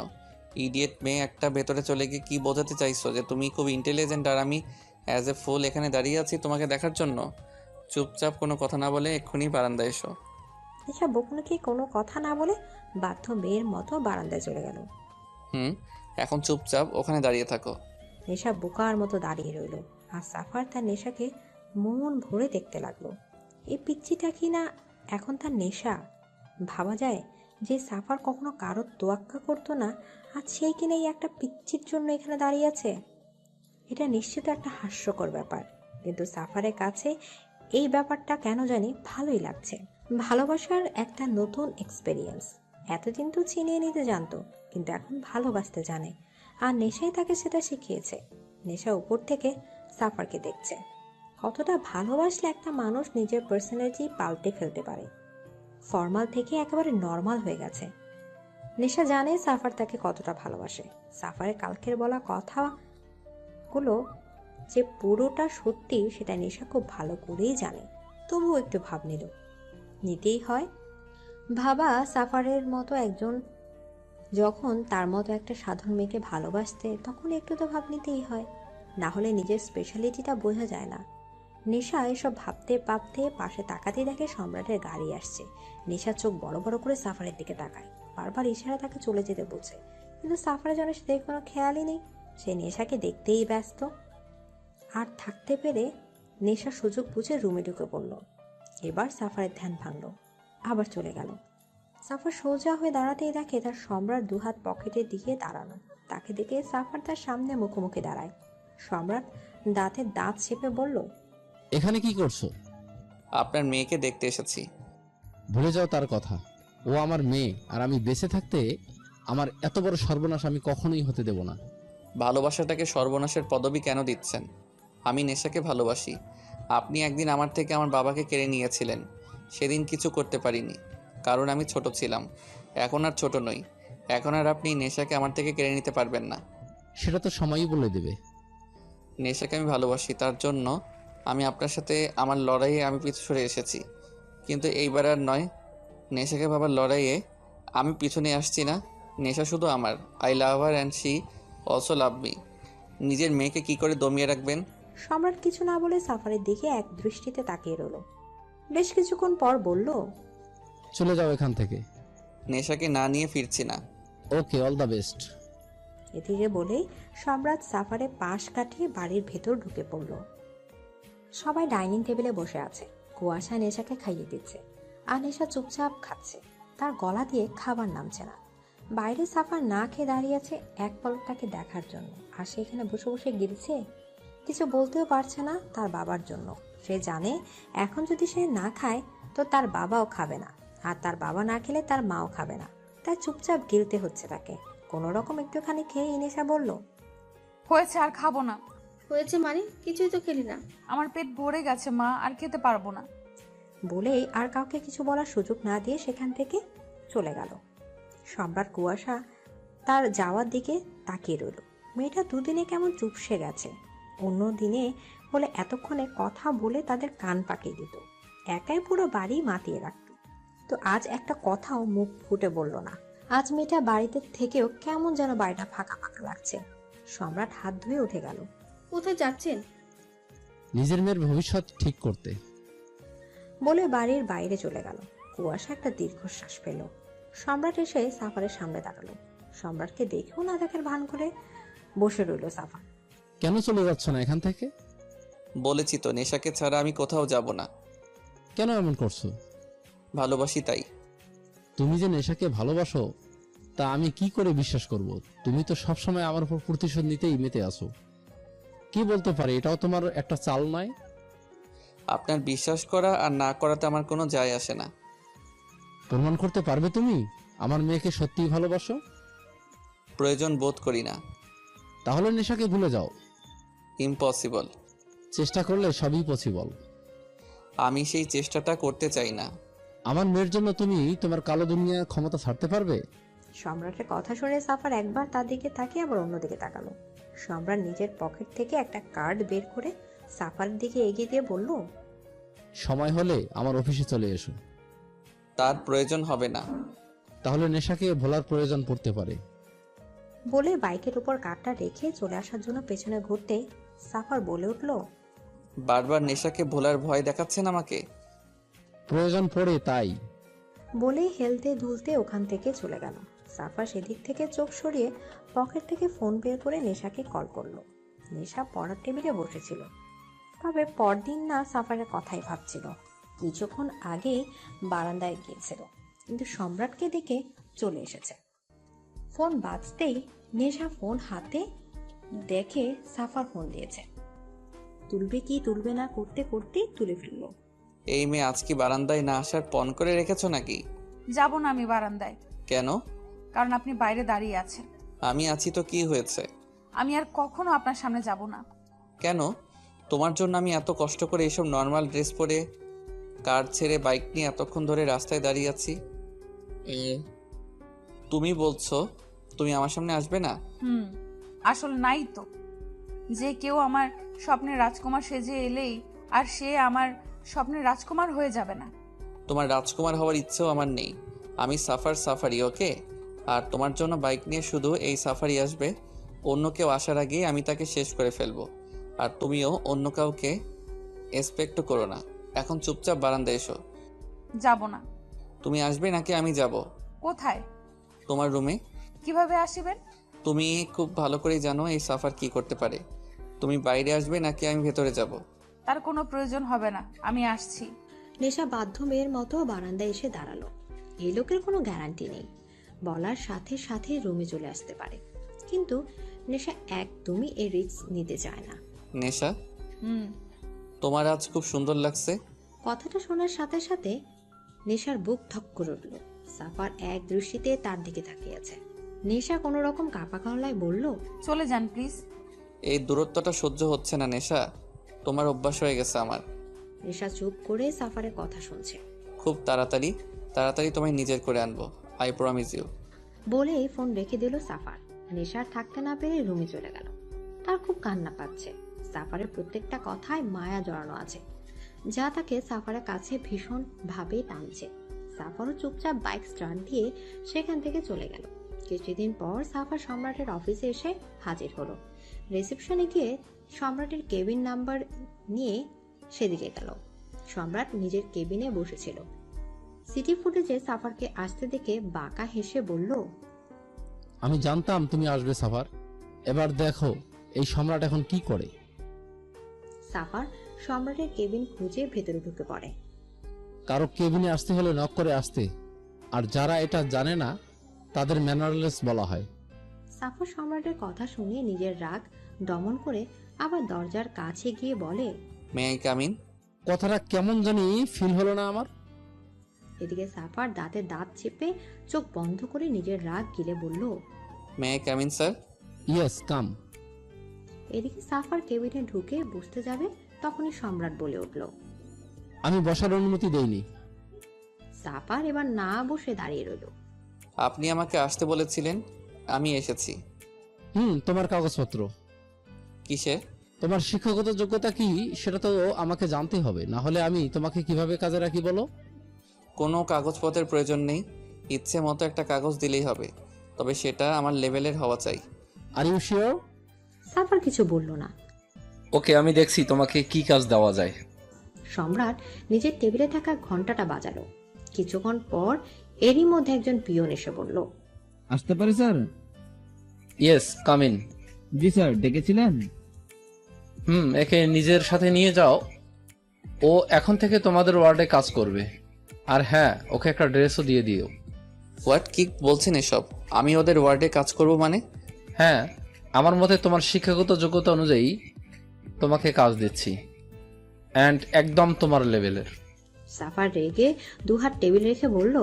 ইডিয়েট মেয়ে একটা। ভেতরে চলে গিয়ে কি বোঝাতে চাইছো? যে তুমি খুব ইন্টেলিজেন্ট আর আমি অ্যাজ এ ফুল এখানে দাঁড়িয়ে আছি তোমাকে দেখার জন্য? চুপচাপ কোনো কথা না বলে এক্ষুনি বারান্দায় এসো। নেশা বকুনিকে কোনো কথা না বলে বাধ্য মেয়ের মতো বারান্দায় চলে গেল। এখন চুপচাপ ওখানে দাঁড়িয়ে থাকো। নেশা বোকার মতো দাঁড়িয়ে রইল। আর সাফার তার নেশাকে মন ভরে দেখতে লাগলো। এই পিচ্চিটা কি না এখন তার নেশা? ভাবা যায় যে সাফার কখনো কারোর তোয়াক্কা করতো না, আজ সেই কিনা এই একটা পিচ্চির জন্য এখানে দাঁড়িয়ে আছে। এটা নিশ্চিত একটা হাস্যকর ব্যাপার, কিন্তু সাফারের কাছে এই ব্যাপারটা কেন জানি ভালোই লাগছে। ভালোবাসার একটা নতুন এক্সপেরিয়েন্স। এতদিন তো চিনিয়ে নিতে জানতো, কিন্তু এখন ভালোবাসতে জানে। আর নেশাই তাকে সেটা শিখিয়েছে। নেশা উপর থেকে সাফারকে দেখছে। কতটা ভালোবাসলে একটা মানুষ নিজের পার্সোনালিটি পাল্টে ফেলতে পারে। ফর্মাল থেকে একেবারে নর্মাল হয়ে গেছে। নেশা জানে সাফার তাকে কতটা ভালোবাসে। সাফারের কালকের বলা কথাগুলো যে পুরোটা সত্যি সেটা নেশা খুব ভালো করেই জানে। তবুও একটু ভাব নিতেই হয়। ভাবা সাফারের মতো একজন যখন তার মতো একটা সাধারণ মেয়েকে ভালোবাসতে, তখন একটু তো ভাব নিতেই হয়, না হলে নিজের স্পেশালিটিটা বোঝা যায় না। নেশা এসব ভাবতে ভাবতে পাশে তাকাতে দেখে সম্রাটের গাড়ি আসছে। নেশা চোখ বড় বড় করে সাফারের দিকে তাকায়, বারবার ইশারা তাকে চলে যেতে বলছে, কিন্তু সাফারের জন্য সেদিকে কোনো খেয়ালই নেই। সে নেশাকে দেখতেই ব্যস্ত। আর থাকতে পেরে নেশা সুযোগ বুঝে রুমে ঢুকে পড়ল। এবার সাফারের ধ্যান ভাঙল, আবার চলে গেল। সাফার সোজা হয়ে দাঁড়াতেই দেখে তার সম্রাট দুহাত পকেটের দিকে দাঁড়ানো। তাকে দেখে সাফার তার সামনে মুখোমুখি দাঁড়ায়। সম্রাট দাঁতে দাঁত চেপে বলল, এখানে কি করছো? আপনার মেয়েকে দেখতে এসেছি। ভুলে যাও তার কথা। ও আমার মেয়ে, আর আমি বেঁচে থাকতে আমার এত বড় সর্বনাশ আমি কখনোই হতে দেব না। ভালোবাসাটাকে সর্বনাশের পদবি কেন দিচ্ছেন? আমি নেশাকে ভালোবাসি। আপনি একদিন আমার থেকে আমার বাবাকে কেড়ে নিয়েছিলেন। সেদিন কিছু করতে পারিনি, কারণ আমি ছোট ছিলাম। এখন আর ছোট নই। এখন আর আপনি নেশাকে আমার থেকে কেড়ে নিতে পারবেন না। সেটা তো সময়ই বলে দেবে। নেশাকে আমি ভালোবাসি, তার জন্য আমি আপনার সাথে আমার লড়াইয়ে আমি পিছু সরে এসেছি। কিন্তু এইবার আর নয়। নেশাকে ভাবার লড়াইয়ে আমি পিছনে আসছি না। নেশা শুধু আমার। I love her and she also love me. নিজের মেয়েকে কি করে দমিয়ে রাখবেন? সম্রাট কিছু না বলে সাফারের দিকে এক দৃষ্টিতে তাকিয়ে রইল। বেশ কিছুক্ষণ পর বলল, চলে যাও এখান থেকে। নেশাকে না নিয়ে ফিরছি না। ওকে, অল দ্য বেস্ট। এদিকে বলেই সম্রাট সাফারে পাশ কাটিয়ে বাড়ির ভেতর ঢুকে পড়ল। সবাই ডাইনিং টেবিলে বসে আছে। কুয়াশা নেশাকে খাইয়ে দিচ্ছে, আর নেশা চুপচাপ খাচ্ছে। তার গলা দিয়ে খাবার নামছে না। বাইরে সাফার না খেয়ে দাঁড়িয়ে আছে এক পলকটাকে দেখার জন্য, আর সে এখানে বসে বসে গিলছে। কিছু বলতেও পারছে না তার বাবার জন্য। সে জানে এখন যদি সে না খায় তো তার বাবাও খাবে না, আর তার বাবা না খেলে তার মাও খাবে না। তাই চুপচাপ গিলতে হচ্ছে তাকে। কোনো রকম একটুখানি খেয়ে নেশা বলল, হয়েছে, আর খাবো না। হয়েছে মানে? কিছুই তো খেলি না। আমার পেট ভরে গেছে মা, আর খেতে পারবো না। বলেই আর কাউকে কিছু বলার সুযোগ না দিয়ে সেখান থেকে চলে গেল। সম্রাট কুয়াশা তার যাওয়ার দিকে তাকিয়ে রইল। মেয়েটা দুদিনে কেমন চুপসে গেছে। অন্য দিনে হলে এতক্ষণে কথা বলে তাদের কান পাকিয়ে দিত, একাই পুরো বাড়ি মাতিয়ে রাখত। তো আজ একটা কথাও মুখ ফুটে বলল না। আজ মেয়েটা বাড়িতে থেকেও কেমন যেন বাড়িটা ফাঁকা ফাঁকা লাগছে। সম্রাট হাত ধুয়ে উঠে গেল। কোথায় যাচ্ছেন? নিজের মেয়ের ভবিষ্যৎ ঠিক করতে। বলে বাড়ির বাইরে চলে গেল। কুয়াশা একটা দীর্ঘশ্বাস পেল। সম্রাট এসে সাফারের সামনে দাঁড়ালো। সম্রাটকে দেখেও না দেখার ভান করে বসে রইল সাফার। কেন চলে যাচ্ছ না এখান থেকে? বলেছি তো, নেশাকে ছাড়া আমি কোথাও যাব না। কেন এমন করছো? ভালোবাসি তাই। তুমি যে নেশাকে ভালোবাসো তা আমি কি করে বিশ্বাস করব? তুমি তো সবসময় আমার উপর প্রতিশোধ নিতেই মেতে আছো। কি বলতে পারি, এটাও তোমার একটা চাল নয়? আপনার বিশ্বাস করা আর না করাতে আমার কোনো যায় আসে না। প্রমাণ করতে পারবে তুমি আমার মেয়েকে সত্যিই ভালোবাসো? প্রয়োজন বোধ করি না। তাহলে নেশাকে ভুলে যাও। ইম্পসিবল। চেষ্টা করলে সবই পসিবল। আমি সেই চেষ্টাটা করতে চাই না। আমার মেয়ের জন্য তুমি তোমার কালো দুনিয়ার ক্ষমতা ছাড়তে পারবে? সম্রাটের কথা শুনে সাফার একবার তার দিকে তাকিয়ে আবার অন্যদিকে তাকালো। সম্রাট নিজের পকেট থেকে একটা কার্ড বের করে সাফারের দিকে এগিয়ে দিয়ে বলল, সময় হলে আমার অফিসে চলে এসো। তার প্রয়োজন হবে না। তাহলে নেশাকে ভোলার প্রয়োজন পড়তে পারে। বলে বাইকের উপর কার্ডটা রেখে চলে আসার জন্য পেছনে ঘুরতে সাফার বলে উঠল, বারবার নেশাকে ভোলার ভয় দেখাচ্ছেন আমাকে। প্রয়োজন পড়ে তাই। বলেই হেলতে দুলতে ওখান থেকে চলে গেল। সাফার সেদিক থেকে চোখ সরিয়ে পকেট থেকে ফোন বের করে নেশাকে কল করলো। নেশা পড়ার টেবিলে বসেছিল, তবে পরদিন না সাফারের কথাই ভাবছিল। কিছুক্ষণ আগেই বারান্দায় গিয়েছিল, কিন্তু সম্রাটকে দেখে চলে এসেছে। ফোন বাজতেই নেশা ফোন হাতে দেখে সাফার ফোন দিয়েছে। তুলবে কি তুলবে না করতে করতেই তুলে ফেলল। এই মেয়ে আজ কি বারান্দায় না আসার পণ করে রেখেছো নাকি? যাব না আমি বারান্দায়। কেন? কারণ আপনি বাইরে দাঁড়িয়ে আছেন। আমি আছি তো কি হয়েছে? আমি আর কখনো আপনার সামনে যাব না। কেন? তোমার জন্য আমি এত কষ্ট করে এইসব নর্মাল ড্রেস পরে কার ছেড়ে বাইক নিয়ে এতক্ষণ ধরে রাস্তায় দাঁড়িয়ে আছি। তুমি বলছো তুমি আমার সামনে আসবে না? আসলে নাই তো। যে কেউ আমার স্বপ্নের রাজকুমার সেজে এলেই আর সে আমার স্বপ্নের রাজকুমার হয়ে যাবে না। তোমার রাজকুমার হওয়ার ইচ্ছেও আমার নেই। আমি সাফারি, ওকে? আর তোমার জন্য বাইক নিয়ে শুধু এই সাফারি আসবে। অন্য কেউ আসার আগেই আমি তাকে শেষ করে ফেলবো। আর তুমিও অন্য কাউকে এক্সপেক্টও করো না। এখন চুপচাপ বারান্দায় এসো। যাব না। তুমি আসবে নাকি আমি যাব? কোথায়? তোমার রুমে। কিভাবে আসিবেন? তুমি খুব ভালো করেই জানো এই সাফার কি করতে পারে। তুমি বাইরে আসবে নাকি আমি ভেতরে যাব? তার কোনো প্রয়োজন হবে না, আমি আসছি। নেশা বাধ্য মেয়ের মতো বারান্দায় এসে দাঁড়ালো। এই লোকের কোনো গ্যারান্টি নেই, বলার সাথে সাথে রুমে চলে আসতে পারে। কিন্তু নেশা একদমই এই রিস্ক নিতে চায় না। নেশা, তোমার আজ খুব সুন্দর লাগছে। কথাটা শোনার সাথে সাথে নেশার বুক ধক করে উঠল। সাফার এক দৃষ্টিতে তার দিকে তাকিয়ে আছে। নেশা কোনো রকম কাঁপা গলায় বলল, চলে যান প্লিজ। এই দূরত্বটা সহ্য হচ্ছে না নেশা, তোমার অভ্যাস হয়ে গেছে আমার। নেশা চুপ করে সাফারের কথা শুনছে। খুব তাড়াতাড়ি তোমায় নিজের করে আনবো, আই প্রমিস ইউ। বলে ফোন রেখে দিল সাফার। নেশার থাকতে না পেরে রুমে চলে গেল। তার খুব কান্না পাচ্ছে। সাফারের প্রত্যেকটা কথায় মায়া জড়ানো আছে, যা তাকে সাফারের কাছে ভীষণ ভাবে টানছে। সাফারও চুপচাপ বাইক স্টার্ট দিয়ে সেখান থেকে চলে গেল। কিছুদিন পর সাফার সম্রাটের অফিসে এসে হাজির হলো। রিসেপশনে গিয়ে সম্রাটের কেবিন নাম্বার নিয়ে সেদিকে গেল। সম্রাট নিজের কেবিনে বসেছিল। সিটি ফুটেজে সাফারকে আসতে দেখে বাঁকা হেসে বলল, আমি জানতাম তুমি আসবে সাফার। এবার দেখো এই সম্রাট এখন কি করে। সাফার সম্রাটের কেবিন খুঁজে ভেতরে ঢুকে পড়ে। কারো কেবিনে আসতে হলে নক করে আসতে, আর যারা এটা জানে না তাদের ম্যানারলেস বলা হয়। সাফার সম্রাটের কথা শুনে নিজের রাগ দমন করে আবার দরজার কাছে গিয়ে বলে, মে আই কাম ইন? কথাটা কেমন জানি ফিল হলো না আমার। এদিকে সাফার দাঁতে দাঁত চেপে চোখ বন্ধ করে নিজের রাগ গিলে বলল, may I come in sir? Yes come. এদিকে সাফার কেবিনে ঢুকে বসতে যাবে, তখনই সম্রাট বলে উঠল, আমি বসার অনুমতি দেইনি। সাফার এবার না বসে দাঁড়িয়ে রইল। আপনি আমাকে আসতে বলেছিলেন, আমি এসেছি। তোমার কাগজপত্র কিসের? তোমার শিক্ষাগত যোগ্যতা কি সেটা তো আমাকে জানতে হবে, না হলে আমি তোমাকে কিভাবে কাজে রাখি বলো। কোনো কাগজপত্রের প্রয়োজন নেই, ইচ্ছে মতো একটা কাগজ দিলেই হবে, তবে সেটা আমার লেভেলের হওয়া চাই। Are you sure? সাফার কিছু বলল না। ওকে, আমি দেখছি তোমাকে কি কাজ দেওয়া যায়। সম্রাট নিজের টেবিলে থাকা ঘন্টাটা বাজালো। কিছুক্ষণ পর এরই মধ্যে একজন পিয়ন এসে বলল, আসতে পারি স্যার? Yes come in. জি স্যার, ডেকেছিলেন? একে নিজের সাথে নিয়ে যাও, ও এখন থেকে তোমাদের ওয়ার্ডে কাজ করবে। আর হ্যাঁ, ওকে একটা ড্রেসও দিয়ে দিও। হোয়াট, কি বলছেন এসব? আমি ওদের ওয়ার্ডে কাজ করব মানে? হ্যাঁ, আমার মতে তোমার শিক্ষাগত যোগ্যতা অনুযায়ী তোমাকে কাজ দিচ্ছি, অ্যান্ড একদম তোমার লেভেলের। সাফার রেগে দুহাত টেবিলে রেখে বলল,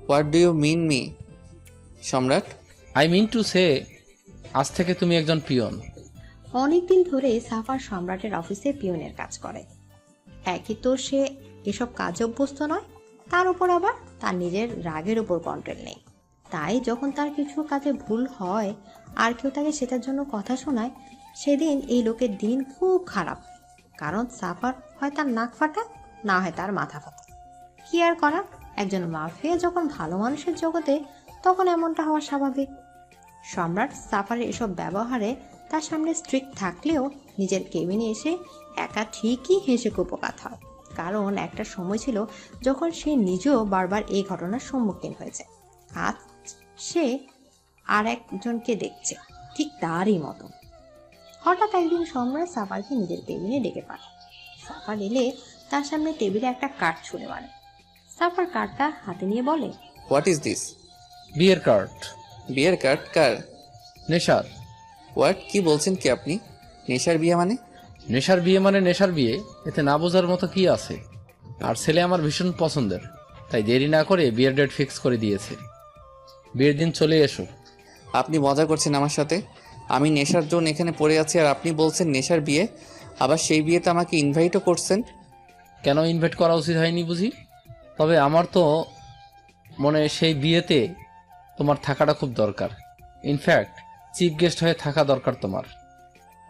what do you mean Mr Samrat? I mean to say, আজ থেকে তুমি একজন পিয়ন। অনেকদিন ধরে সাফার সম্রাটের অফিসে পিয়নের কাজ করে। একই তো সে এসব কাজে অভ্যস্ত নয়, তার উপর আবার তার নিজের রাগের উপর কন্ট্রোল নেই। তাই যখন তার কিছু কাজে ভুল হয় আর কেউ তাকে সেটার জন্য কথা শোনায়, সেদিন এই লোকের দিন খুব খারাপ। কারণ সাফার হয় তার নাক ফাটা, না হয় তার মাথা ফাটা। কি আর করা, একজন মাফিয়া যখন ভালো মানুষের জগতে, তখন এমনটা হওয়া স্বাভাবিক। সম্রাট সাফারের এসব ব্যবহারে তার সামনে স্ট্রিক্ট থাকলেও নিজের কেবিনে এসে একা ঠিকই হেসে কুপকাত হয়। কারণ একটা সময় ছিল যখন সে নিজেও বারবার এই ঘটনার সম্মুখীন হয়েছে। আজ সে আর একজনকে দেখছে ঠিক তারই মতো। হঠাৎ একদিন সম্রাট সাফারকে নিজের কেবিনে ডেকে পাঠায়। সাফার এলে তার সামনে টেবিলে একটা কার্ড ছুঁড়ে মারে। সাফার কার্ডটা হাতে নিয়ে বলে, হোয়াট ইজ দিস? বিয়ের কার্ড। বিয়ের কার্ড? কার? নেশার। হোয়াট, কি বলছেন কি আপনি? নেশার বিয়ে মানে? নেশার বিয়ে মানে নেশার বিয়ে, এতে না বোঝার মতো কি আছে। আর ছেলে আমার ভীষণ পছন্দের, তাই দেরি না করে বিয়ের ডেট ফিক্স করে দিয়েছে। বিয়ের দিন চলে এসো। আপনি মজা করছেন আমার সাথে? আমি নেশার জন্য এখানে পড়ে আছি আর আপনি বলছেন নেশার বিয়ে, আবার সেই বিয়েতে আমাকে ইনভাইটও করছেন। কেন ইনভাইট করা উচিত হয়নি বুঝি? তবে আমার তো মনে হয় সেই বিয়েতে তোমার থাকাটা খুব দরকার। ইনফ্যাক্ট চিফ গেস্ট হয়ে থাকা দরকার তোমার।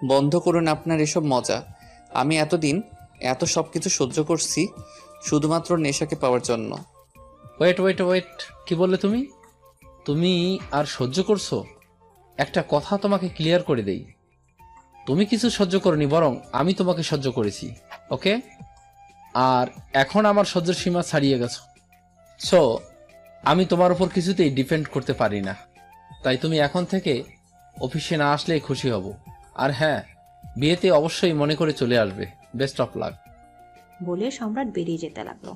বন্ধ করুন আপনার এসব মজা। আমি এতদিন এত সব কিছু সহ্য করছি শুধুমাত্র নেশাকে পাওয়ার জন্য। ওয়েট ওয়েট ওয়েট, কি বললে তুমি? তুমি আর সহ্য করছো? একটা কথা তোমাকে ক্লিয়ার করে দেই, তুমি কিছু সহ্য করনি, বরং আমি তোমাকে সহ্য করেছি। ওকে? আর এখন আমার সহ্যের সীমা ছাড়িয়ে গেছো। সো আমি তোমার উপর কিছুতেই ডিপেন্ড করতে পারি না। তাই তুমি এখন থেকে অফিসে না আসলেই খুশি হব। আর হ্যাঁ, বিয়েতে অবশ্যই মনে করে চলে আসবে। Best of luck. বলে সম্রাট বেরিয়ে যেতে লাগলো।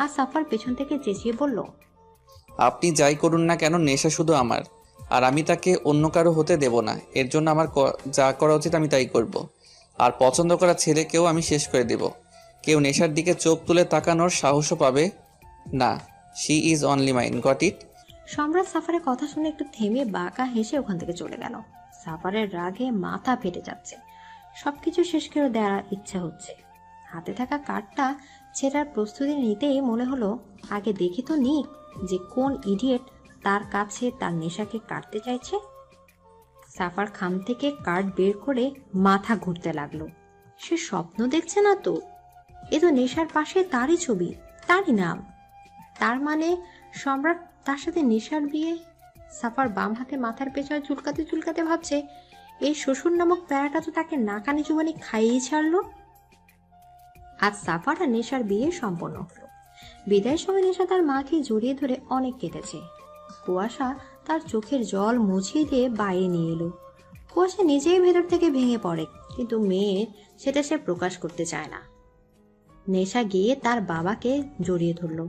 আর সাফার পেছন থেকে চেঁচিয়ে বলল, আপনি যাই করুন না কেন, নেশা শুধু আমার, আর আমি তাকে অন্য কারো হতে দেব না। এর জন্য আমার যা করা উচিত আমি তাই করব। আর পছন্দ করা ছেলেকেও আমি শেষ করে দেব। কেউ নেশার দিকে চোখ তুলে তাকানোর সাহসও পাবে না। She is only mine, got it? সম্রাট সাফারের কথা শুনে একটু থেমে বাঁকা হেসে ওখান থেকে চলে গেল। সাফারের রাগে মাথা ফেটে যাচ্ছে, সবকিছু শেষ করে দেওয়ার ইচ্ছা হচ্ছে। হাতে থাকা কার্ডটা ছেঁড়ার প্রস্তুতি নিতেই মনে হলো আগে দেখি তো নিক যে কোন ইডিয়েট তার কাছে তার নেশাকে কাটতে চাইছে। সাফার খাম থেকে কার্ড বের করে মাথা ঘুরতে লাগলো। সে স্বপ্ন দেখছে না তো, এ তো নেশার পাশে তারই ছবি, তারই নাম। তার মানে সম্রাট তার সাথে নেশার বিয়ে। সাফার বাম হাতে মাথার পেছনে চুলকাতে চুলকাতে ভাবছে, এই শ্বশুর নামক প্যারাটা তো তাকে নাকানি চুবানি খাইয়েই ছাড়লো। আজ সাফার আর নেশার বিয়ে সম্পন্ন হলো। বিদায়ের সময় নেশা তার মাকে জড়িয়ে ধরে অনেক কেঁদেছে। কুয়াশা তার চোখের জল মুছিয়ে দিয়ে বাইরে নিয়ে এলো। কুয়াশা নিজেই ভেতর থেকে ভেঙে পড়ে, কিন্তু মেয়ের সেটা সে প্রকাশ করতে চায় না। নেশা গিয়ে তার বাবাকে জড়িয়ে ধরল।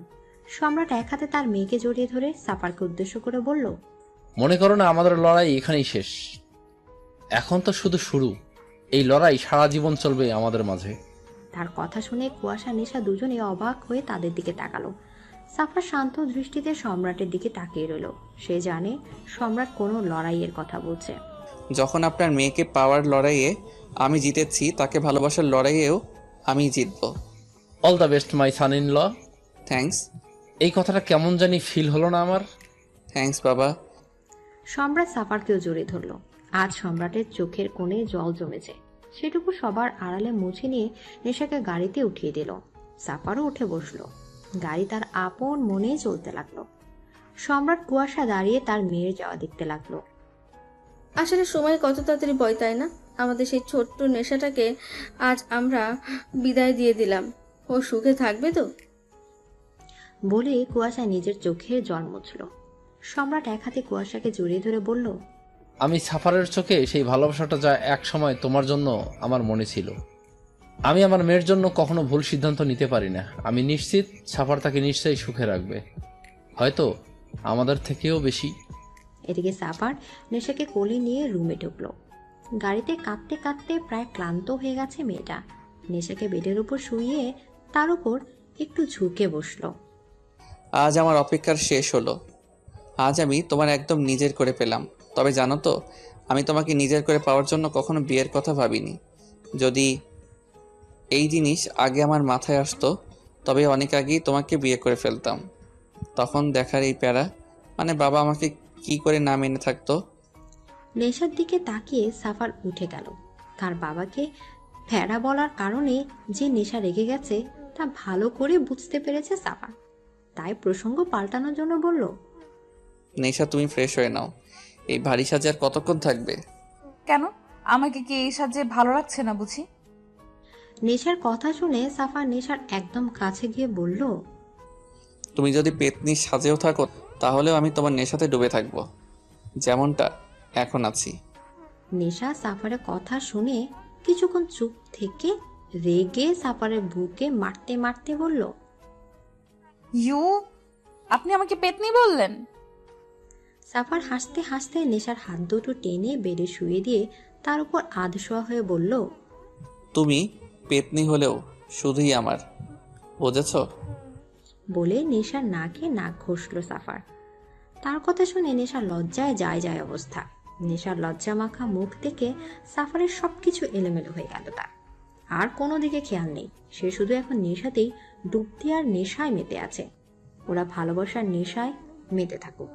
সম্রাট এক হাতে তার মেয়েকে জড়িয়ে ধরে সাফারকে উদ্দেশ্য করে বলল, মনে করো না আমাদের লড়াই এখানেই শেষ, এখন তো শুধু শুরু। এই লড়াই সারা জীবন চলবে আমাদের মাঝে। তার কথা শুনে কুয়াশা নেশা দুজনে অবাক হয়ে তাদের দিকে তাকালো। সাফার শান্ত দৃষ্টিতে সম্রাটের দিকে তাকিয়ে রইল। সে জানে সম্রাট কোনো লড়াইয়ের কথা বলছে। যখন আপনার মেয়েকে পাওয়ার লড়াইয়ে আমি জিতেছি, তাকে ভালোবাসার লড়াইয়েও আমি জিতব। All the best my son in law. Thanks. এই কথাটা কেমন জানি ফিল হলো না আমার। থ্যাঙ্কস বাবা। সম্রাট সাফারকেও জড়িয়ে ধরল। আজ সম্রাটের চোখের কোণে জল জমেছে, সেটুকু সবার আড়ালে মুছে নিয়ে নেশাকে গাড়িতে উঠিয়ে দিল। সাফারও উঠে বসলো। গাড়ি তার আপন মনে চলতে লাগলো। সম্রাট কুয়াশা দাঁড়িয়ে তার মেয়ের যাওয়া দেখতে লাগলো। আসলে সময় কত তাড়াতাড়ি বয়, তাই না? আমাদের সেই ছোট্ট নেশাটাকে আজ আমরা বিদায় দিয়ে দিলাম। ও সুখে থাকবে তো? বলে কুয়াশা নিজের চোখের জল মুছল। সম্রাট এক হাতে কুয়াশাকে জড়িয়ে ধরে বলল, আমি সাফারের চোখে সেই ভালোবাসাটা যা এক সময় তোমার জন্য আমার মনে ছিল। আমি আমার মেয়ের জন্য কখনো ভুল সিদ্ধান্ত নিতে পারি না। আমি নিশ্চিত সাফার তাকে নিশ্চয়ই সুখে রাখবে, হয়তো আমাদের থেকেও বেশি। এদিকে সাফার নেশাকে কোলে নিয়ে রুমে ঢুকলো। গাড়িতে কাঁদতে কাঁদতে প্রায় ক্লান্ত হয়ে গেছে মেয়েটা। নেশাকে বেডের উপর শুইয়ে তার উপর একটু ঝুঁকে বসলো। আজ আমার অপেক্ষার শেষ হলো। আজ আমি তোমার একদম নিজের করে পেলাম। তবে জানো তো, আমি তোমাকে নিজের করে পাওয়ার জন্য কখনো বিয়ের কথা ভাবিনি। যদি এই জিনিস আগে আমার মাথায় আসতো, তবে অনেক আগেই তোমাকে বিয়ে করে ফেলতাম। তখন দেখার এই প্যারা, মানে বাবা আমাকে কি করে না মেনে থাকতো। নেশার দিকে তাকিয়ে সাফার উঠে গেল। তার বাবাকে ফেরা বলার কারণে যে নেশা রেগে গেছে তা ভালো করে বুঝতে পেরেছে সাফার। তাই প্রসঙ্গ পাল্টানোর জন্য বলল, নেশা তুমি ফ্রেশ হয়ে নাও। এই ভারী সাজে আর কতক্ষণ থাকবে? কেন, আমাকে কি এই সাজে ভালো লাগছে না বুঝি? নেশার কথা শুনে সাফার নেশার একদম কাছে গিয়ে বলল, তুমি যদি পেতনি সাজেও থাকো, তাহলেও আমি তোমার নেশাতে ডুবে থাকবো, যেমনটা এখন আছি। নেশা সাফারের কথা শুনে কিছুক্ষণ চুপ থেকে রেগে সাফারের বুকে মারতে মারতে বলল, ইউ, আপনি আমাকে পেতনি বললেন? সাফার হাসতে হাসতে নেশার হাত দুটো টেনে বেডে শুয়ে দিয়ে তার উপর আধশোয়া হয়ে বলল, তুমি পেতনি হলেও শুধুই আমার, বুঝেছ? বলে নেশার নাকে নাক ঘষল সাফার। তার কথা শুনে নেশার লজ্জায় যায় যায় অবস্থা। নেশার লজ্জা মাখা মুখ থেকে সাফারের সবকিছু এলোমেলো হয়ে গেল। তার আর কোনো দিকে খেয়াল নেই। সে শুধু এখন নেশাতেই ডুবতে আর নেশায় মেতে আছে। ওরা ভালোবাসার নেশায় মেতে থাকুক।